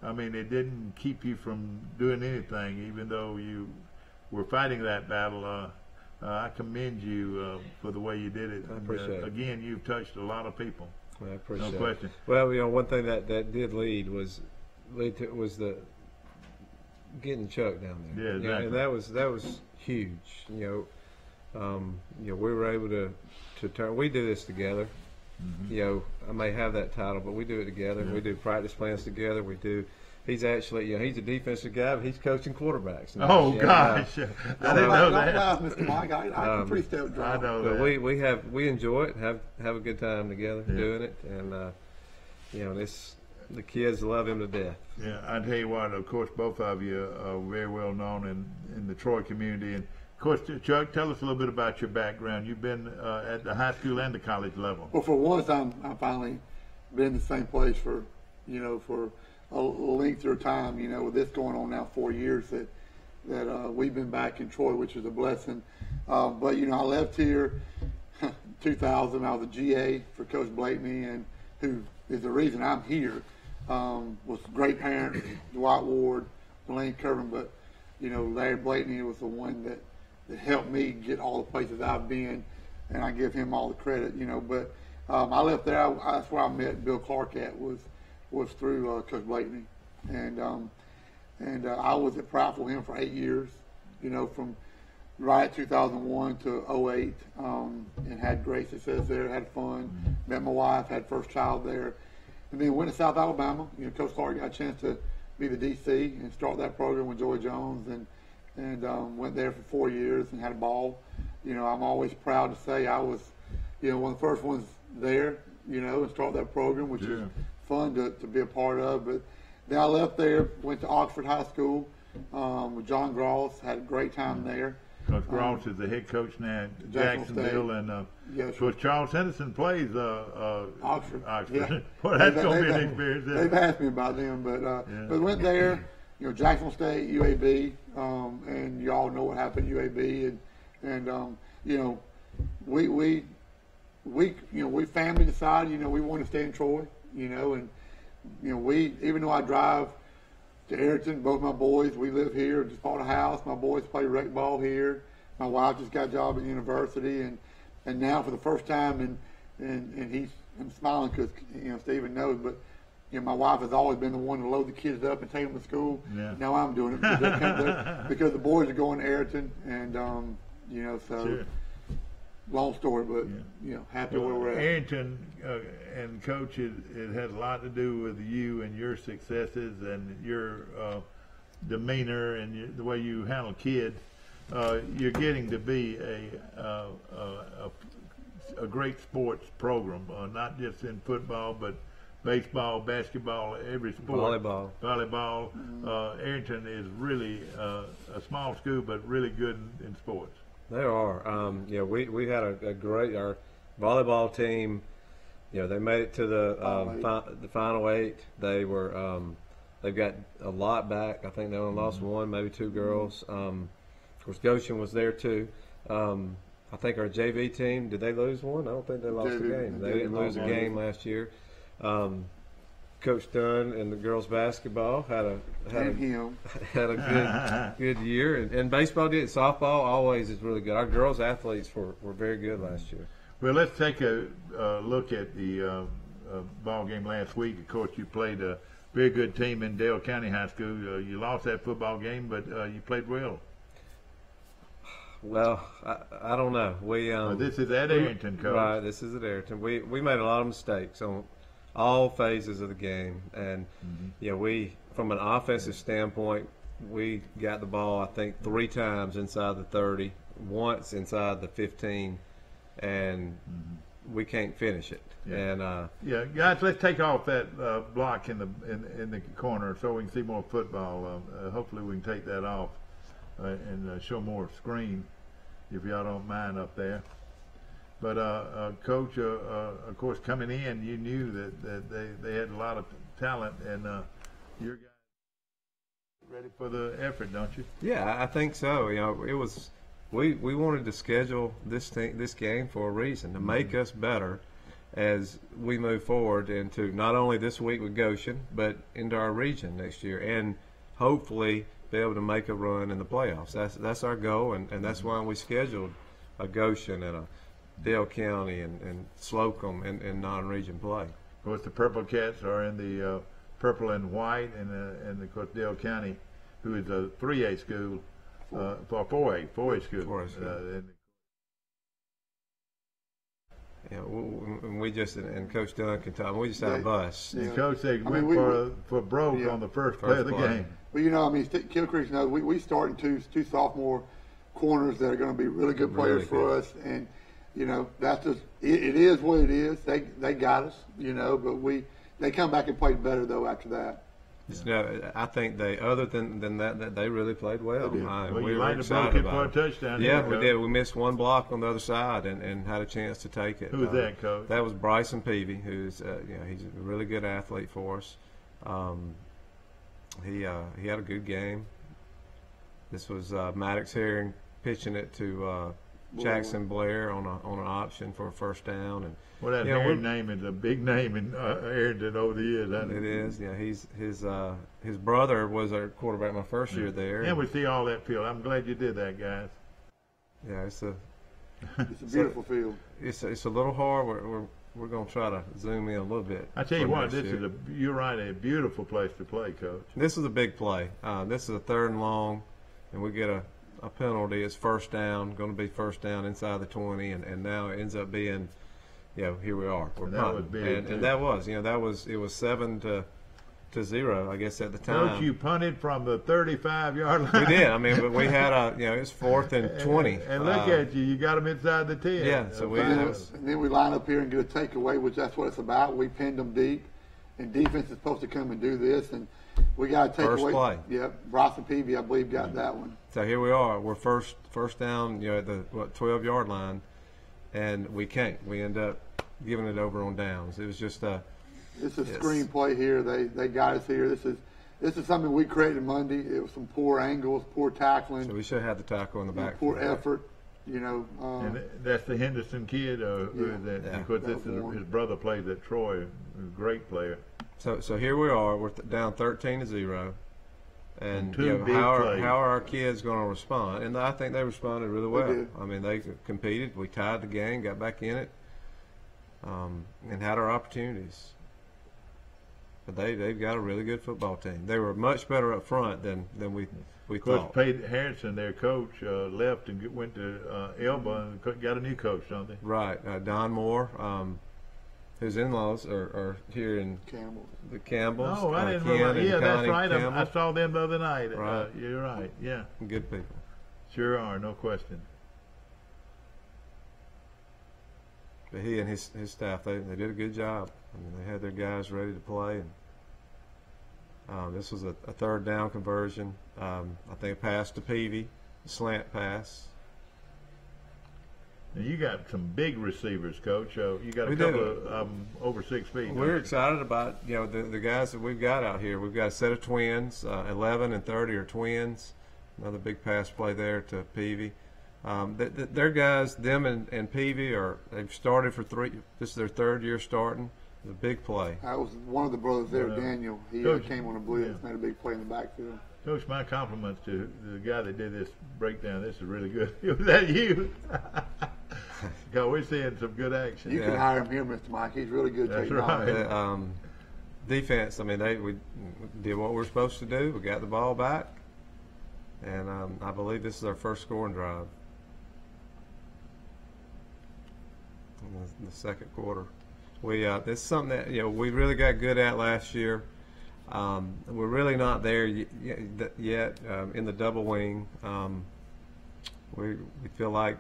I mean, it didn't keep you from doing anything, even though you were fighting that battle. I commend you for the way you did it. I appreciate it. Again, you've touched a lot of people. I appreciate no question. It. Well, one thing that did lead to the getting Chuck down there. Yeah, exactly. And that was huge. We were able to turn. We do this together. Mm-hmm. I may have that title, but we do it together. Yeah. We do practice plans together. He's actually, he's a defensive guy, but he's coaching quarterbacks now. Oh, gosh. I didn't know that. Mr. Mike, I can pretty still draw. I know but that. we enjoy it, have a good time together doing it, and, the kids love him to death. Yeah, I tell you what, of course, both of you are very well known in the Troy community. And, of course, Chuck, tell us a little bit about your background. You've been at the high school and the college level. Well, for once, I'm finally been in the same place for a lengthier time, with this going on now 4 years that we've been back in Troy, which is a blessing. But, I left here in 2000. I was a GA for Coach Blakeney, and who is the reason I'm here, was great parents, Dwight Ward, Blaine Curran, but, Larry Blakeney was the one that helped me get all the places I've been, and I give him all the credit, But I left there. That's where I met Bill Clark was through Coach Blakeney, and I was at Prattville with him for 8 years, from right 2001 to 08, and had great success there, had fun, met my wife, had first child there, and then went to South Alabama. Coach Clark got a chance to be the DC and start that program with Joy Jones, and went there for 4 years and had a ball. I'm always proud to say I was, one of the first ones there, and start that program, which is fun to be a part of. But then I left there, went to Oxford High School with John Gross, had a great time there. Coach Ross is the head coach now at Jacksonville, and yes, of course Charles Henderson plays Oxford. Yeah. Well, that's going to be an experience. They've asked me about them, but went there. Jacksonville State, UAB, and you all know what happened at UAB, and we family decided, we want to stay in Troy, and we, even though I drive to Ayrton, both my boys, we live here, just bought a house. My boys play rec ball here. My wife just got a job at university, and now for the first time, and I'm smiling because Stephen knows, but my wife has always been the one to load the kids up and take them to school. Yeah. Now I'm doing it because the boys are going to Ayrton, and so. Sure. Long story, but happy where we're at. Ayrton and Coach, it has a lot to do with you and your successes and your demeanor and the way you handle kids. You're getting to be a great sports program, not just in football, but baseball, basketball, every sport. Volleyball. Ayrton is really a small school, but really good in sports. There are. We had a great, our volleyball team, they made it to the final 8. They were, they've got a lot back. I think they only lost one, maybe 2 girls. Of course, Goshen was there too. I think our JV team, did they lose one? I don't think they lost a game. They didn't lose a game last year. Coach Dunn and the girls basketball had a good year, and baseball did. Softball always is really good. Our girls athletes were very good last year. Well, let's take a look at the ball game last week. Of course, you played a very good team in Dale County High School. You lost that football game, but you played well. Well, I don't know. This is at Ayrton, Coach. Right, this is at Ayrton. We made a lot of mistakes on all phases of the game, and we, from an offensive standpoint, we got the ball I think 3 times inside the 30, once inside the 15, and we can't finish it. And guys, let's take off that block in the corner so we can see more football. Hopefully we can take that off and show more screen, if y'all don't mind up there. But Coach, of course, coming in, you knew that they had a lot of talent, and your guys ready for the effort, don't you? Yeah, I think so. It was we wanted to schedule this game for a reason, to make us better as we move forward into not only this week with Goshen, but into our region next year, and hopefully be able to make a run in the playoffs. That's our goal, and that's why we scheduled a Goshen and a Dale County and Slocum in non-region play. Of course, the Purple Cats are in the purple and white, and of course Dale County, who is a 3A school, for 4A school. 4A school. We just, and Coach Dunn can tell, we just had a bus. And Coach, they went for broke on the first play of the game. Well, Kill Creek knows we starting two sophomore corners that are going to be really good players for us, and that's just it is what it is. They got us, but they come back and played better though after that. I think they, other than that they really played well. We were excited about it. Touchdown. Yeah, we did. We missed one block on the other side and had a chance to take it. Who was that, Coach? That was Bryson Peavy, who's he's a really good athlete for us. He had a good game. This was Maddox Herring pitching it to Jackson Blair on an option for a first down. And well, that Herring name is a big name in Ayrton over the years. It is. Yeah, his brother was our quarterback my first year there. And we see all that field. I'm glad you did that, guys. Yeah, it's a beautiful field. It's a little hard. We're going to try to zoom in a little bit. I tell you what, you're right, a beautiful place to play, Coach. This is a big play. This is a 3rd and long, and we get a penalty. It's first down, going to be first down inside the 20, and now it ends up being, here we are. We're punting. And that was, it was 7-0, I guess, at the time. Coach, you punted from the 35-yard line. We did. But we had it's 4th and 20. And look at you got them inside the 10. Yeah, so and then we line up here and get a takeaway, which that's what it's about. We pinned them deep, and defense is supposed to come and do this, and we got to take First away. play. Yep, Bryson Peavy, I believe, got that one. So here we are. We're first down, at the 12-yard line, and we can't. We end up giving it over on downs. It was just a. This is a screen play here. They got us here. This is something we created Monday. It was some poor angles, poor tackling. So we should have the tackle in the back. Poor effort. And that's the Henderson kid, who is that? Yeah. Because this is his brother plays at Troy, a great player. So here we are. We're down 13-0, and two big how plays. are our kids going to respond? And I think they responded really well. did. I mean, they competed. We tied the game, got back in it, and had our opportunities. But they've got a really good football team. They were much better up front than we thought. Coach Peyton Harrison, their coach, left and went to Elba and got a new coach, don't they? Right. Don Moore, whose in-laws are here in Campbell. The Campbells. Oh, I didn't remember. Yeah, that's right. I saw them the other night. Right. You're right. Yeah. Good people. Sure are, no question. But he and his staff, they did a good job. I mean, they had their guys ready to play. And this was a third down conversion. I think a pass to Peavy, a slant pass. And you got some big receivers, Coach. You got a couple of them over 6 feet. We're excited about the guys that we've got out here. We've got a set of twins. 11 and 30 are twins. Another big pass play there to Peavy. Their guys, them and Peavy, they've started for 3. This is their 3rd year starting. It's a big play. I was one of the brothers there, Daniel. He came on a blitz, made a big play in the backfield. Coach, my compliments to the guy that did this breakdown. This is really good. Was that you? God, we're seeing some good action. You can hire him here, Mr. Mike. He's really good. That's right. Defense, I mean, we did what we were supposed to do. We got the ball back. And I believe this is our first scoring drive in the second quarter. This is something that we really got good at last year. We're really not there yet in the double wing. We feel like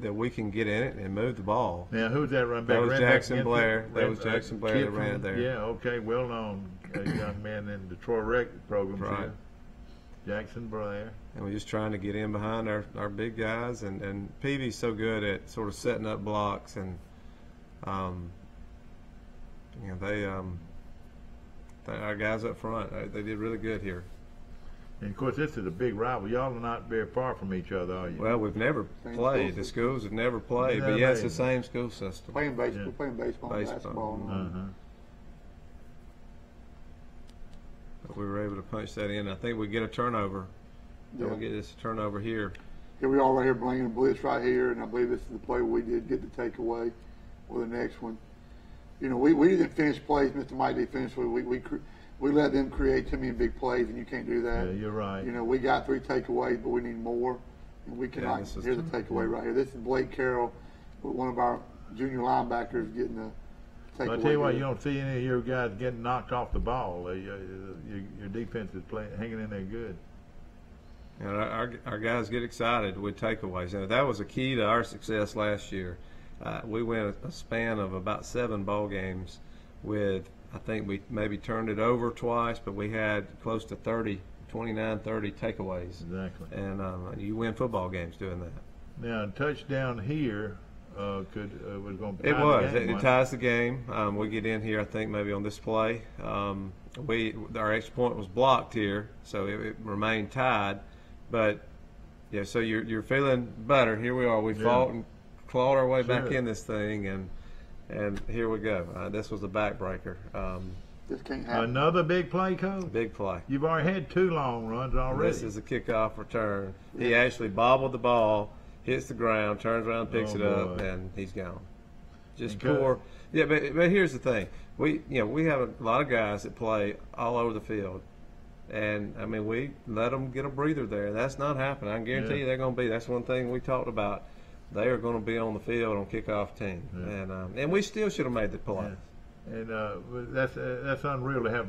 that we can get in it and move the ball. Now, who's that run back? That was Jackson Blair. That was Jackson Blair that ran there. Yeah, okay, well known young man in the Troy Rec program. Right. Jackson Blair. And we're just trying to get in behind our big guys. And Peavy's so good at sort of setting up blocks. And, our guys up front, they did really good here. And, of course, this is a big rival. Y'all are not very far from each other, are you? Well, we've never played. The schools have never played. But, yeah, it's the same school system. Playing baseball, playing baseball, basketball. But we were able to punch that in. I think we get a turnover. Then we get this turnover here. Here we are right here, bringing a blitz right here, and I believe this is the play we did get the takeaway or the next one. We didn't finish plays. Mr. Mike did finish. We let them create too many big plays, and you can't do that. Yeah, you're right. We got 3 takeaways, but we need more. And we cannot. Here's the takeaway right here. This is Blake Carroll, one of our junior linebackers, getting the takeaway. I'll tell you what, you don't see any of your guys getting knocked off the ball. Your defense is hanging in there good. And our guys get excited with takeaways. And that was a key to our success last year. We went a span of about 7 ball games with, I think we maybe turned it over twice, but we had close to 29, 30 takeaways. Exactly. And you win football games doing that. Now, a touchdown here was going to tie it was. the game. It ties the game. We get in here, I think, maybe on this play. Our extra point was blocked here, so it remained tied. But, yeah, so you're feeling better. Here we are. We fought and clawed our way back in this thing, and here we go. This was a backbreaker. This can't happen. Another big play, Coach? Big play. You've already had 2 long runs already. This is a kickoff return. He actually bobbled the ball, hits the ground, turns around, picks it up, and he's gone. Just poor. Yeah, but here's the thing. We have a lot of guys that play all over the field. And, I mean, we let them get a breather there. That's not happening. I can guarantee you they're going to be. That's one thing we talked about. They are going to be on the field on kickoff team. Yeah. And we still should have made the play. Yeah. And that's unreal to have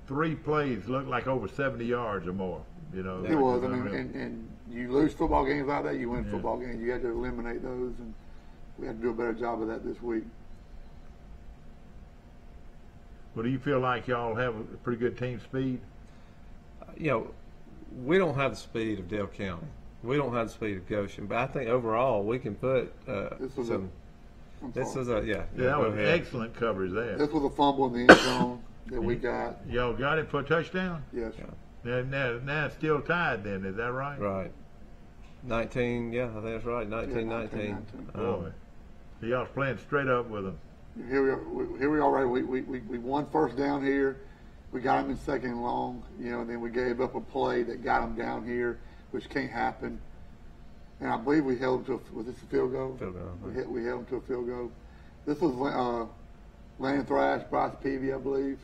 3 plays look like over 70 yards or more. It was. I mean, and you lose football games like that, you win football games. You had to eliminate those, and we had to do a better job of that this week. Well, do you feel like y'all have a pretty good team speed? You know, we don't have the speed of Dale County. We don't have the speed of Goshen, but I think overall we can put some. This was that was excellent coverage there. This was a fumble in the end zone that we got. Y'all got it for a touchdown? Yes. Now it's still tied then, is that right? Right. 19, yeah, I think that's right, 19-19. Boy, so y'all was playing straight up with them. Here we are, right? We won first down here. We got them in second and long, and then we gave up a play that got them down here, which can't happen. And I believe we held them to was this a field goal? Field goal. We held them to a field goal. This was Landon Thrash, Bryce Peavy, I believe.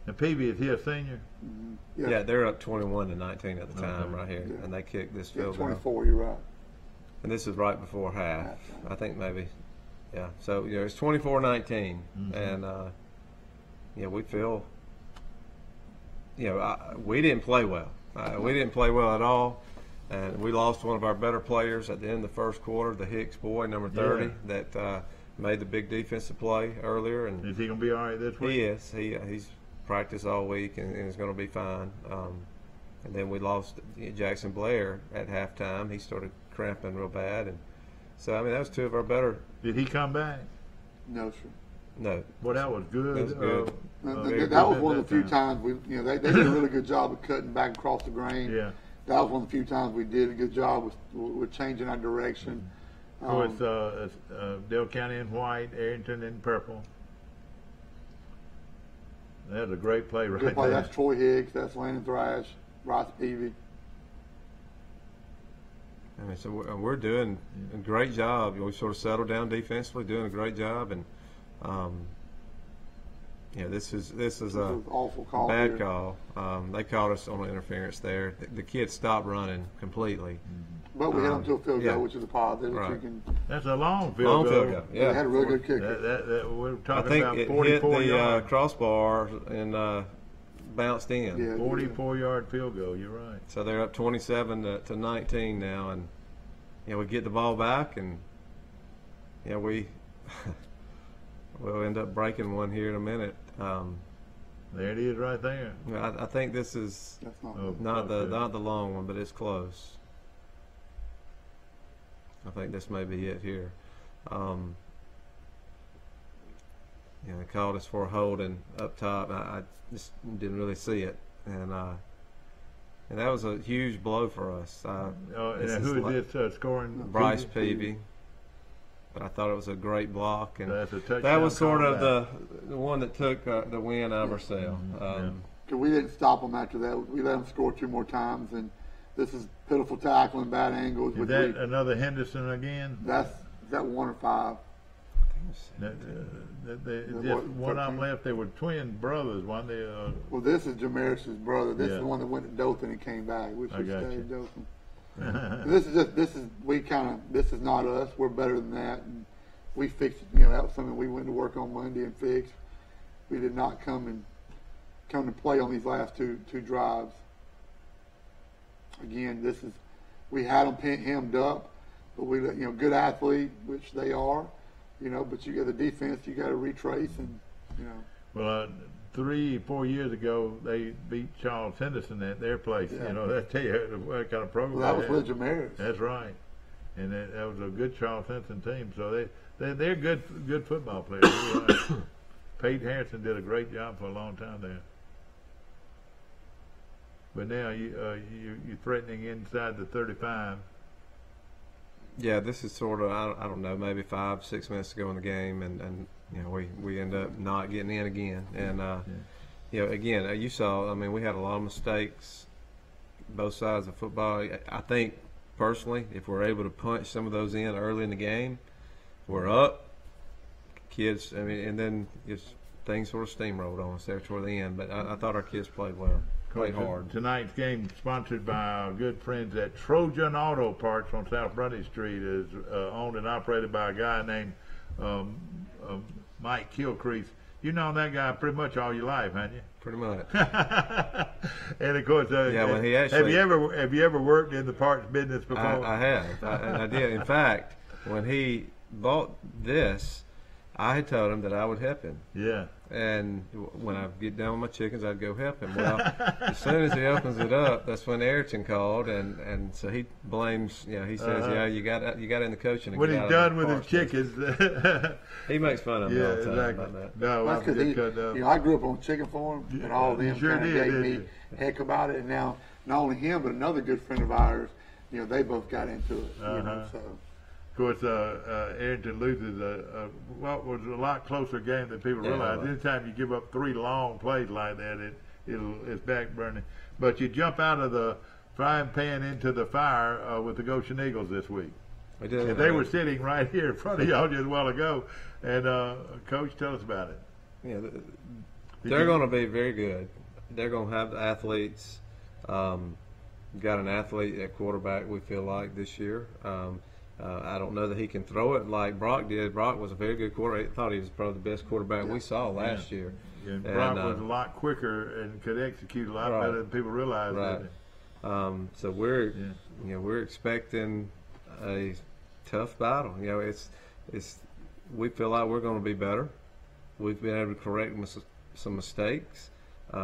And Peavy, is he a senior? Mm-hmm. Yeah, they're up 21-19 at the time right here, and they kicked this field goal. 24, you're right. And this is right before half. I think maybe, yeah. So it's 24-19, and we feel, we didn't play well. We didn't play well at all, and we lost one of our better players at the end of the first quarter, the Hicks boy, number 30, that made the big defensive play earlier. And is he going to be all right this week? He is. He's practiced all week and is going to be fine. And then we lost Jackson Blair at halftime. He started cramping real bad, and so that was two of our better. Did he come back? No, sir. No. Well, that was good. That was good. That was one of the few times they did a really good job of cutting back across the grain. Yeah. That was one of the few times we did a good job with changing our direction. So it's Dale County in white, Arrington in purple. That's a great play right there. That's Troy Hicks. That's Landon Thrash, Bryce Peavy. So we're doing a great job. We sort of settled down defensively, doing a great job, and this is a awful call. Bad call. They called us on an interference there. The kids stopped running completely. But we hit them to a field goal, which is a positive. Right. That's a long field goal. Yeah. They had a really good kicker. We're talking I think about it 44 hit the yards. crossbar and bounced in. Yeah, 44-yard field goal. You're right. So they're up 27-19 now, and we get the ball back, and we'll end up breaking one here in a minute. There it is, right there. I think this is not the long one, but it's close. I think this may be it here. They called us for a holding up top. I just didn't really see it, and that was a huge blow for us. Who is this scoring? Bryce Peavy. But I thought it was a great block, and that was sort of the one that took the win out of our sail. We didn't stop them after that. We let them score 2 more times, and this is pitiful tackling, bad angles. Is that another Henderson again? Is that 1 or 5? Just one of them left. They were twin brothers. One they. Well, this is Jamaris's brother. This is the one that went to Dothan and came back. We should stay at Dothan. This is not us. We're better than that, and we fixed it. That was something we went to work on Monday and fixed. We did not come to play on these last two drives. Again, we had them hemmed up, but we good athlete, which they are, but you got the defense, you got to retrace, and Well, 3-4 years ago, they beat Charles Henderson at their place. Yeah. That tell you what kind of program. Well, that was with Jamaris. That's right, and that was a good Charles Henderson team. So they're good football players. Right. Peyton Harrison did a great job for a long time there. But now you're threatening inside the 35. Yeah, this is sort of I don't know, maybe 5-6 minutes to go in the game, and we end up not getting in again. And again, you saw. We had a lot of mistakes, both sides of football. I think personally, if we're able to punch some of those in early in the game, we're up. Kids, and then just things sort of steamrolled on us there toward the end. But I thought our kids played well. Played hard. Tonight's game sponsored by our good friends at Trojan Auto Parts on South Grundy Street. Is owned and operated by a guy named Mike Kilcrease. You've known that guy pretty much all your life, haven't you? Pretty much. And of course, when he actually, have you ever worked in the parts business before? I have. I did. In fact, when he bought this, I had told him that I would help him. Yeah. and when I get done with my chickens, I'd go help him. Well, as soon as he opens it up, that's when Ayrton called, and so he blames. He says, "Yeah, you got in the coaching." When he's done with his chickens, he makes fun of me all the time about that. No, that's because I grew up on chicken farm, and all of them kind of gave me heck about it. And now, not only him, but another good friend of ours, they both got into it. So. Of course, Ayrton loses what was a lot closer game than people realize. Anytime you give up 3 long plays like that, it's back burning. But you jump out of the frying pan into the fire with the Goshen Eagles this week. I did. And they were sitting right here in front of y'all just a while ago. And Coach, tell us about it. Yeah, they're going to be very good. They're going to have the athletes. Got an athlete at quarterback, we feel like, this year. I don't know that he can throw it like Brock did. Brock was a very good quarterback. I thought he was probably the best quarterback we saw last year. And Brock was a lot quicker and could execute a lot better than people realize. Right. So we're expecting a tough battle. We feel like we're going to be better. We've been able to correct some mistakes.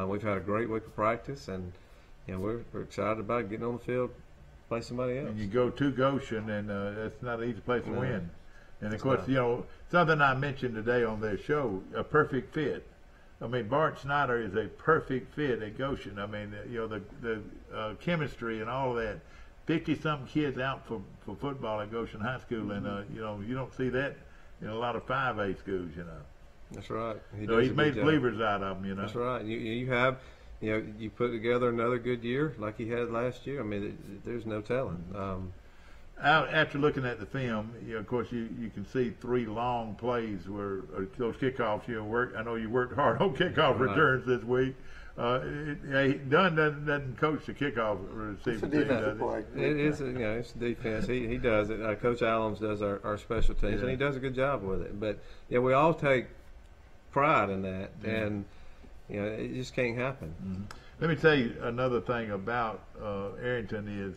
We've had a great week of practice, and we're excited about getting on the field. Play somebody else. And you go to Goshen, and that's not an easy place to win. And of course, something I mentioned today on their show, a perfect fit. I mean, Bart Snyder is a perfect fit at Goshen. I mean, the chemistry and all of that. 50-something kids out for football at Goshen High School, and you don't see that in a lot of 5A schools. That's right. He's made believers out of them. That's right. You have. You put together another good year like he had last year. I mean, there's no telling. After looking at the film, of course, you can see 3 long plays where those kickoffs. I know you worked hard on kickoff returns this week. Dunn doesn't coach the kickoff receiver team, does he? It is, it's defense. He does it. Coach Allums does our special teams, and he does a good job with it. But we all take pride in that, and. It just can't happen. Mm-hmm. Let me tell you another thing about Arrington is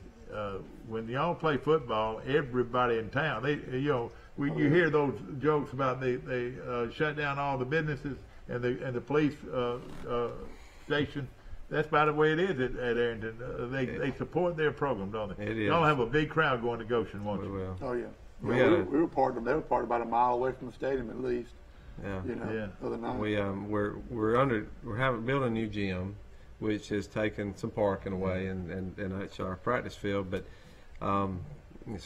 when y'all play football, everybody in town, you hear those jokes about they shut down all the businesses and the police station. That's about the way it is at Arrington. They support their program, don't they? Y'all have a big crowd going to Goshen, won't you? Oh yeah. We were part of them. They were part about a mile away from the stadium at least. Other night. We're building a new gym, which has taken some parking away, and that's our practice field. But so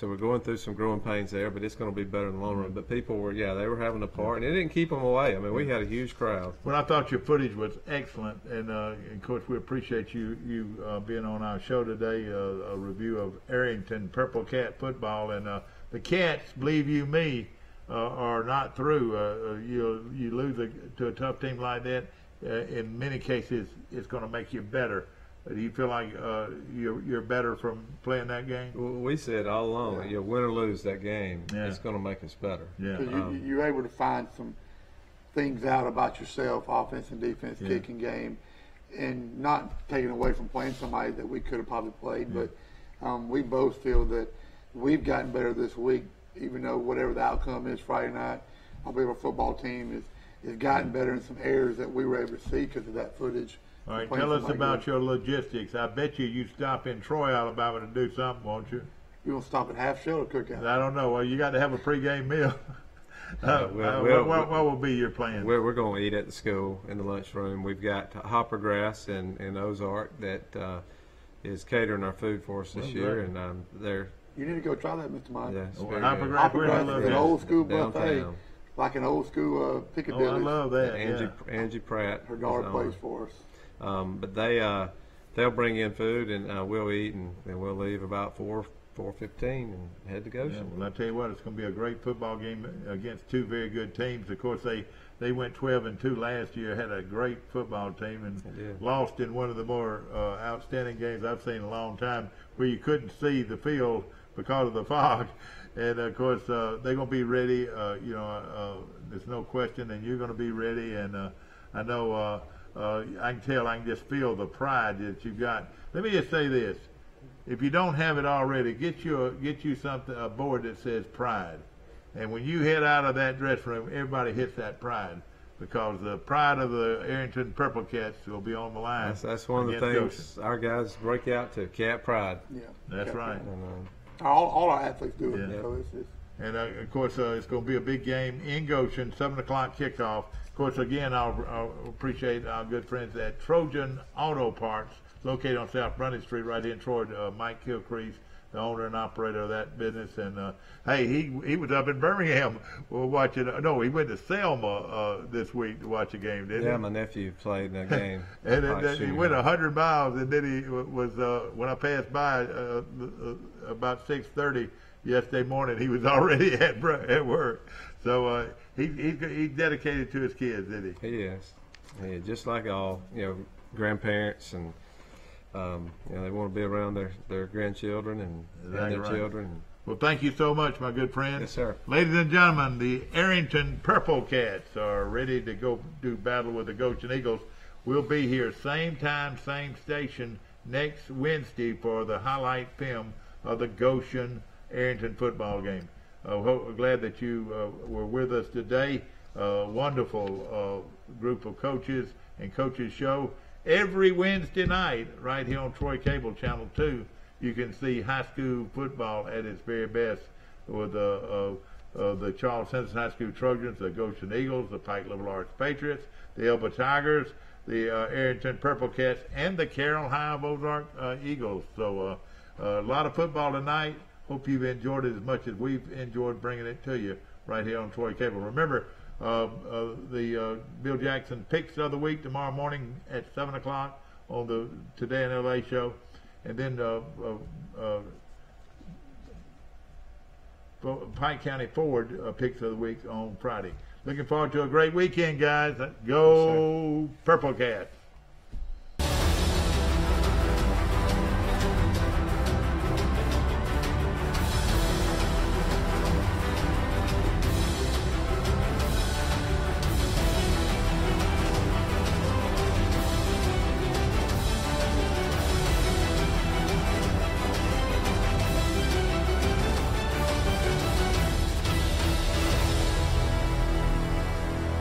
we're going through some growing pains there, but it's going to be better in the long run. But people were they were having a part, and it didn't keep them away. I mean, we had a huge crowd. Well, I thought your footage was excellent, and of course we appreciate you being on our show today. A review of Arrington Purple Cat football, and the Cats, believe you me. Are not through. You lose to a tough team like that. In many cases, it's going to make you better. Do you feel like you're better from playing that game? Well, we said all along, win or lose that game, it's going to make us better. Yeah, you're able to find some things out about yourself, offense and defense, kicking game, and not taking away from playing somebody that we could have probably played. But we both feel that we've gotten better this week. Even though whatever the outcome is Friday night, I believe our football team is gotten better in some areas that we were able to see because of that footage. All right, tell us about your logistics. I bet you stop in Troy, Alabama to do something, won't you? You gonna stop at half shell or cookout? I don't know. Well, you got to have a pregame meal. What will be your plan? We're going to eat at the school in the lunchroom. We've got Hoppergrass in Ozark that is catering our food for us this year, and they're. You need to go try that, Mr. Mike. Hoppergrass is an old school buffet, like an old school Piccadilly. Oh, I love that. Angie Pratt. Her daughter plays for us. But they'll bring in food, and we'll eat, and we'll leave about 4:15 and head to Goshen. Yeah, well, I tell you what, it's going to be a great football game against 2 very good teams. Of course, they went 12-2 last year, had a great football team, and lost in one of the more outstanding games I've seen in a long time, where you couldn't see the field because of the fog. And of course, they're going to be ready. There's no question, and you're going to be ready. And I know I can just feel the pride that you've got. Let me just say this: if you don't have it already, get you something, a board that says Pride. And when you head out of that dressing room, everybody hits that Pride. because the pride of the Arrington Purple Cats will be on the line. That's one of the things our guys break out to, Cat Pride. Yeah, that's right. And, all our athletes do it. Yeah. So it's and of course, it's going to be a big game in Goshen, 7 o'clock kickoff. Of course, again, I'll appreciate our good friends at Trojan Auto Parts, located on South Brundy Street, right here in Troy. Mike Kilcrease, the owner and operator of that business, and hey, he was up in Birmingham watching. No, he went to Selma this week to watch a game, didn't he? Yeah, my nephew played that game. And he went 100 miles, and then he was when I passed by about 6:30 yesterday morning, he was already at work. So he's dedicated to his kids, isn't he? He is. Yeah, just like all grandparents and. They want to be around their grandchildren and their children. Well, thank you so much, my good friend. Yes, sir. Ladies and gentlemen, the Arrington Purple Cats are ready to go do battle with the Goshen Eagles. We'll be here same time, same station next Wednesday for the highlight film of the Goshen Arrington football game. We're glad that you were with us today. Wonderful group of coaches and coaches show. Every Wednesday night, right here on Troy Cable Channel 2, you can see high school football at its very best with the Charles Simpson High School Trojans, the Goshen Eagles, the Pike Liberal Arts Patriots, the Elba Tigers, the Arrington Purple Cats, and the Carroll High of Ozark Eagles. So a lot of football tonight. Hope you've enjoyed it as much as we've enjoyed bringing it to you right here on Troy Cable. Remember, the Bill Jackson Picks of the Week tomorrow morning at 7 o'clock on the Today in LA show. And then Pike County Forward Picks of the Week on Friday. Looking forward to a great weekend, guys. Go Purple Cats.